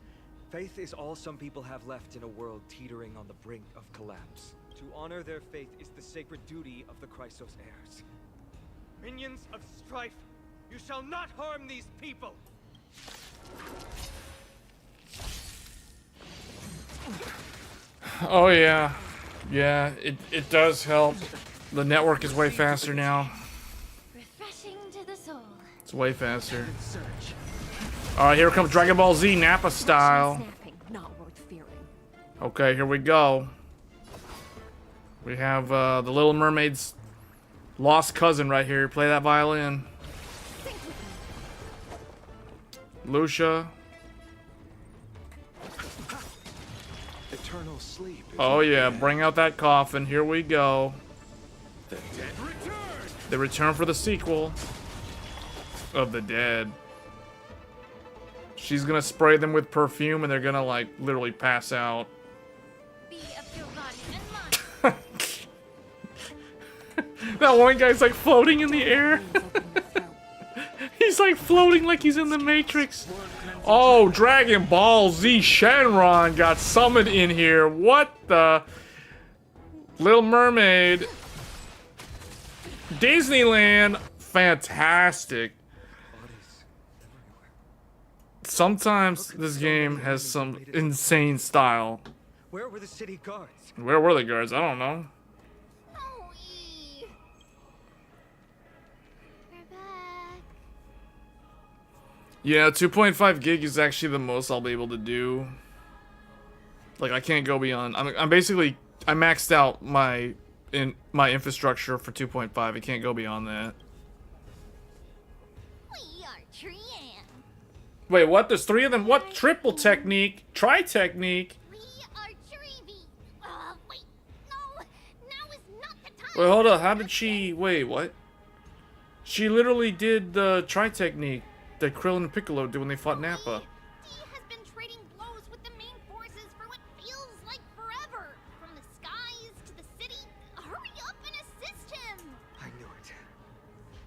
faith is all some people have left in a world teetering on the brink of collapse. To honor their faith is the sacred duty of the Chrysos heirs. Minions of strife, you shall not harm these people! Oh yeah. Yeah, it does help. The network is way faster now. Refreshing to the soul. It's way faster. Alright, here comes Dragon Ball Z Nappa style. Not worth fearing. Okay, here we go. We have the Little Mermaid's lost cousin right here. Play that violin. Lucia. Eternal sleep. Oh yeah, bring out that coffin. Here we go. The dead return. The return for the sequel of the dead. She's gonna spray them with perfume and they're gonna like literally pass out. Be of your body and mind. That one guy's like floating in the air. He's like floating like he's in the Matrix. Oh, Dragon Ball Z Shenron got summoned in here. What the? Little Mermaid. Disneyland. Fantastic. Sometimes this game has some insane style. Where were the city guards? Where were the guards? I don't know. Yeah, 2.5 gig is actually the most I'll be able to do. Like, I can't go beyond. I'm basically, I maxed out my infrastructure for 2.5. I can't go beyond that. We are Trian. Wait, what? There's 3 of them? What? Triple technique? Tri-technique? We are Trivi. Wait. No. Now is not the time. Wait, hold up. How did she... Wait, what? She literally did the tri-technique that Krillin and Piccolo did when they fought Nappa. D has been trading blows with the main forces for what feels like forever. From the skies to the city. Hurry up and assist him. I knew it.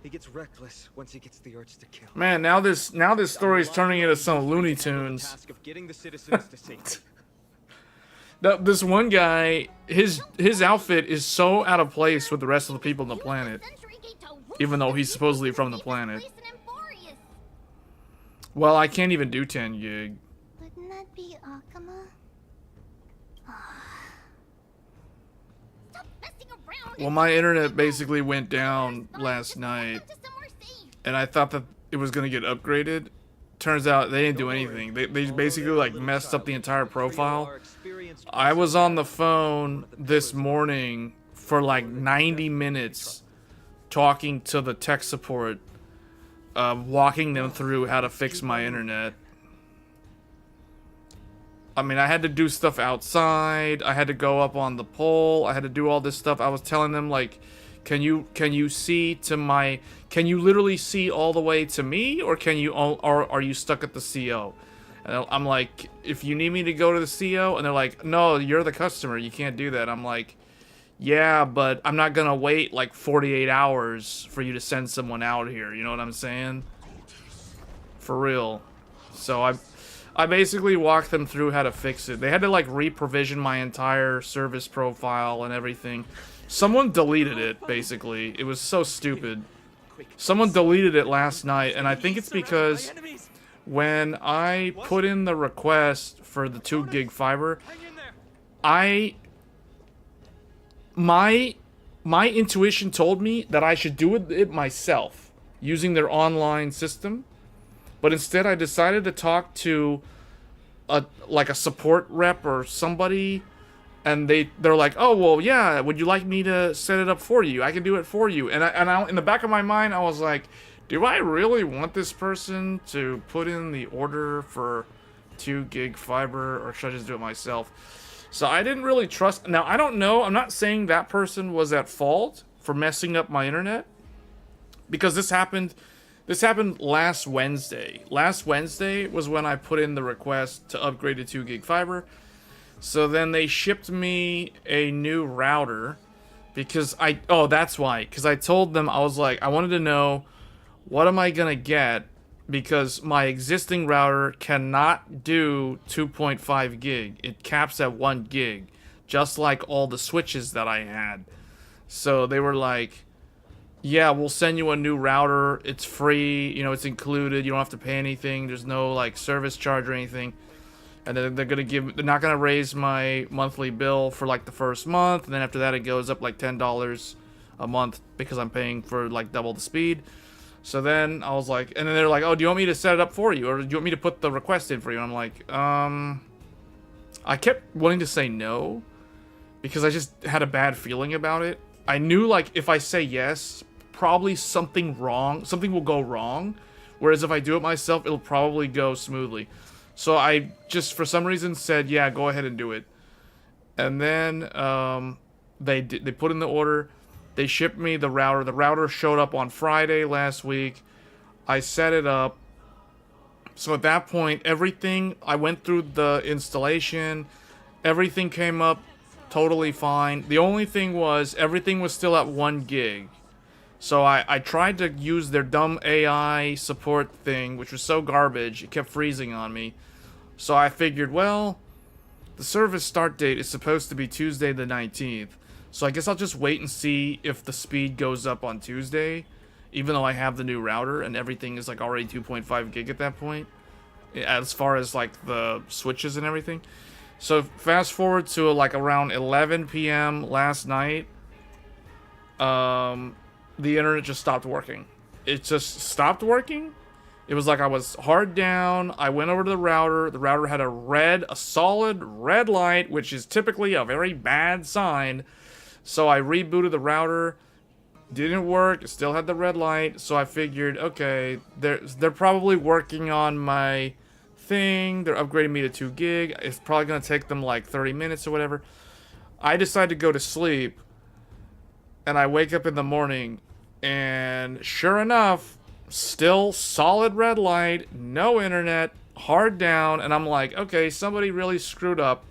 He gets reckless once he gets the urge to kill. Man, now this story is turning into some Looney Tunes. Task of getting the citizens to safety. This one guy, his outfit is so out of place with the rest of the people on the planet. Even though he's supposedly from the planet. Well, I can't even do 10 gig. Wouldn't that be Akama? Stop messing around. Well, my internet basically went down last night, and I thought that it was gonna get upgraded. Turns out they didn't do anything. They basically like messed up the entire profile. I was on the phone this morning for like 90 minutes talking to the tech support, walking them through how to fix my internet. I mean, I had to do stuff outside. I had to go up on the pole. I had to do all this stuff. I was telling them like, can you see to my, can you literally see all the way to me, or can you, or are you stuck at the CO? And I'm like, if you need me to go to the CO, and they're like, no, you're the customer, you can't do that. I'm like, yeah, but I'm not gonna wait like 48 hours for you to send someone out here. You know what I'm saying? For real. So I basically walked them through how to fix it. They had to like re-provision my entire service profile and everything. Someone deleted it, basically. It was so stupid. Someone deleted it last night, and I think it's because when I put in the request for the 2 gig fiber, my intuition told me that I should do it myself using their online system, but instead I decided to talk to a support rep or somebody, and they're like, oh well, yeah, would you like me to set it up for you? I can do it for you. And I in the back of my mind I was like, do I really want this person to put in the order for 2 gig fiber, or should I just do it myself? So I didn't really trust. Now, I don't know. I'm not saying that person was at fault for messing up my internet, because this happened last Wednesday. Last Wednesday was when I put in the request to upgrade to 2 gig fiber. So then they shipped me a new router because that's why. Because I told them, I was like, I wanted to know, what am I going to get? Because my existing router cannot do 2.5 gig. It caps at 1 gig, just like all the switches that I had. So they were like, yeah, we'll send you a new router. It's free, you know, it's included. You don't have to pay anything. There's no like service charge or anything. And then they're not gonna raise my monthly bill for like the first month, and then after that it goes up like $10 a month because I'm paying for like double the speed. So then I was like, and then they're like, oh, do you want me to set it up for you, or do you want me to put the request in for you? And I'm like, I kept wanting to say no because I just had a bad feeling about it. I knew like if I say yes, probably something will go wrong, whereas if I do it myself, it'll probably go smoothly. So I just, for some reason, said, yeah, go ahead and do it. And then they put in the order. They shipped me the router. The router showed up on Friday last week. I set it up. So at that point, everything, I went through the installation. Everything came up totally fine. The only thing was, everything was still at 1 gig. So I tried to use their dumb AI support thing, which was so garbage, it kept freezing on me. So I figured, well, the service start date is supposed to be Tuesday the 19th. So I guess I'll just wait and see if the speed goes up on Tuesday, even though I have the new router and everything is like already 2.5 gig at that point, as far as like the switches and everything. So fast forward to like around 11 p.m. last night, the internet just stopped working. It just stopped working. It was like I was hard down. I went over to the router. The router had a solid red light, which is typically a very bad sign. So I rebooted the router. Didn't work. It still had the red light. So I figured, okay, they're probably working on my thing. They're upgrading me to 2 gig. It's probably going to take them like 30 minutes or whatever. I decided to go to sleep. And I wake up in the morning. And sure enough, still solid red light, no internet, hard down, and I'm like, okay, somebody really screwed up.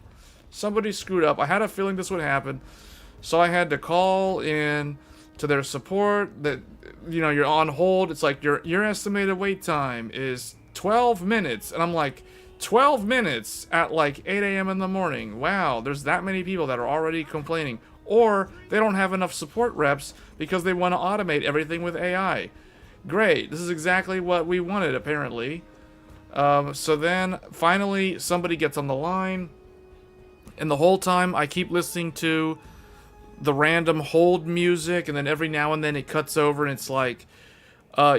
Somebody screwed up. I had a feeling this would happen. So I had to call in to their support that, you know, you're on hold. It's like your estimated wait time is 12 minutes. And I'm like, 12 minutes at like 8 a.m. in the morning. Wow, there's that many people that are already complaining. Or they don't have enough support reps because they want to automate everything with AI. Great, this is exactly what we wanted, apparently. So then finally somebody gets on the line, and the whole time I keep listening to the random hold music, and then every now and then it cuts over and it's like,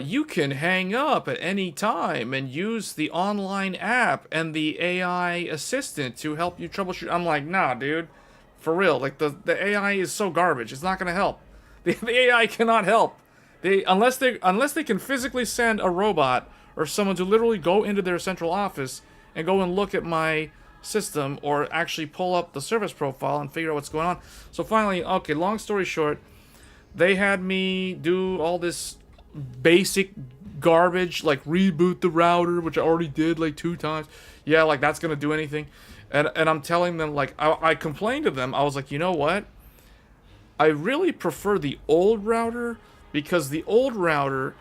you can hang up at any time and use the online app and the AI assistant to help you troubleshoot. I'm like, nah, dude, for real. Like, the AI is so garbage. It's not gonna help. The AI cannot help. Unless they can physically send a robot or someone to literally go into their central office and go and look at my system, or actually pull up the service profile and figure out what's going on. So finally, okay, long story short, they had me do all this basic garbage, like reboot the router, which I already did like 2 times. Yeah, like that's gonna do anything. And I'm telling them, like, I complained to them. I was like, you know what? I really prefer the old router, because the old router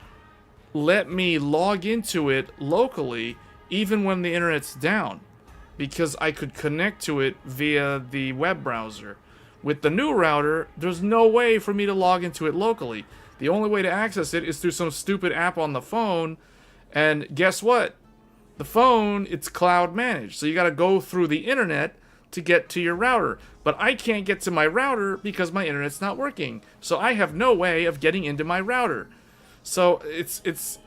let me log into it locally even when the internet's down, because I could connect to it via the web browser. With the new router, there's no way for me to log into it locally. The only way to access it is through some stupid app on the phone, and guess what? The phone, it's cloud managed, so you gotta go through the internet to get to your router. But I can't get to my router because my internet's not working, so I have no way of getting into my router. So it's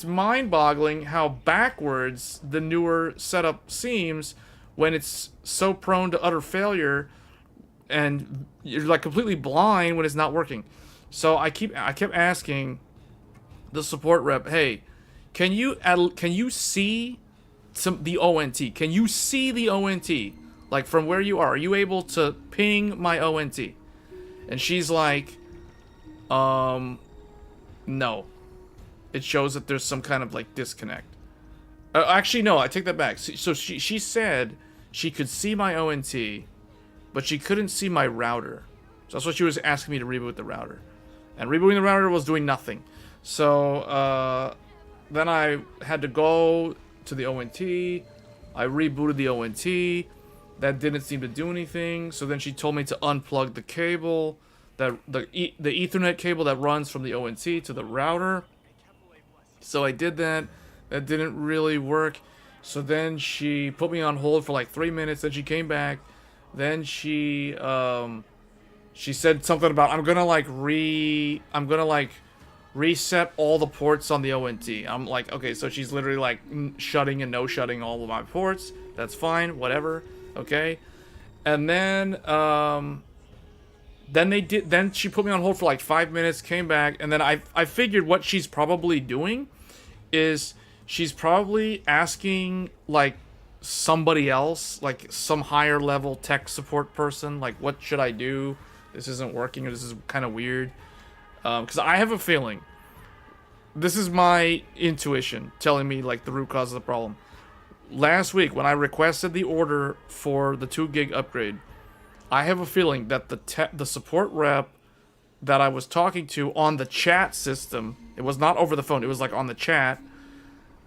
mind-boggling how backwards the newer setup seems when it's so prone to utter failure, and you're like completely blind when it's not working. So I kept asking the support rep, hey, can you see the ONT? Can you see the ONT? Like, from where you are you able to ping my ONT? And she's like, no. It shows that there's some kind of like disconnect. Actually, no, I take that back. So she said she could see my ONT, but she couldn't see my router. So that's what she was asking me to reboot the router. And rebooting the router was doing nothing. So then I had to go to the ONT. I rebooted the ONT. That didn't seem to do anything. So then she told me to unplug the cable, the Ethernet cable that runs from the ONT to the router. So I did that. That didn't really work. So then she put me on hold for like 3 minutes. Then she came back. Then she said something about I'm gonna reset all the ports on the ONT. I'm like, okay, so she's literally like shutting and no shutting all of my ports. That's fine, whatever. Okay. And then then she put me on hold for like 5 minutes, came back, and then I figured what she's probably doing is she's probably asking like somebody else, like some higher level tech support person, like, what should I do? This isn't working, or this is kind of weird. Because I have a feeling, this is my intuition telling me like the root cause of the problem. Last week when I requested the order for the 2 gig upgrade, I have a feeling that the support rep that I was talking to on the chat system, it was not over the phone, it was like on the chat,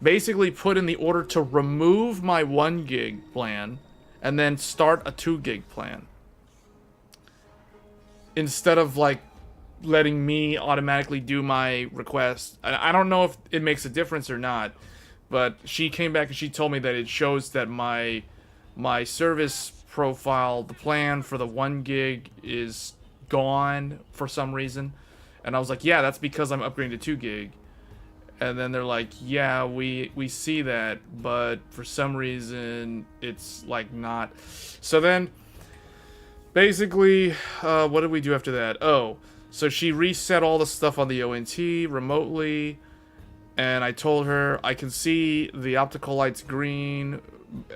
basically put in the order to remove my 1 gig plan and then start a 2 gig plan, instead of like letting me automatically do my request. I don't know if it makes a difference or not, but she came back and she told me that it shows that my service profile, the plan for the 1 gig is gone for some reason. And I was like, yeah, that's because I'm upgrading to 2 gig. And then they're like, yeah, we see that, but for some reason it's like not. So then basically, what did we do after that? Oh, so she reset all the stuff on the ONT remotely, and I told her I can see the optical light's green.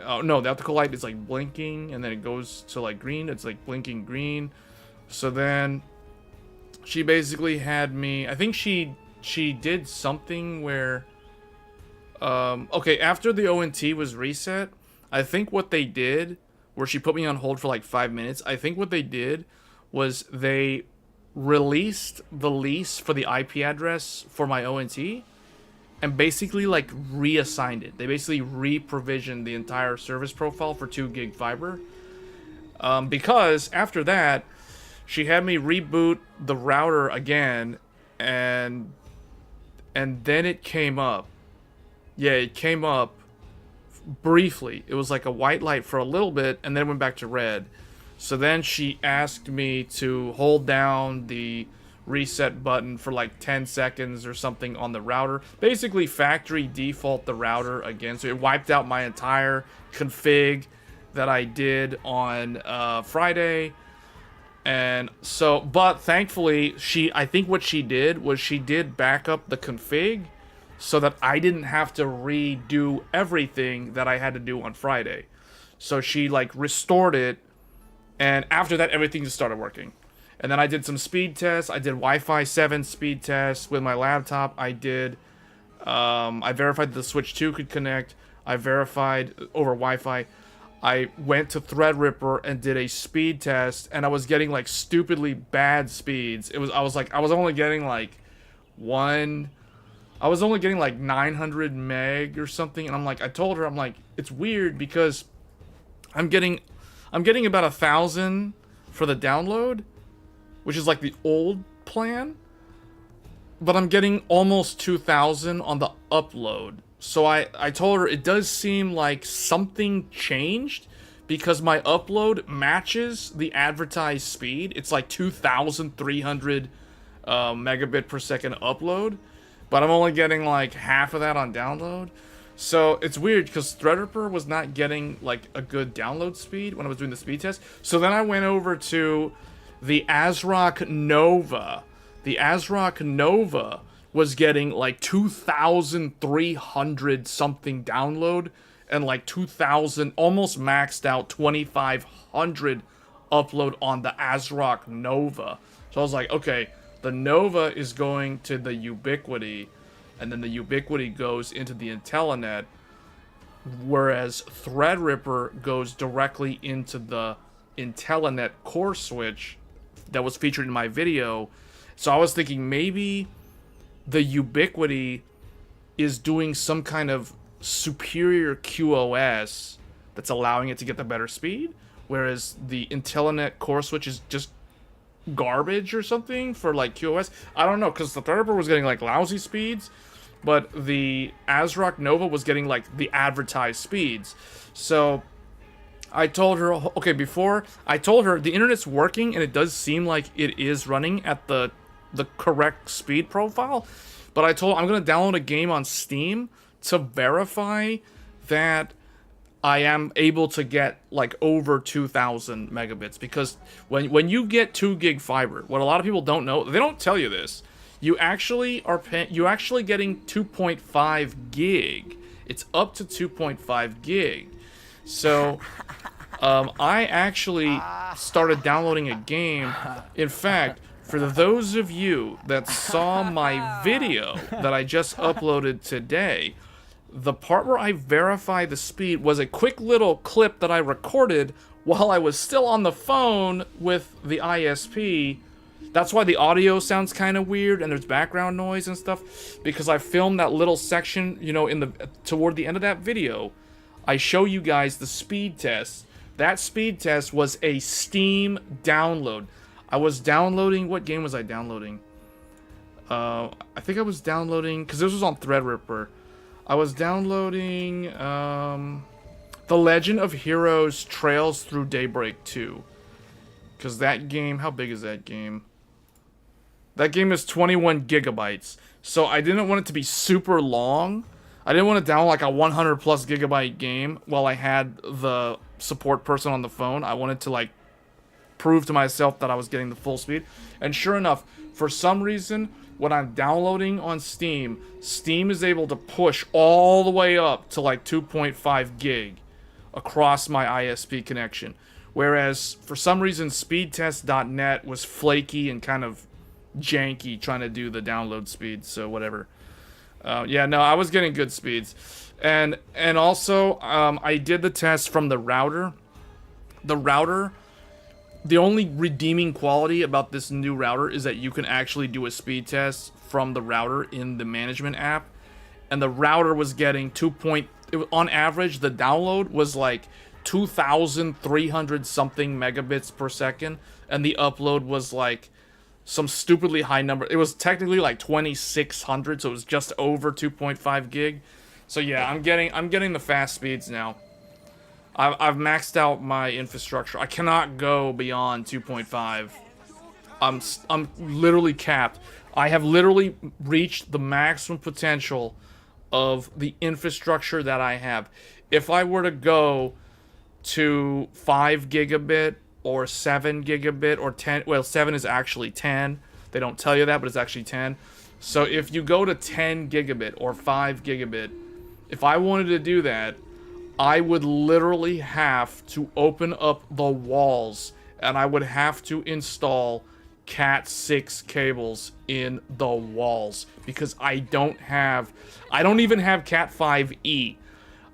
Oh, no, the optical light is like blinking, and then it goes to like green. It's like blinking green. So then she basically had me, I think she did something where, okay, after the ONT was reset, I think what they did, where she put me on hold for like 5 minutes, I think what they did was they released the lease for the IP address for my ONT and basically like reassigned it. They basically re-provisioned the entire service profile for 2 gig fiber. Because after that, she had me reboot the router again, and then it came up. Yeah, it came up briefly. It was like a white light for a little bit, and then went back to red. So then she asked me to hold down the reset button for like 10 seconds or something on the router. Basically factory default the router again. So it wiped out my entire config that I did on Friday. And so, but thankfully, I think what she did was she did back up the config so that I didn't have to redo everything that I had to do on Friday. So she like restored it, and after that everything just started working. And then I did some speed tests. I did Wi-Fi 7 speed tests with my laptop. I did, I verified that the Switch 2 could connect. I verified over Wi-Fi. I went to Threadripper and did a speed test, and I was getting like stupidly bad speeds. I was only getting like 900 meg or something, and I told her, I'm like, it's weird because I'm getting about 1,000 for the download, which is like the old plan, but I'm getting almost 2,000 on the upload. So I told her it does seem like something changed because my upload matches the advertised speed. It's like 2,300 megabit per second upload, but I'm only getting like half of that on download. So it's weird because Threadripper was not getting like a good download speed when I was doing the speed test. So then I went over to the ASRock Nova. The ASRock Nova was getting like 2,300 something download and like 2,000, almost maxed out 2,500 upload on the ASRock Nova. So I was like, okay, the Nova is going to the Ubiquity, and then the Ubiquity goes into the Intellinet, whereas Threadripper goes directly into the Intellinet core switch that was featured in my video. So I was thinking maybe the Ubiquity is doing some kind of superior QoS that's allowing it to get the better speed, whereas the Intellinet core switch is just garbage or something for like QoS. I don't know, because the Threadripper was getting like lousy speeds, but the ASRock Nova was getting like the advertised speeds. So I told her, okay, before I told her the internet's working and it does seem like it is running at the correct speed profile, but I told her I'm going to download a game on Steam to verify that I am able to get like over 2,000 megabits, because when you get 2 gig fiber, what a lot of people don't know, they don't tell you this, you actually are you're actually getting 2.5 gig. It's up to 2.5 gig. So I actually started downloading a game. In fact, for those of you that saw my video that I just uploaded today, the part where I verified the speed was a quick little clip that I recorded while I was still on the phone with the ISP. That's why the audio sounds kind of weird and there's background noise and stuff, because I filmed that little section, you know, toward the end of that video. I show you guys the speed test. That speed test was a Steam download. I was downloading, what game was I downloading? I think I was downloading, because this was on Threadripper. I was downloading The Legend of Heroes Trails Through Daybreak 2. Because that game, how big is that game? That game is 21 gigabytes. So I didn't want it to be super long. I didn't want to download like a 100 plus gigabyte game while I had the support person on the phone. I wanted to like prove to myself that I was getting the full speed. And sure enough, for some reason, when I'm downloading on Steam, Steam is able to push all the way up to like 2.5 gig across my ISP connection. Whereas, for some reason, speedtest.net was flaky and kind of janky trying to do the download speed, so whatever. Yeah, no, I was getting good speeds. And also, I did the test from the router. The router, the only redeeming quality about this new router is that you can actually do a speed test from the router in the management app. And the router was getting on average, the download was like 2,300 something megabits per second. And the upload was like some stupidly high number. It was technically like 2,600, so it was just over 2.5 gig. So yeah, I'm getting the fast speeds now. I've maxed out my infrastructure. I cannot go beyond 2.5. I'm literally capped. I have literally reached the maximum potential of the infrastructure that I have. If I were to go to 5 gigabit or 7 gigabit or 10, well, 7 is actually 10. They don't tell you that, but it's actually 10. So if you go to 10 gigabit or 5 gigabit, if I wanted to do that, I would literally have to open up the walls and I would have to install Cat 6 cables in the walls because I don't even have Cat 5e.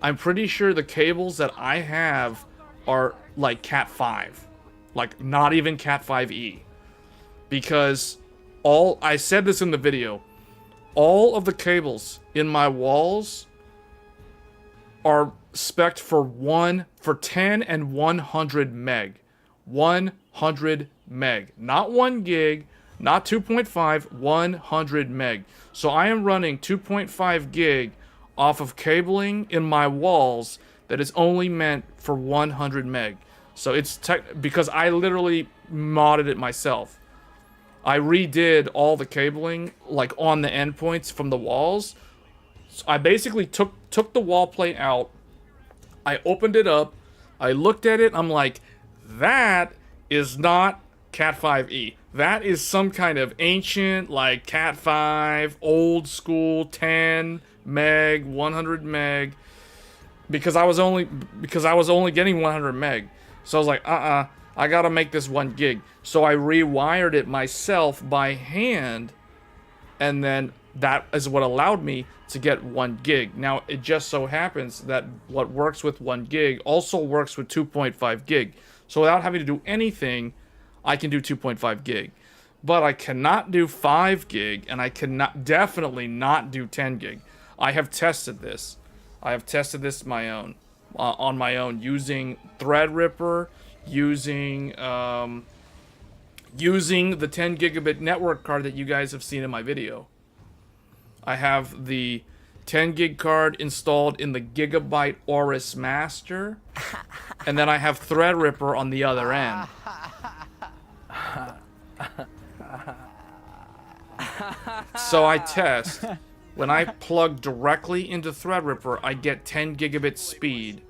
I'm pretty sure the cables that I have are like Cat 5. Like not even Cat 5e. Because I said this in the video, all of the cables in my walls are spec'd for 10 and 100 meg. 100 meg. Not 1 gig, not 2.5, 100 meg. So I am running 2.5 gig off of cabling in my walls that is only meant for 100 meg. So it's because I literally modded it myself. I redid all the cabling like on the endpoints from the walls. So I basically took the wall plate out. I opened it up. I looked at it. I'm like, that is not Cat 5e. That is some kind of ancient, like Cat 5, old school, 10 meg, 100 meg. Because I was only getting 100 meg. So I was like, I gotta make this 1 gig. So I rewired it myself by hand. And then that is what allowed me to get 1 gig. Now, it just so happens that what works with 1 gig also works with 2.5 gig. So without having to do anything, I can do 2.5 gig. But I cannot do 5 gig, and I cannot definitely not do 10 gig. I have tested this. I have tested this on my own, using Threadripper, using the 10 gigabit network card that you guys have seen in my video. I have the 10 gig card installed in the Gigabyte Aorus Master, and then I have Threadripper on the other end. So I test. When I plug directly into Threadripper, I get 10 gigabit speed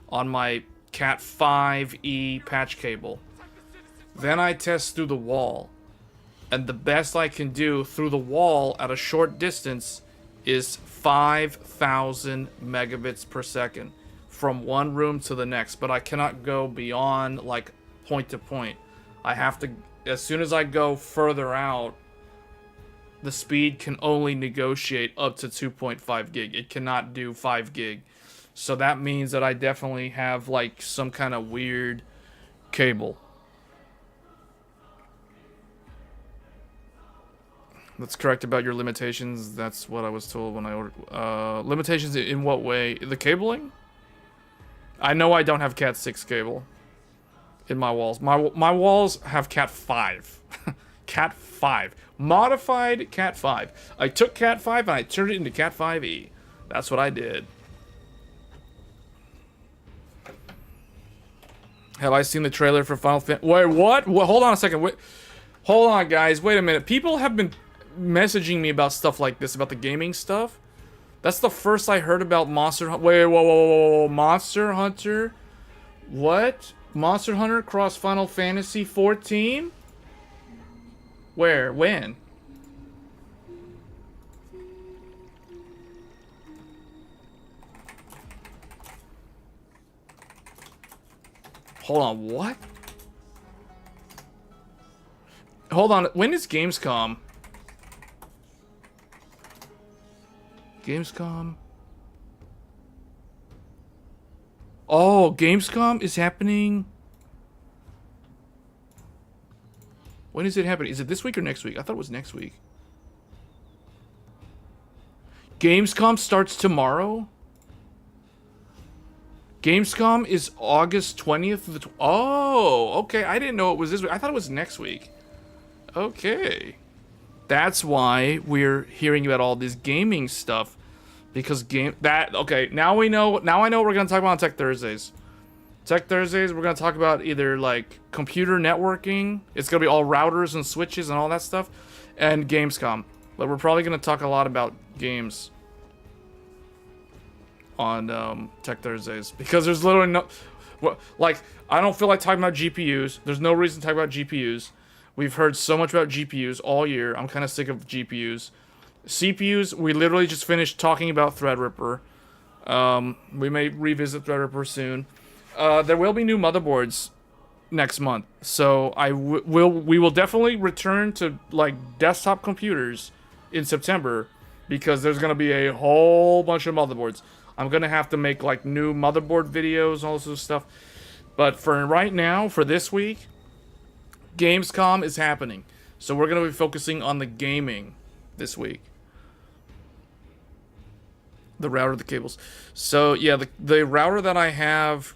on my Cat 5e patch cable. Then I test through the wall. And the best I can do through the wall at a short distance is 5,000 megabits per second from one room to the next. But I cannot go beyond, like, point to point. I have to, as soon as I go further out, the speed can only negotiate up to 2.5 gig. It cannot do 5 gig. So that means that I definitely have, like, some kind of weird cable. That's correct about your limitations. That's what I was told when I ordered. Limitations in what way? The cabling? I know I don't have Cat 6 cable in my walls. My walls have Cat 5. Cat 5. Modified Cat 5. I took Cat 5 and I turned it into Cat 5e. That's what I did. Have I seen the trailer for Final Fantasy? Wait, what? Hold on a second. Wait. Hold on, guys. Wait a minute. People have been messaging me about stuff like this, about the gaming stuff. That's the first I heard about Monster Hunter. Wait, whoa. Monster Hunter? What? Monster Hunter cross Final Fantasy 14? Where? When? Hold on, what? Hold on, when is Gamescom? Gamescom? Oh, Gamescom is happening. When is it happening? Is it this week or next week? I thought it was next week. Gamescom starts tomorrow? Gamescom is August 20th. Oh, okay. I didn't know it was this week. I thought it was next week. Okay. That's why we're hearing about all this gaming stuff. because okay, now I know what we're gonna talk about on Tech Thursdays. Tech Thursdays, we're gonna talk about either like computer networking. It's gonna be all routers and switches and all that stuff, and Gamescom. But we're probably gonna talk a lot about games on Tech Thursdays because there's literally no, like, I don't feel like talking about GPUs. There's no reason to talk about GPUs. We've heard so much about GPUs all year. I'm kind of sick of GPUs. CPUs, we literally just finished talking about Threadripper. We may revisit Threadripper soon. There will be new motherboards next month, so we will definitely return to like desktop computers in September because there's gonna be a whole bunch of motherboards. I'm gonna have to make like new motherboard videos and all this stuff. But for right now, for this week, Gamescom is happening, so we're gonna be focusing on the gaming this week. The router, the cables. So yeah, the router that I have,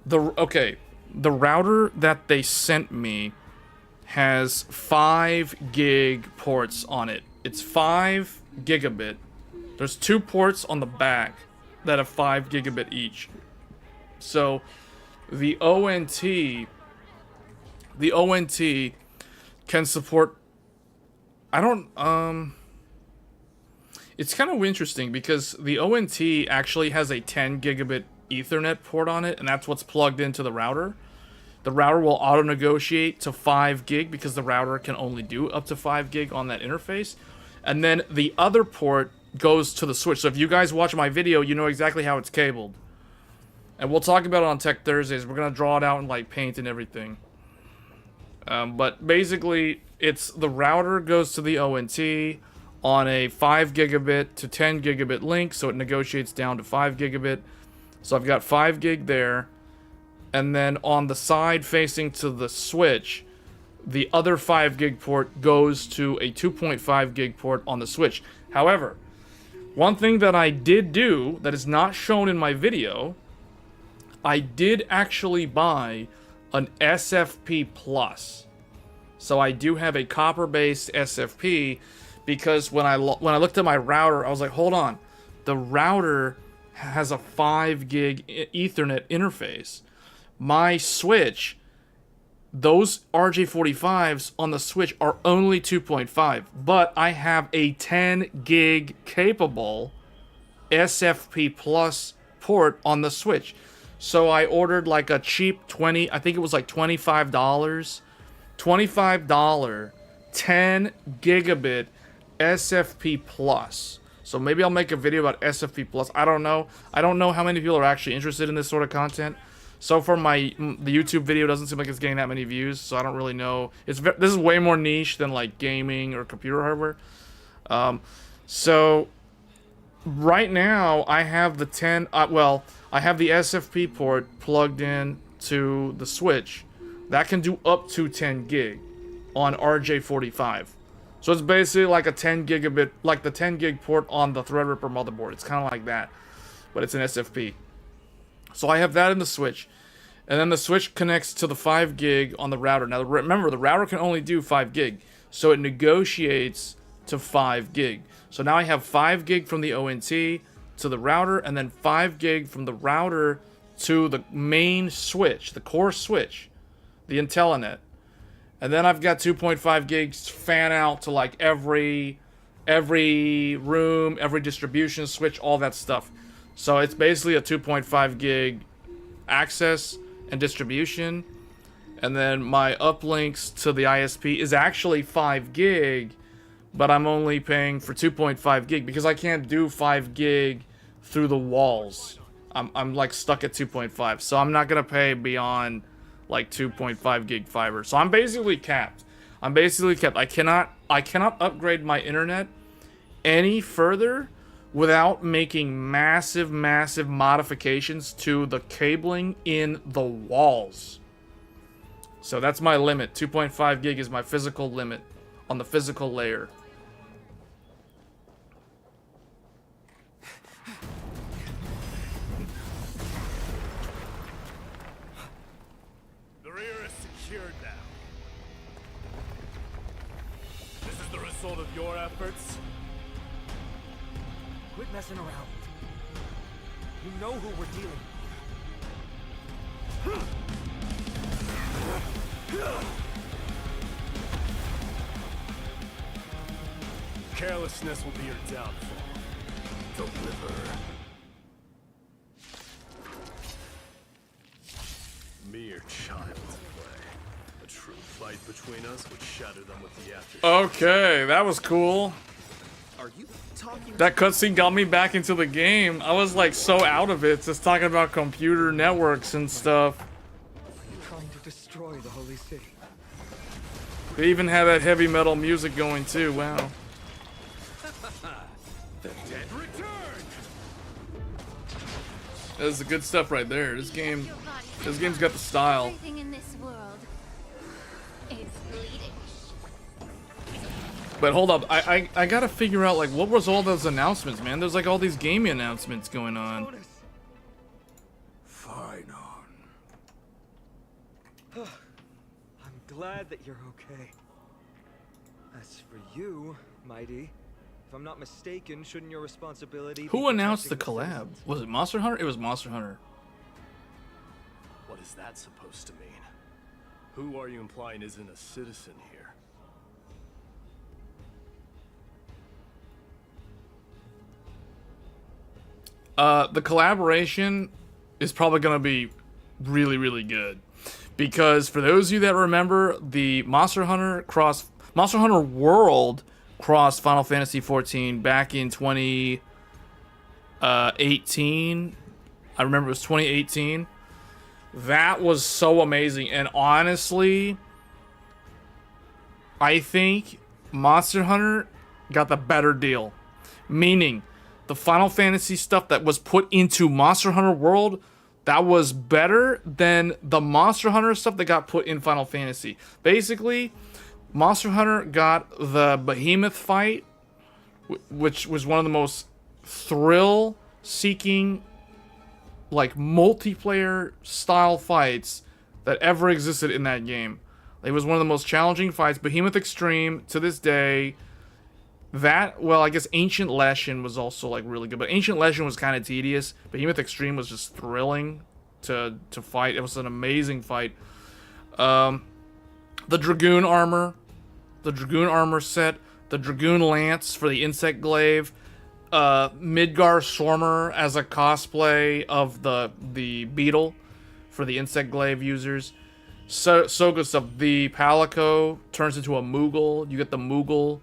the router that they sent me has 5 gig ports on it. It's 5 gigabit. There's 2 ports on the back that have 5 gigabit each. So the ONT can support, it's kind of interesting because the ONT actually has a 10 gigabit Ethernet port on it, and that's what's plugged into the router. The router will auto-negotiate to 5 gig because the router can only do up to 5 gig on that interface. And then the other port goes to the switch. So if you guys watch my video, you know exactly how it's cabled. And we'll talk about it on Tech Thursdays. We're going to draw it out in like paint and everything. But basically, it's the router goes to the ONT on a 5 gigabit to 10 gigabit link, so it negotiates down to 5 gigabit. So I've got 5 gig there. And then on the side facing to the switch, the other 5 gig port goes to a 2.5 gig port on the switch. However, one thing that I did do that is not shown in my video, I did actually buy an SFP Plus. So I do have a copper-based SFP because when I looked at my router, I was like, hold on. The router has a 5 gig Ethernet interface. My switch, those RJ45s on the switch are only 2.5, but I have a 10 gig capable SFP Plus port on the switch. So I ordered like a cheap I think it was like $25 10 gigabit SFP Plus. So maybe I'll make a video about SFP Plus. I don't know. I don't know how many people are actually interested in this sort of content. So far, the YouTube video doesn't seem like it's getting that many views, so I don't really know. This is way more niche than like gaming or computer hardware. So right now I have the I have the SFP port plugged in to the switch that can do up to 10 gig on RJ45. So it's basically like a 10 gigabit, like the 10 gig port on the Threadripper motherboard. It's kind of like that, but it's an SFP. So I have that in the switch, and then the switch connects to the 5 gig on the router. Now remember, the router can only do 5 gig, so it negotiates to 5 gig. So now I have 5 gig from the ONT to the router, and then 5 gig from the router to the main switch, the core switch, the IntelliNet. And then I've got 2.5 gigs fan out to like every room, every distribution switch, all that stuff. So it's basically a 2.5 gig access and distribution. And then my uplinks to the ISP is actually 5 gig, but I'm only paying for 2.5 gig because I can't do 5 gig through the walls. I'm like stuck at 2.5, so I'm not gonna pay beyond like 2.5 gig fiber. So I'm basically capped. I cannot upgrade my internet any further without making massive modifications to the cabling in the walls. So that's my limit. 2.5 gig is my physical limit on the physical layer. The rear is secured now. This is the result of your efforts. Quit messing around. You know who we're dealing with. Carelessness will be your downfall. Deliver. Mere child's play. A true fight between us would shatter them with the aftershock. Okay, that was cool. Are you talking? That cutscene got me back into the game. I was like so out of it, just talking about computer networks and stuff. Trying to destroy the holy city. They even had that heavy metal music going too. Wow. The dead return. That's the good stuff right there. This game's got the style. Everything in this world is bleeding. But hold up, I gotta figure out like what was all those announcements, man. There's like all these gaming announcements going on. Fine on. I'm glad that you're okay. As for you, Mighty, if I'm not mistaken, shouldn't your responsibility Who be announced the protecting collab? citizens? Was it Monster Hunter? It was Monster Hunter. What is that supposed to mean? Who are you implying isn't a citizen here? The collaboration is probably gonna be really, really good. Because for those of you that remember, the Monster Hunter World crossed Final Fantasy XIV back in 2018. I remember it was 2018. That was so amazing. And honestly, I think Monster Hunter got the better deal. Meaning, the Final Fantasy stuff that was put into Monster Hunter World, that was better than the Monster Hunter stuff that got put in Final Fantasy. Basically, Monster Hunter got the Behemoth fight, which was one of the most thrill-seeking, like, multiplayer style fights that ever existed in that game. It was one of the most challenging fights. Behemoth Extreme, to this day, that, well, I guess Ancient Leshen was also, like, really good. But Ancient Leshen was kind of tedious. Behemoth Extreme was just thrilling to fight. It was an amazing fight. The Dragoon armor. The Dragoon armor set. The Dragoon Lance for the Insect Glaive. Midgar Swarmer as a cosplay of the Beetle for the Insect Glaive users. So good stuff. The Palico turns into a Moogle. You get the Moogle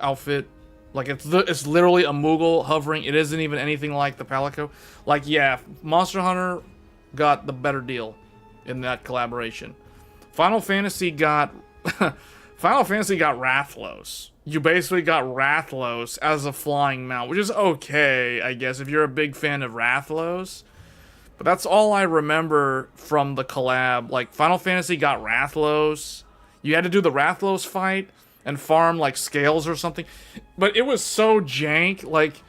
outfit. Like, it's literally a Moogle hovering. It isn't even anything like the Palico. Like, yeah, Monster Hunter got the better deal in that collaboration. Final Fantasy got Rathalos. You basically got Rathalos as a flying mount, which is okay, I guess, if you're a big fan of Rathalos. But that's all I remember from the collab. Like, Final Fantasy got Rathalos. You had to do the Rathalos fight and farm, like, scales or something. But it was so jank. Like,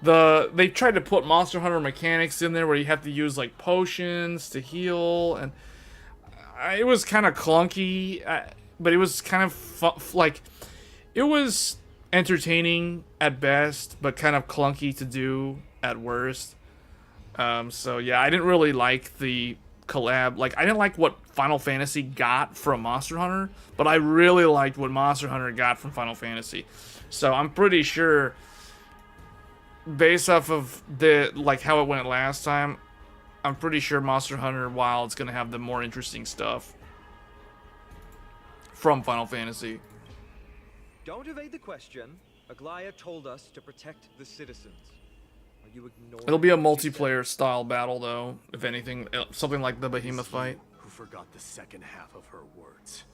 they tried to put Monster Hunter mechanics in there where you have to use, like, potions to heal. And it was kind of clunky. But it was kind of, like, it was entertaining at best, but kind of clunky to do at worst. So, yeah, I didn't really like the collab. Like, I didn't like what Final Fantasy got from Monster Hunter, but I really liked what Monster Hunter got from Final Fantasy. So I'm pretty sure, based off of how it went last time, I'm pretty sure Monster Hunter Wild's gonna have the more interesting stuff from Final Fantasy. Don't evade the question. Aglaya told us to protect the citizens. Are you ignoring? It'll be a multiplayer style battle, though. If anything, something like the Behemoth fight. Who forgot the second half of her words?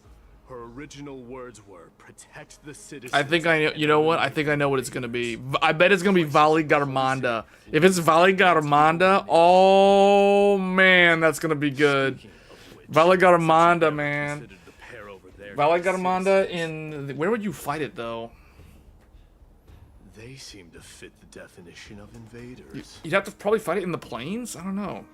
Her original words were protect the citizens. I think I know. You know what? I think I know what it's gonna be. I bet it's gonna be Valley Garmanda. If it's Valley Garmanda, oh man, that's gonna be good. Valley Garmanda, man. Valley Garmanda where would you fight it though? They seem to fit the definition of invaders. You'd have to probably fight it in the plains? I don't know.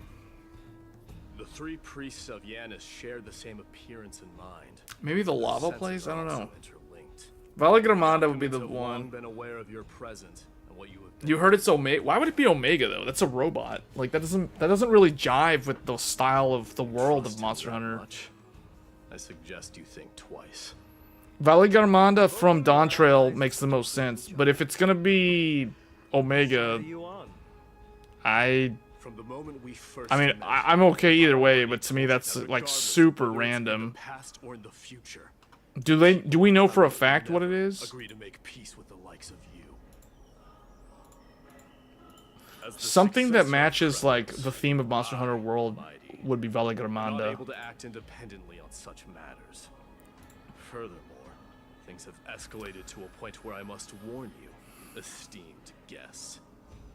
The three priests of Yanis share the same appearance in mind. Maybe the lava place? I don't know. Interlinked. Valley Garmanda would be the one. Been aware of your presence and what you have. You heard it's Omega. Why would it be Omega though? That's a robot. Like that doesn't really jive with the style of the world of Monster Hunter. Much. I suggest you think twice. Valley Garmanda from Dawn Trail makes the most sense, but if it's gonna be Omega, From the moment we first I'm okay either way, but to me that's like super random. Past or in the future. Do we know for a fact what it is? Agree to make peace with the likes of you. Something that matches like the theme of Monster Hunter World would be Valley Not Garmanda. able to act independently on such matters. Furthermore, things have escalated to a point where I must warn you, esteemed guests,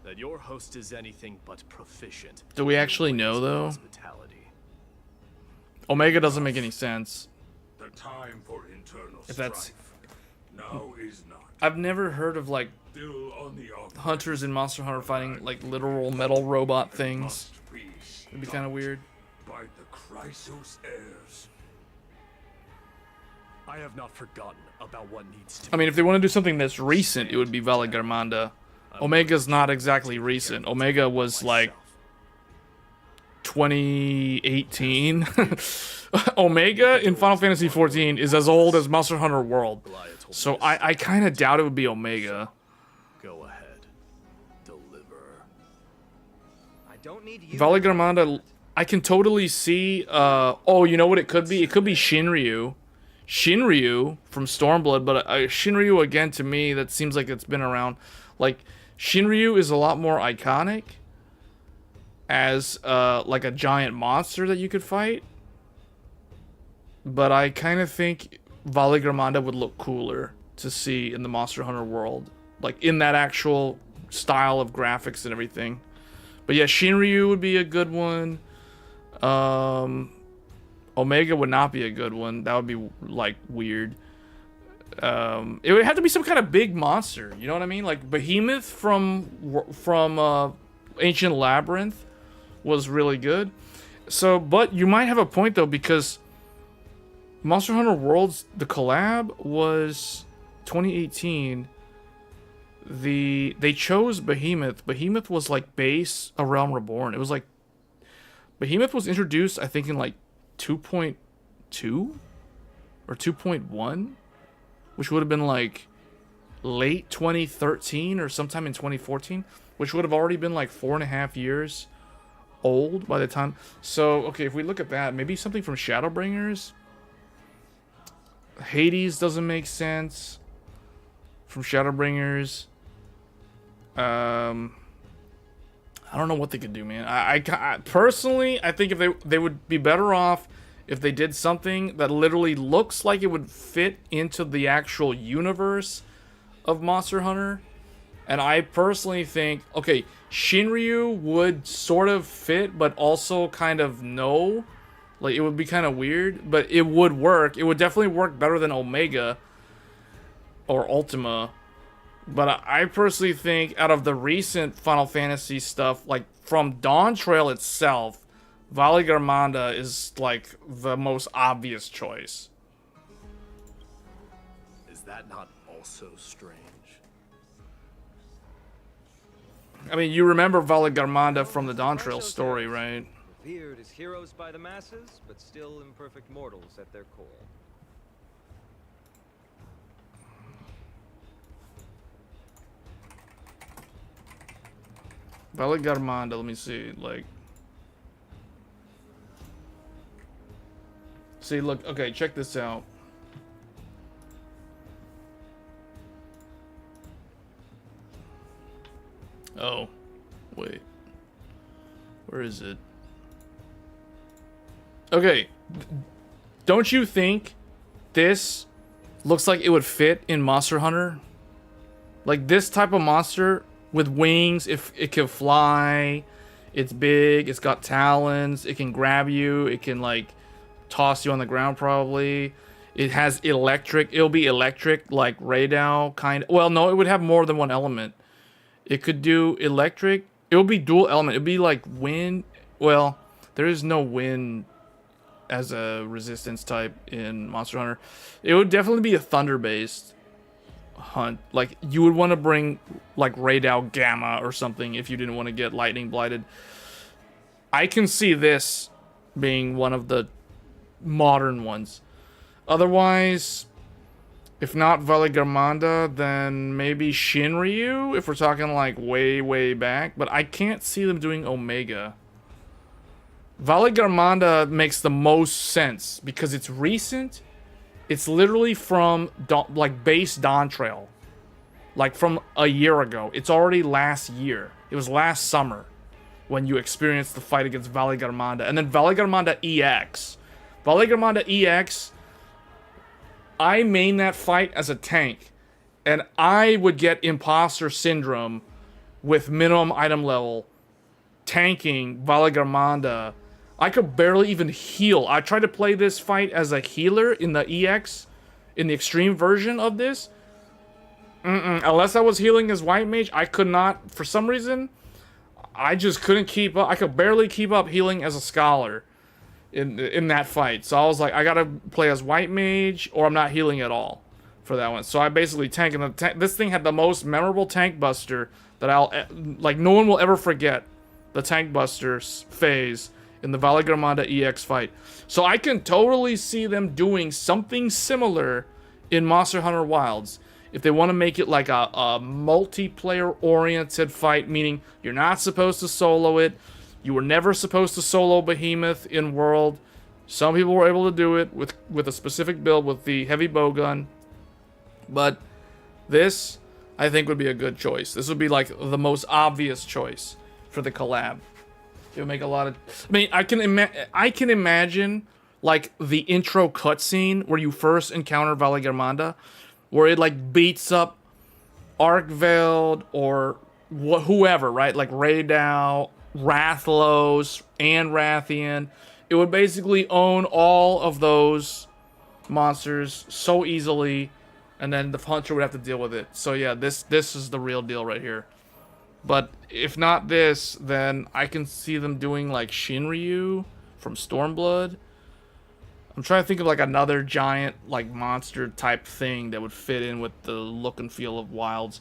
that your host is anything but proficient. Do we actually know though? Hospitality. Omega doesn't make any sense. The time for internal If that's strife now is not. I've never heard of like Still on the offense. hunters in Monster Hunter fighting like literal metal robot things. It'd be kind of weird. By the Chrysos heirs. I have not forgotten about what needs to I mean, if they want to do something that's recent, it would be Valley Garmanda. Omega's not exactly recent. Omega was like 2018. Omega in Final Fantasy XIV is as old as Monster Hunter World. So I kind of doubt it would be Omega. Go ahead. Deliver. I don't need you. Valley Garmanda, I can totally see, oh, you know what it could be? It could be Shinryu. Shinryu from Stormblood, but Shinryu, again, to me, that seems like it's been around. Like, Shinryu is a lot more iconic as, like a giant monster that you could fight. But I kind of think Valley Garmanda would look cooler to see in the Monster Hunter world. Like, in that actual style of graphics and everything. But yeah, Shinryu would be a good one. Omega would not be a good one. That would be, like, weird. It would have to be some kind of big monster. You know what I mean? Like, Behemoth from Ancient Labyrinth was really good. So, but you might have a point, though, because Monster Hunter Worlds, the collab was 2018. They chose Behemoth. Behemoth was like base A Realm Reborn. It was like Behemoth was introduced, I think, in like 2.2 or 2.1, which would have been like late 2013 or sometime in 2014, which would have already been like 4.5 years old by the time. So okay, if we look at that, maybe something from Shadowbringers. Hades doesn't make sense from Shadowbringers. I don't know what they could do, man. I personally, I think if they would be better off if they did something that literally looks like it would fit into the actual universe of Monster Hunter. And I personally think, okay, Shinryu would sort of fit, but also kind of no. Like, it would be kind of weird, but it would work. It would definitely work better than Omega or Ultima. But I personally think out of the recent Final Fantasy stuff, like from Dawn Trail itself, Valley Garmanda is like the most obvious choice. Is that not also strange? I mean, you remember Valley Garmanda from the Dawn Trail story, right? Revered as heroes by the masses, but still imperfect mortals at their core. Valley Garmanda, let me see, like... See, look, okay, check this out. Oh, wait. Where is it? Okay, don't you think this looks like it would fit in Monster Hunter? Like, this type of monster with wings, if it can fly, it's big, it's got talons, it can grab you, it can, like, toss you on the ground probably. It has electric, it'll be electric, like Raidao, kind of. Well, no, it would have more than one element. It could do electric, it would be dual element, it'd be like wind. Well, there is no wind as a resistance type in Monster Hunter. It would definitely be a thunder based hunt. Like, you would want to bring like Radau Gamma or something if you didn't want to get lightning blighted. I can see this being one of the modern ones. Otherwise, if not Valle Garmanda, then maybe Shinryu, if we're talking like way, way back. But I can't see them doing Omega. Valle Garmanda makes the most sense because it's recent. It's literally from like base Dawn Trail. Like from a year ago. It's already last year. It was last summer when you experienced the fight against Valle Garmanda. And then Valle Garmanda EX. Valle Garmanda EX, I main that fight as a tank. And I would get imposter syndrome with minimum item level tanking Valle Garmanda. I could barely even heal. I tried to play this fight as a healer in the EX, in the extreme version of this. Unless I was healing as White Mage, I could not, for some reason, I just couldn't keep up. I could barely keep up healing as a Scholar in that fight. So I was like, I gotta play as White Mage, or I'm not healing at all for that one. So I basically tank, and this thing had the most memorable tank buster that like, no one will ever forget the tank buster phase in the Valle Garmanda EX fight. So I can totally see them doing something similar in Monster Hunter Wilds. If they want to make it like a multiplayer-oriented fight, meaning you're not supposed to solo it. You were never supposed to solo Behemoth in World. Some people were able to do it with a specific build with the heavy bowgun. But this, I think, would be a good choice. This would be like the most obvious choice for the collab. It would make a lot of... I mean, I can imagine like the intro cutscene where you first encounter Valle Garmanda, where it like beats up Arkveld or whoever, right? Like Radau, Rathlos, and Rathian. It would basically own all of those monsters so easily, and then the Hunter would have to deal with it. So yeah, this is the real deal right here. But if not this, then I can see them doing like Shinryu from Stormblood. I'm trying to think of like another giant like monster type thing that would fit in with the look and feel of Wilds.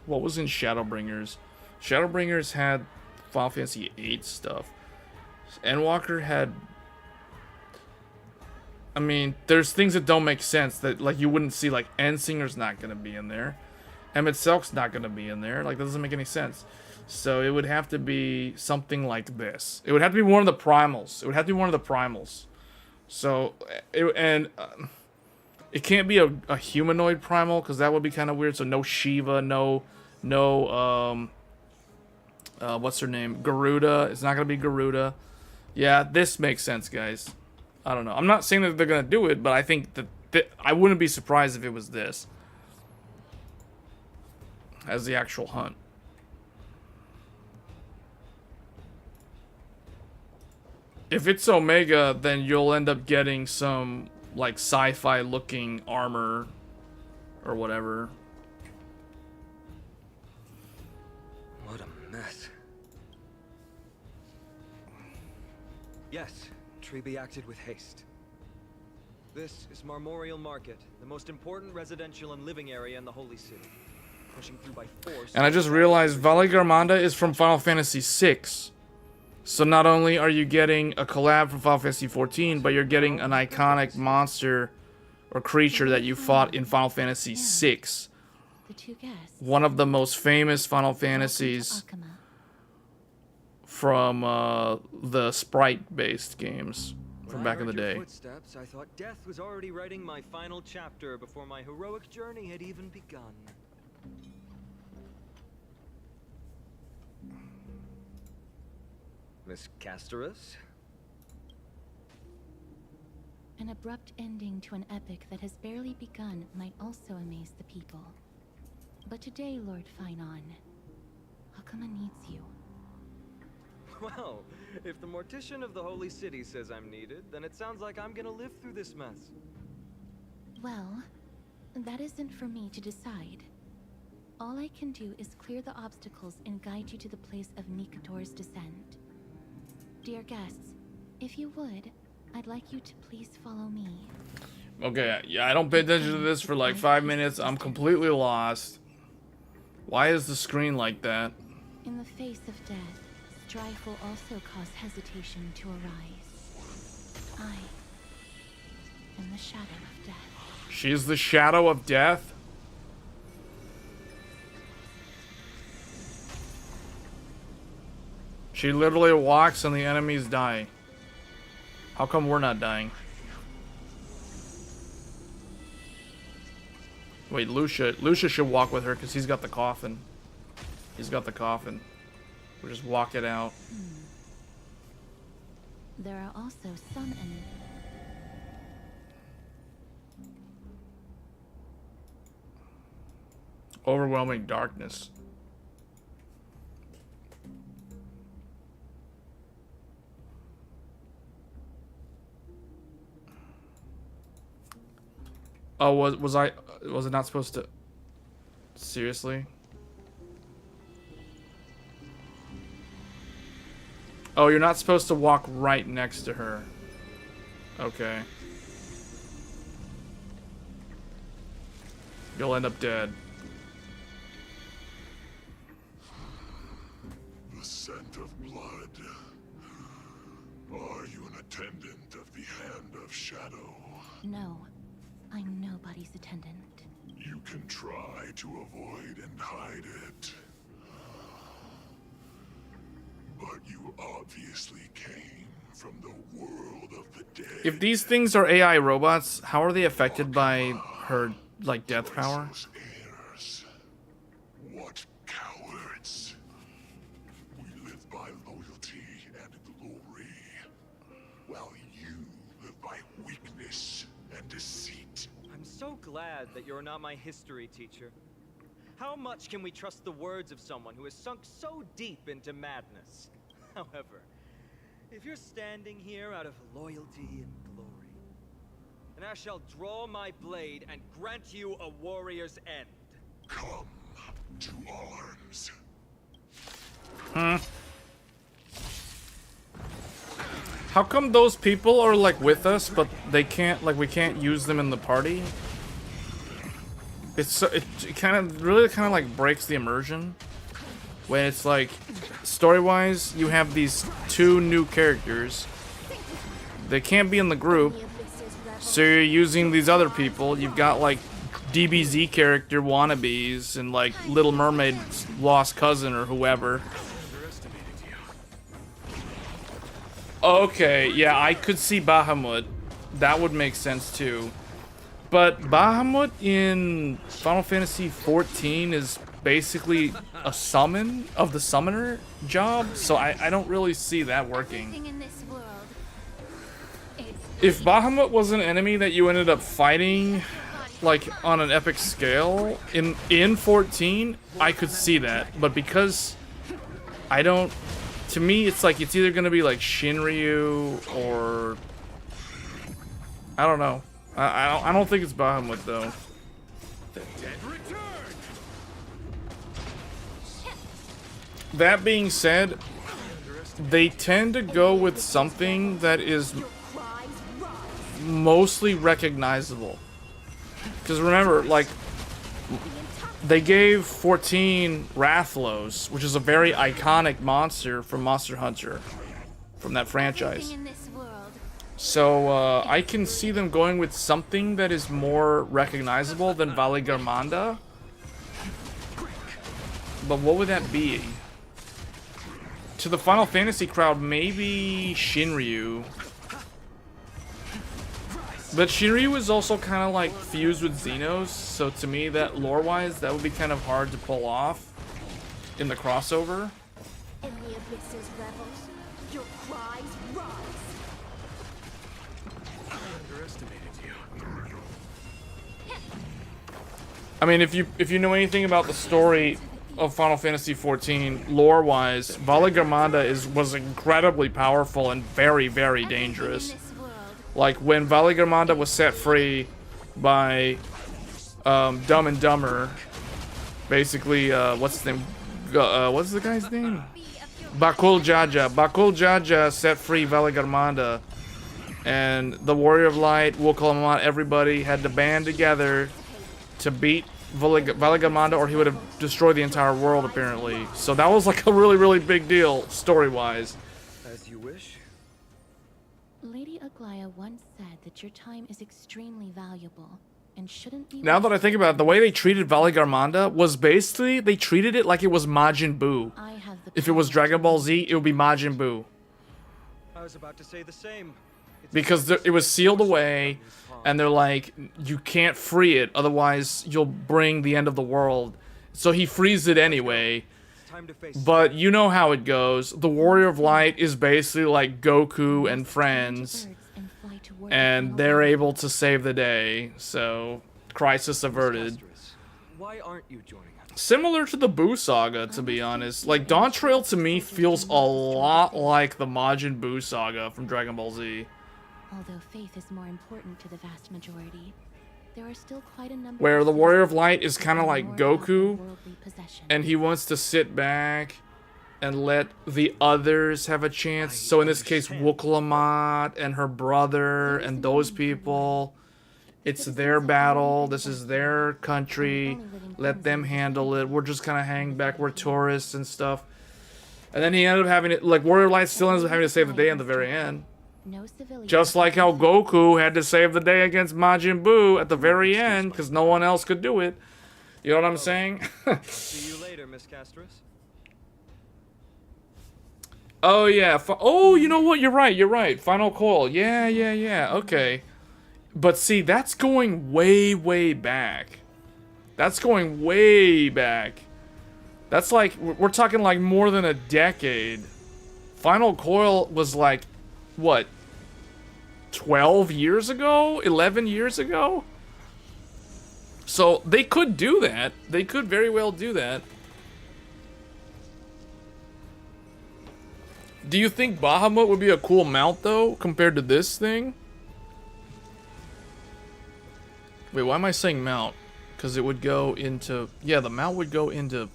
What was in Shadowbringers? Shadowbringers had Final Fantasy VIII stuff. Endwalker had... I mean, there's things that don't make sense that like you wouldn't see. Like Endsinger's not going to be in there. Emmett Selk's not going to be in there. Like, that doesn't make any sense. So it would have to be something like this. It would have to be one of the primals. It would have to be one of the primals. So, it can't be a humanoid primal, because that would be kind of weird. So no Shiva, no what's her name? Garuda. It's not going to be Garuda. Yeah, this makes sense, guys. I don't know. I'm not saying that they're going to do it, but I think that I wouldn't be surprised if it was this as the actual hunt. If it's Omega, then you'll end up getting some like sci-fi looking armor or whatever. What a mess. Yes, Treby acted with haste. This is Marmorial Market, the most important residential and living area in the Holy City. Pushing through by force. And I just realized Valle Garmanda is from Final Fantasy VI. So not only are you getting a collab from Final Fantasy XIV, but you're getting an iconic monster or creature that you fought in Final Fantasy VI. One of the most famous Final Fantasies from the sprite-based games from back in the day. Footsteps, I thought death was already writing my final chapter before my heroic journey had even begun. Miss Casterus? An abrupt ending to an epic that has barely begun might also amaze the people. But today, Lord Finon, Akama needs you. Well, if the Mortician of the Holy City says I'm needed, then it sounds like I'm gonna live through this mess. Well, that isn't for me to decide. All I can do is clear the obstacles and guide you to the place of Nikator's descent. Dear guests, if you would, I'd like you to please follow me. Okay, yeah, I don't pay attention to this for like 5 minutes. I'm completely lost. Why is the screen like that? In the face of death, strife will also cause hesitation to arise. I am the shadow of death. She's the shadow of death? She literally walks and the enemies die. How come we're not dying? Wait, Lucia should walk with her because he's got the coffin. He's got the coffin. We'll just walk it out. There are also some enemies. Overwhelming darkness. Oh, was it not supposed to? Seriously? Oh, you're not supposed to walk right next to her. Okay. You'll end up dead. The scent of blood. Are you an attendant of the Hand of Shadow? No, I'm nobody's attendant. You can try to avoid and hide it. But you obviously came from the world of the dead. If these things are AI robots, how are they affected by her, like, death power? Heirs. What cowards. We live by loyalty and glory, while you live by weakness and deceit. I'm so glad that you're not my history teacher. How much can we trust the words of someone who has sunk so deep into madness? However, if you're standing here out of loyalty and glory, then I shall draw my blade and grant you a warrior's end. Come to arms. How come those people are like with us, but they can't, like, we can't use them in the party? It's so, it kind of really like breaks the immersion when it's like, story-wise, you have these two new characters. They can't be in the group, so you're using these other people. You've got like DBZ character wannabes and like Little Mermaid's lost cousin or whoever. Okay, yeah, I could see Bahamut. That would make sense too. But Bahamut in Final Fantasy XIV is basically a summon of the summoner job, so I don't really see that working. If Bahamut was an enemy that you ended up fighting, like, on an epic scale, in 14, I could see that. But because I don't... To me, it's like, it's either gonna be like Shinryu or... I don't know. I don't think it's Bahamut though. That being said, they tend to go with something that is mostly recognizable. Because remember, like, they gave 14 Rathlos, which is a very iconic monster from Monster Hunter, from that franchise. So, I can see them going with something that is more recognizable than Valigarmanda. But what would that be? To the Final Fantasy crowd, maybe Shinryu. But Shinryu is also kind of like fused with Xenos, so to me, that lore-wise, that would be kind of hard to pull off in the crossover. In the abyss's rebels, your cries rise. I mean, if you know anything about the story of Final Fantasy XIV, lore-wise, Valigarmanda was incredibly powerful and very, very dangerous. Like, when Valigarmanda was set free by Dumb and Dumber, basically, what's his name? What's the guy's name? Bakul Jaja. Bakul Jaja set free Valigarmanda. And the Warrior of Light, Wukalamat, everybody had to band together to beat Valigamanda, or he would have destroyed the entire world, apparently. So that was like a really, really big deal, story-wise. As you wish. Lady Aglaya once said that your time is extremely valuable and shouldn't be... Now that I think about it, the way they treated Valigarmanda was basically, they treated it like it was Majin Buu. If it was Dragon Ball Z, it would be Majin Buu. I was about to say the same. Because it was sealed away, and they're like, you can't free it, otherwise you'll bring the end of the world. So he frees it anyway. But you know how it goes. The Warrior of Light is basically like Goku and friends, and they're able to save the day. So, crisis averted. Why aren't you joining us? Similar to the Buu saga, to be honest. Like, Dawn Trail to me feels a lot like the Majin Buu saga from Dragon Ball Z. Although faith is more important to the vast majority, there are still quite a number Where of the Warrior of Light citizens is kind of who like are more about their Goku, worldly possessions. and he wants to sit back and let the others have a chance. So in this case, Wukalamat and her brother and those people, it's their battle. This is their country. Let them handle it. We're just kind of hanging back. We're tourists and stuff. And then he ended up having it, like, Warrior of Light still ends up having to save the day in the very end. No civilians. Just like how Goku had to save the day against Majin Buu at the very end, because no one else could do it. You know what I'm saying? See you later, Miss Castris. Oh, yeah. Oh, you know what? You're right. You're right. Final Call. Yeah. Okay. But see, that's going way, way back. That's going way back. That's like, we're talking like more than a decade. Final Coil was like, what, 12 years ago? 11 years ago? So they could do that. They could very well do that. Do you think Bahamut would be a cool mount, though, compared to this thing? Wait, why am I saying mount? Because it would go into... Yeah, the mount would go into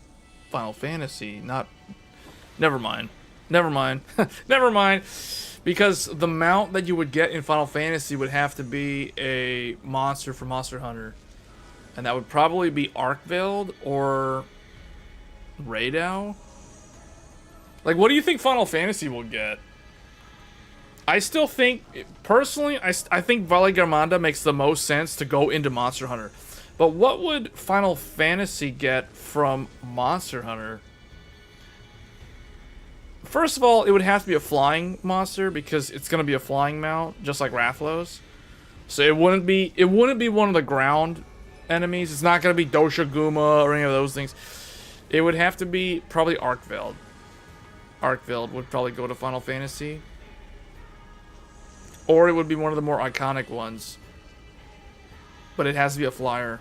Final Fantasy, not... Never mind. Never mind. Never mind. Because the mount that you would get in Final Fantasy would have to be a monster from Monster Hunter. And that would probably be Arkveld or Raidou. Like, what do you think Final Fantasy will get? I still think, personally, I think Valigarmanda makes the most sense to go into Monster Hunter. But what would Final Fantasy get from Monster Hunter? First of all, it would have to be a flying monster because it's going to be a flying mount, just like Rathalos. So it wouldn't be one of the ground enemies. It's not going to be Doshaguma or any of those things. It would have to be probably Arkveld. Arkveld would probably go to Final Fantasy. Or it would be one of the more iconic ones. But it has to be a flyer.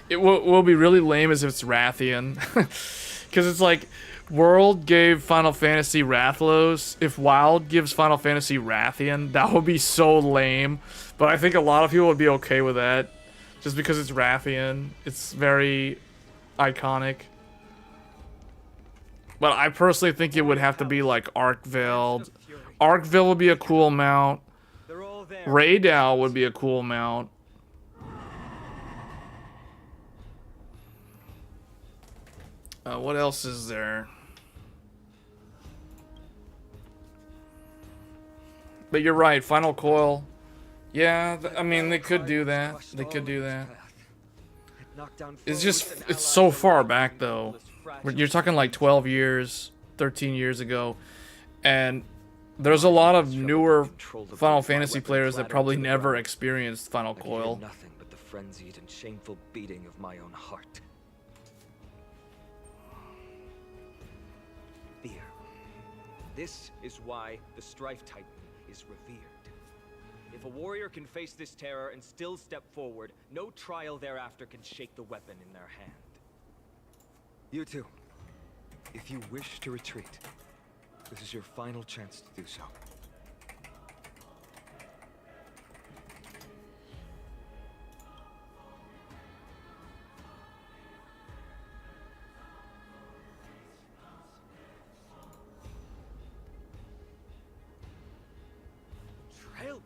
It will be really lame as if it's Rathian. Because it's like, World gave Final Fantasy Rathalos. If Wild gives Final Fantasy Rathian, that would be so lame. But I think a lot of people would be okay with that. Just because it's Rathian. It's very iconic. But I personally think it would have to be like Arkveld. Arkveld would be a cool mount. Raidou would be a cool mount. What else is there? But you're right, Final Coil. Yeah, I mean, they could do that. They could do that. It's just, it's so far back, though. You're talking like 12 years, 13 years ago. And there's a lot of newer Final Fantasy players that probably never experienced Final Coil. Nothing but the frenzied and shameful beating of my own heart. Fear. This is why the Strife Titan is revered. If a warrior can face this terror and still step forward, no trial thereafter can shake the weapon in their hand. You two, if you wish to retreat, this is your final chance to do so. Trailblazer?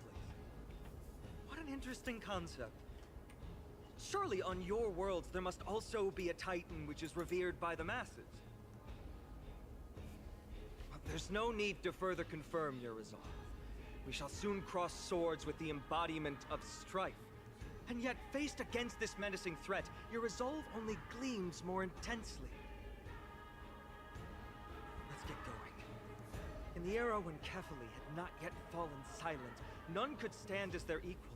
interesting concept. Surely on your worlds there must also be a Titan which is revered by the masses. But there's no need to further confirm your resolve. We shall soon cross swords with the embodiment of strife. And yet, faced against this menacing threat, your resolve only gleams more intensely. Let's get going. In the era when Kefali had not yet fallen silent, none could stand as their equal.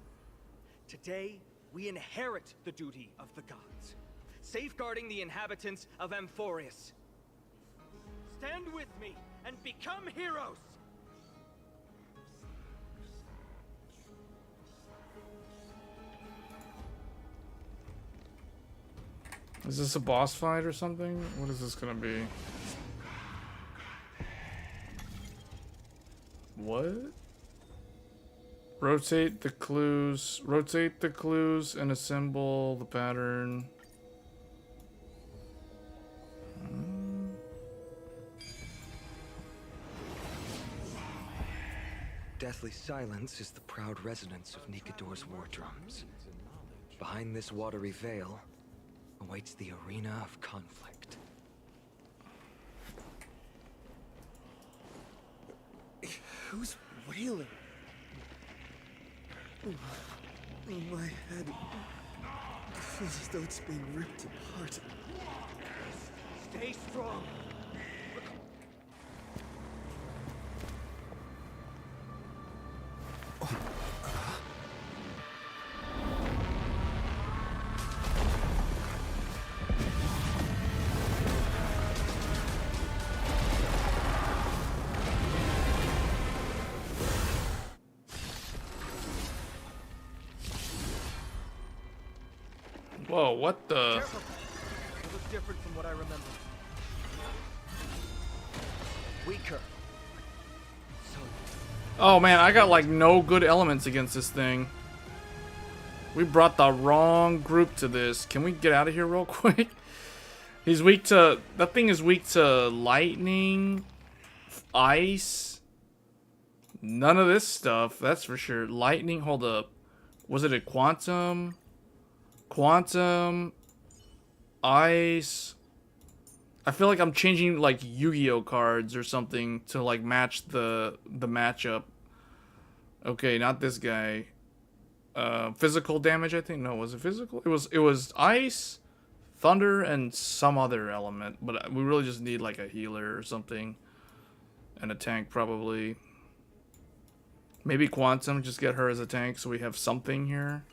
Today, we inherit the duty of the gods, safeguarding the inhabitants of Amphorius. Stand with me and become heroes! Is this a boss fight or something? What is this gonna be? What? Rotate the clues and assemble the pattern. Deathly silence is the proud resonance of Nikador's war drums. Behind this watery veil awaits the arena of conflict. Who's wailing? My head feels as though it's being ripped apart. Stay strong. Whoa, what the? Careful. It looks different from what I remember. Weaker. So. Oh man, I got like no good elements against this thing. We brought the wrong group to this. Can we get out of here real quick? He's weak to... That thing is weak to lightning, ice. None of this stuff, that's for sure. Lightning, hold up. Was it a quantum? Quantum, ice. I feel like I'm changing like Yu-Gi-Oh cards or something to like match the matchup. Okay, not this guy. Physical damage, I think. No, was it physical? It was ice, thunder, and some other element. But we really just need like a healer or something, and a tank probably. Maybe quantum. Just get her as a tank so we have something here.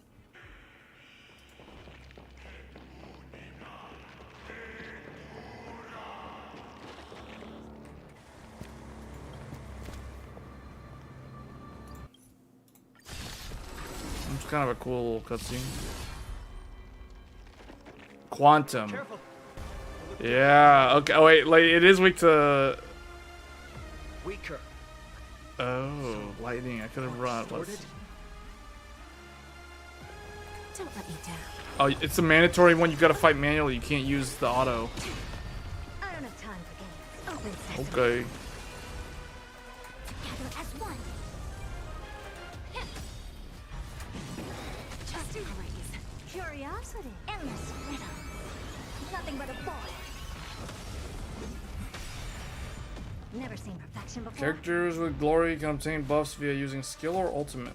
It's kind of a cool little cutscene. Quantum. Careful. Yeah. Okay. Oh wait. Like it is weak to. Weaker. Oh, lightning. I could have brought. Don't let me down. Oh, it's a mandatory one. You got to fight manually. You can't use the auto. I don't have time for games. Open sesame. Okay. Together as one. Just praise, curiosity, endless rhythm. Nothing but a ball. Never seen perfection before. Characters with glory can obtain buffs via using skill or ultimate.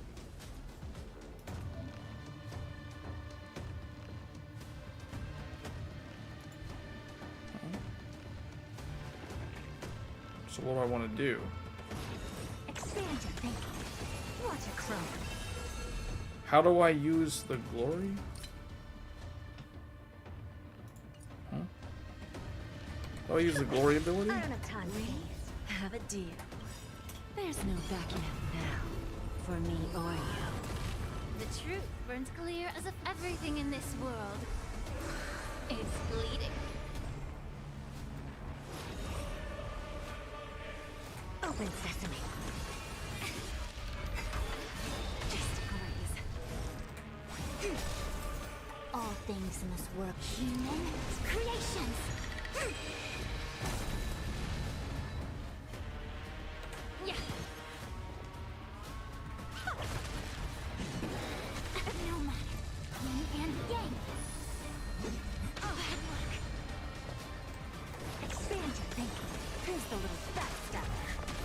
So what do I want to do? Expand your thinking. Watch it grow. How do I use the glory? Huh? How do I use the glory ability? I don't have time. We have a deal. There's no backing out now, for me or you. The truth burns clear as if everything in this world is bleeding. Open sesame. Just graze. All things in this world, human creations.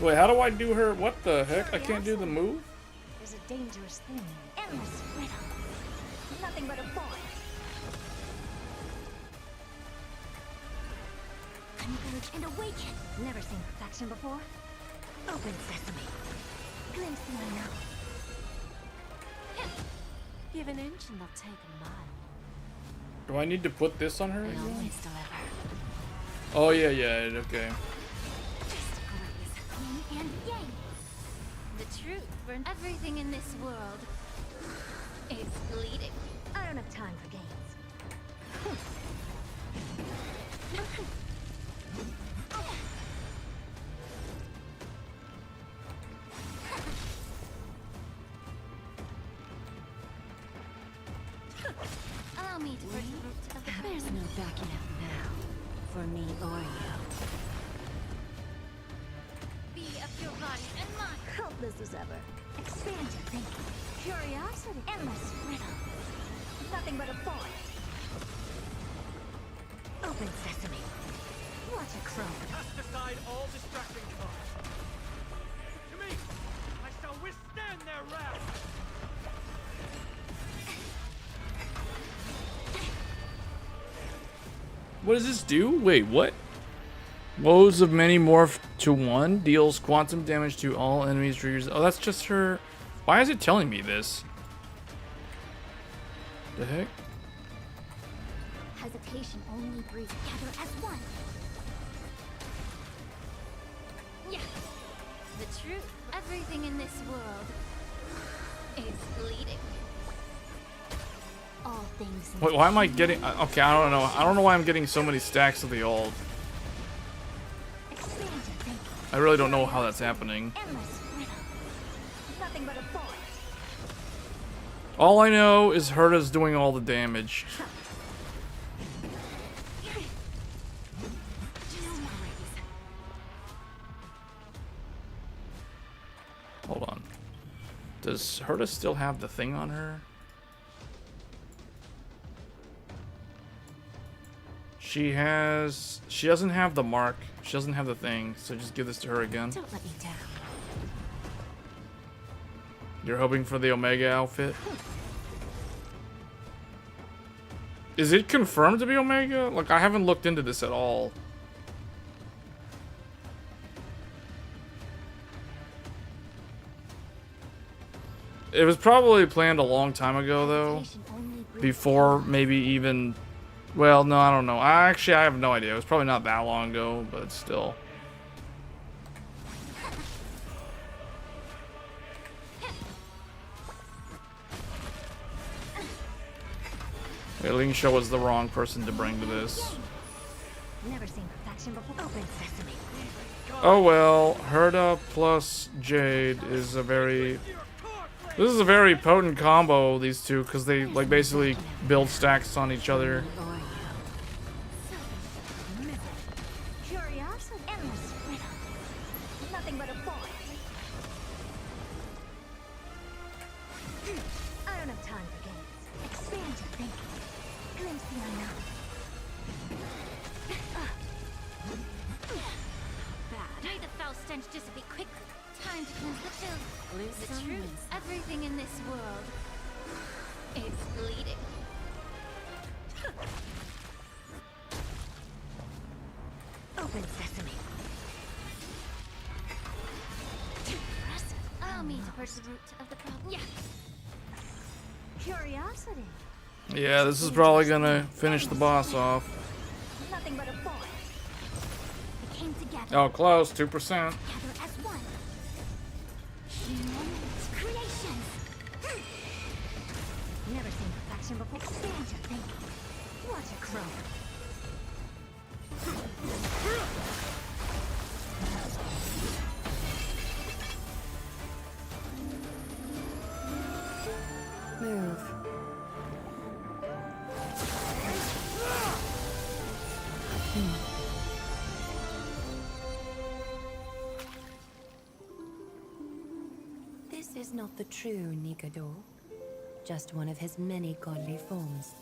Wait, how do I do her? What the heck? I can't do the move? There's a dangerous thing in endless riddle. Nothing but a boy. Converge and awaken. Never seen perfection before. Open sesame. Glimpse the unknown. Give an inch and they'll take a mile. Do I need to put this on her They again? always deliver. Oh, yeah, okay. Yin and yang. The truth for everything in this world is bleeding. I don't have time for games. Allow me to push the root of the There's no backing out now. For me or you. be of your body and mind. Helpless as ever. Expand your thinking. Curiosity. Endless riddle. Nothing but a boy. Open sesame. Watch a crow. Cast aside all distracting cards. To me, I shall withstand their wrath. What does this do? Wait, what? Woes of many morph to one. Deals quantum damage to all enemies. Triggers. Oh, that's just her. Why is it telling me this? The heck? Hesitation only breeds together as one. Yeah. The truth. Everything in this world is bleeding. All things. Wait, why am I getting? Okay, I don't know. I don't know why I'm getting so many stacks of the old. I really don't know how that's happening. Nothing but a boy. All I know is Herta's doing all the damage. Hold on. Does Herta still have the thing on her? She doesn't have the mark. She doesn't have the thing, so just give this to her again. Don't let me down. You're hoping for the Omega outfit? Is it confirmed to be Omega? Like, I haven't looked into this at all. It was probably planned a long time ago, though. Before maybe even... Well, no, I don't know. I have no idea. It was probably not that long ago, but still. Wait, Ling Shou was the wrong person to bring to this. Never seen perfection before. Open sesame. Oh well, Herta plus Jade is a very... This is a very potent combo, these two, because they like basically build stacks on each other. Curiosity. Endless riddle. Nothing but a boy. I don't have time for games. Expand your thinking. Glimpse the unknown. Bad. May the foul stench dissipate quickly. Time to cleanse the filth. The truth. Everything in this world is bleeding. Open sesame. Allow me to purge the root of the problem. Yeah. Curiosity. Yeah, this is probably gonna finish the boss off. Nothing but a boy. We came together. Oh, close, 2%. Together as one. Human creations. Never seen perfection before. Expand your thinking. Watch a crow. Move. This is not the true Nikado, just one of his many godly forms.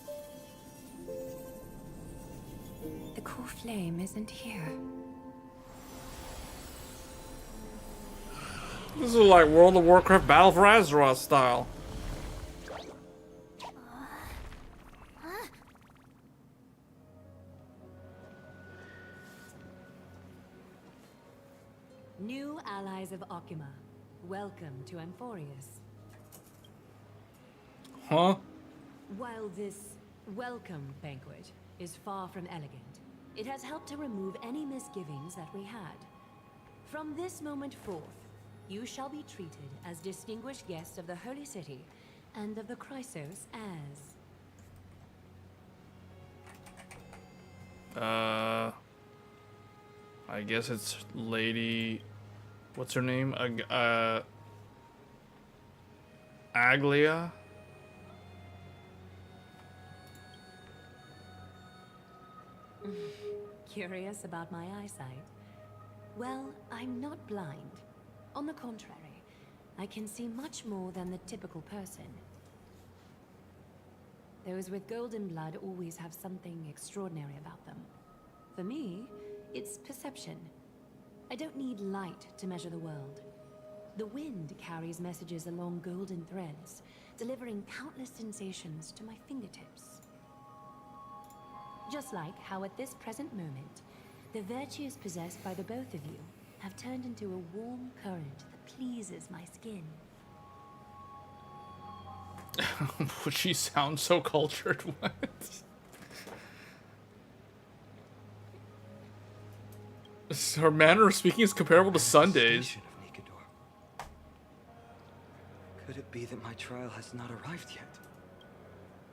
The core flame isn't here. This is like World of Warcraft Battle for Azeroth style. New allies of Okima, welcome to Amphorius. Huh? While this welcome banquet is far from elegant, it has helped to remove any misgivings that we had. From this moment forth, you shall be treated as distinguished guests of the Holy City and of the Chrysos as... I guess it's Lady... What's her name? Aglia? Curious about my eyesight? Well, I'm not blind. On the contrary, I can see much more than the typical person. Those with golden blood always have something extraordinary about them. For me, it's perception. I don't need light to measure the world. The wind carries messages along golden threads, delivering countless sensations to my fingertips. Just like how at this present moment, the virtues possessed by the both of you have turned into a warm current that pleases my skin. She sounds so cultured. What? Her manner of speaking is comparable to Sunday's. Could it be that my trial has not arrived yet?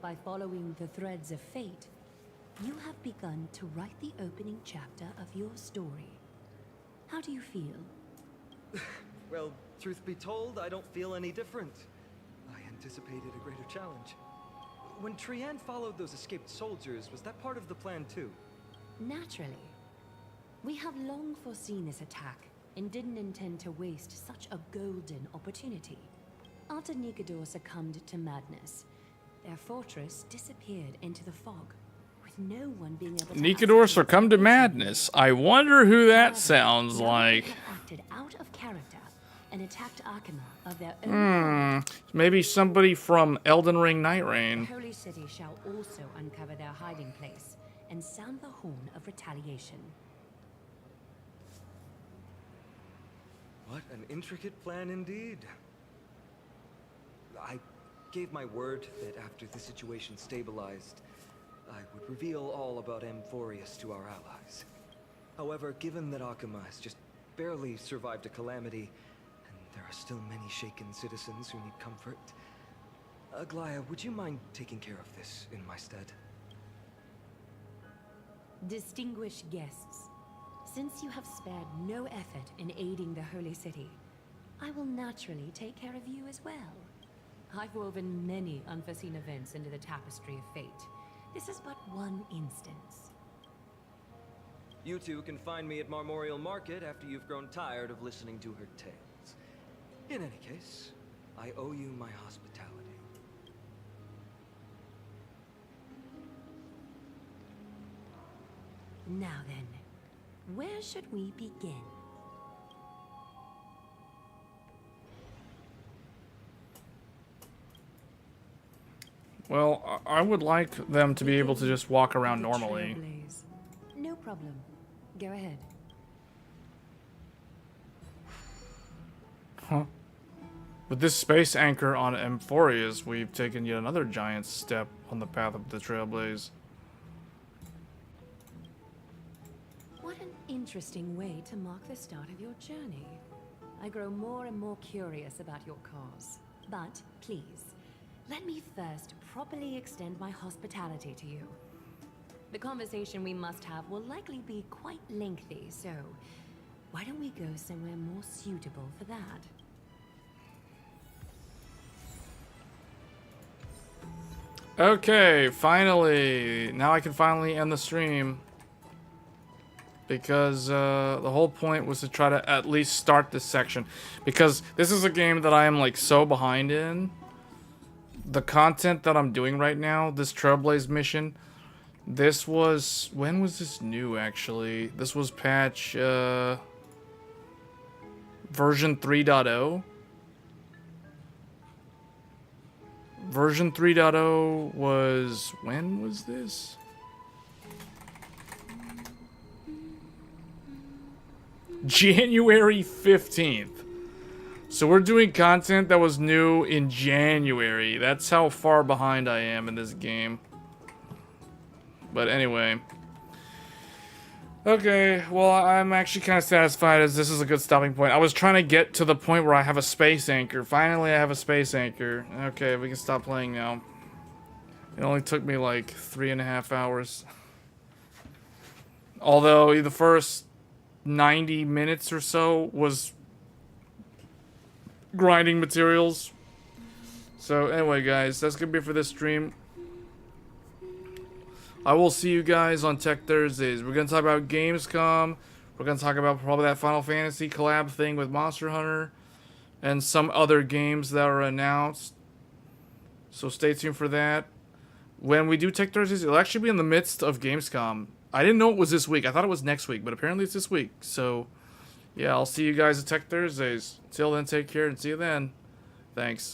By following the threads of fate, you have begun to write the opening chapter of your story. How do you feel? Well, truth be told, I don't feel any different. I anticipated a greater challenge. When Paean followed those escaped soldiers, was that part of the plan too? Naturally. We have long foreseen this attack and didn't intend to waste such a golden opportunity. After Nikador succumbed to madness, their fortress disappeared into the fog, with no one being able to... Nikador succumbed to madness. I wonder who that sounds like. They have acted out of character and attacked Arkema of their own. Maybe somebody from Elden Ring Night The Rain. Holy City shall also uncover their hiding place and sound the horn of retaliation. What an intricate plan indeed. I gave my word that after the situation stabilized, I would reveal all about Amphorius to our allies. However, given that Okima has just barely survived a calamity, and there are still many shaken citizens who need comfort, Aglaya, would you mind taking care of this in my stead? Distinguished guests, since you have spared no effort in aiding the Holy City, I will naturally take care of you as well. I've woven many unforeseen events into the tapestry of fate. This is but one instance. You two can find me at Marmorial Market after you've grown tired of listening to her tales. In any case, I owe you my hospitality. Now then, where should we begin? Well, I would like them to be able to just walk around normally. No problem. Go ahead. Huh. With this space anchor on Amphorius, we've taken yet another giant step on the path of the Trailblaze. What an interesting way to mark the start of your journey. I grow more and more curious about your cause. But, please, let me first properly extend my hospitality to you. The conversation we must have will likely be quite lengthy, so why don't we go somewhere more suitable for that? Okay, finally. Now I can finally end the stream. Because the whole point was to try to at least start this section. Because this is a game that I am like so behind in. The content that I'm doing right now, this Trailblaze mission, this was... When was this new, actually? This was patch... version 3.0. Version 3.0 was... when was this? January 15th. So we're doing content that was new in January. That's how far behind I am in this game. But anyway. Okay, well, I'm actually kind of satisfied as this is a good stopping point. I was trying to get to the point where I have a space anchor. Finally, I have a space anchor. Okay, we can stop playing now. It only took me like 3.5 hours. Although the first 90 minutes or so was grinding materials. So anyway, guys, that's gonna be it for this stream. I will see you guys on Tech Thursdays. We're gonna talk about Gamescom. We're gonna talk about probably that Final Fantasy collab thing with Monster Hunter and some other games that are announced. So stay tuned for that. When we do Tech Thursdays, it'll actually be in the midst of Gamescom. I didn't know it was this week. I thought it was next week, but apparently it's this week. So yeah, I'll see you guys at Tech Thursdays. Till then, take care and see you then. Thanks.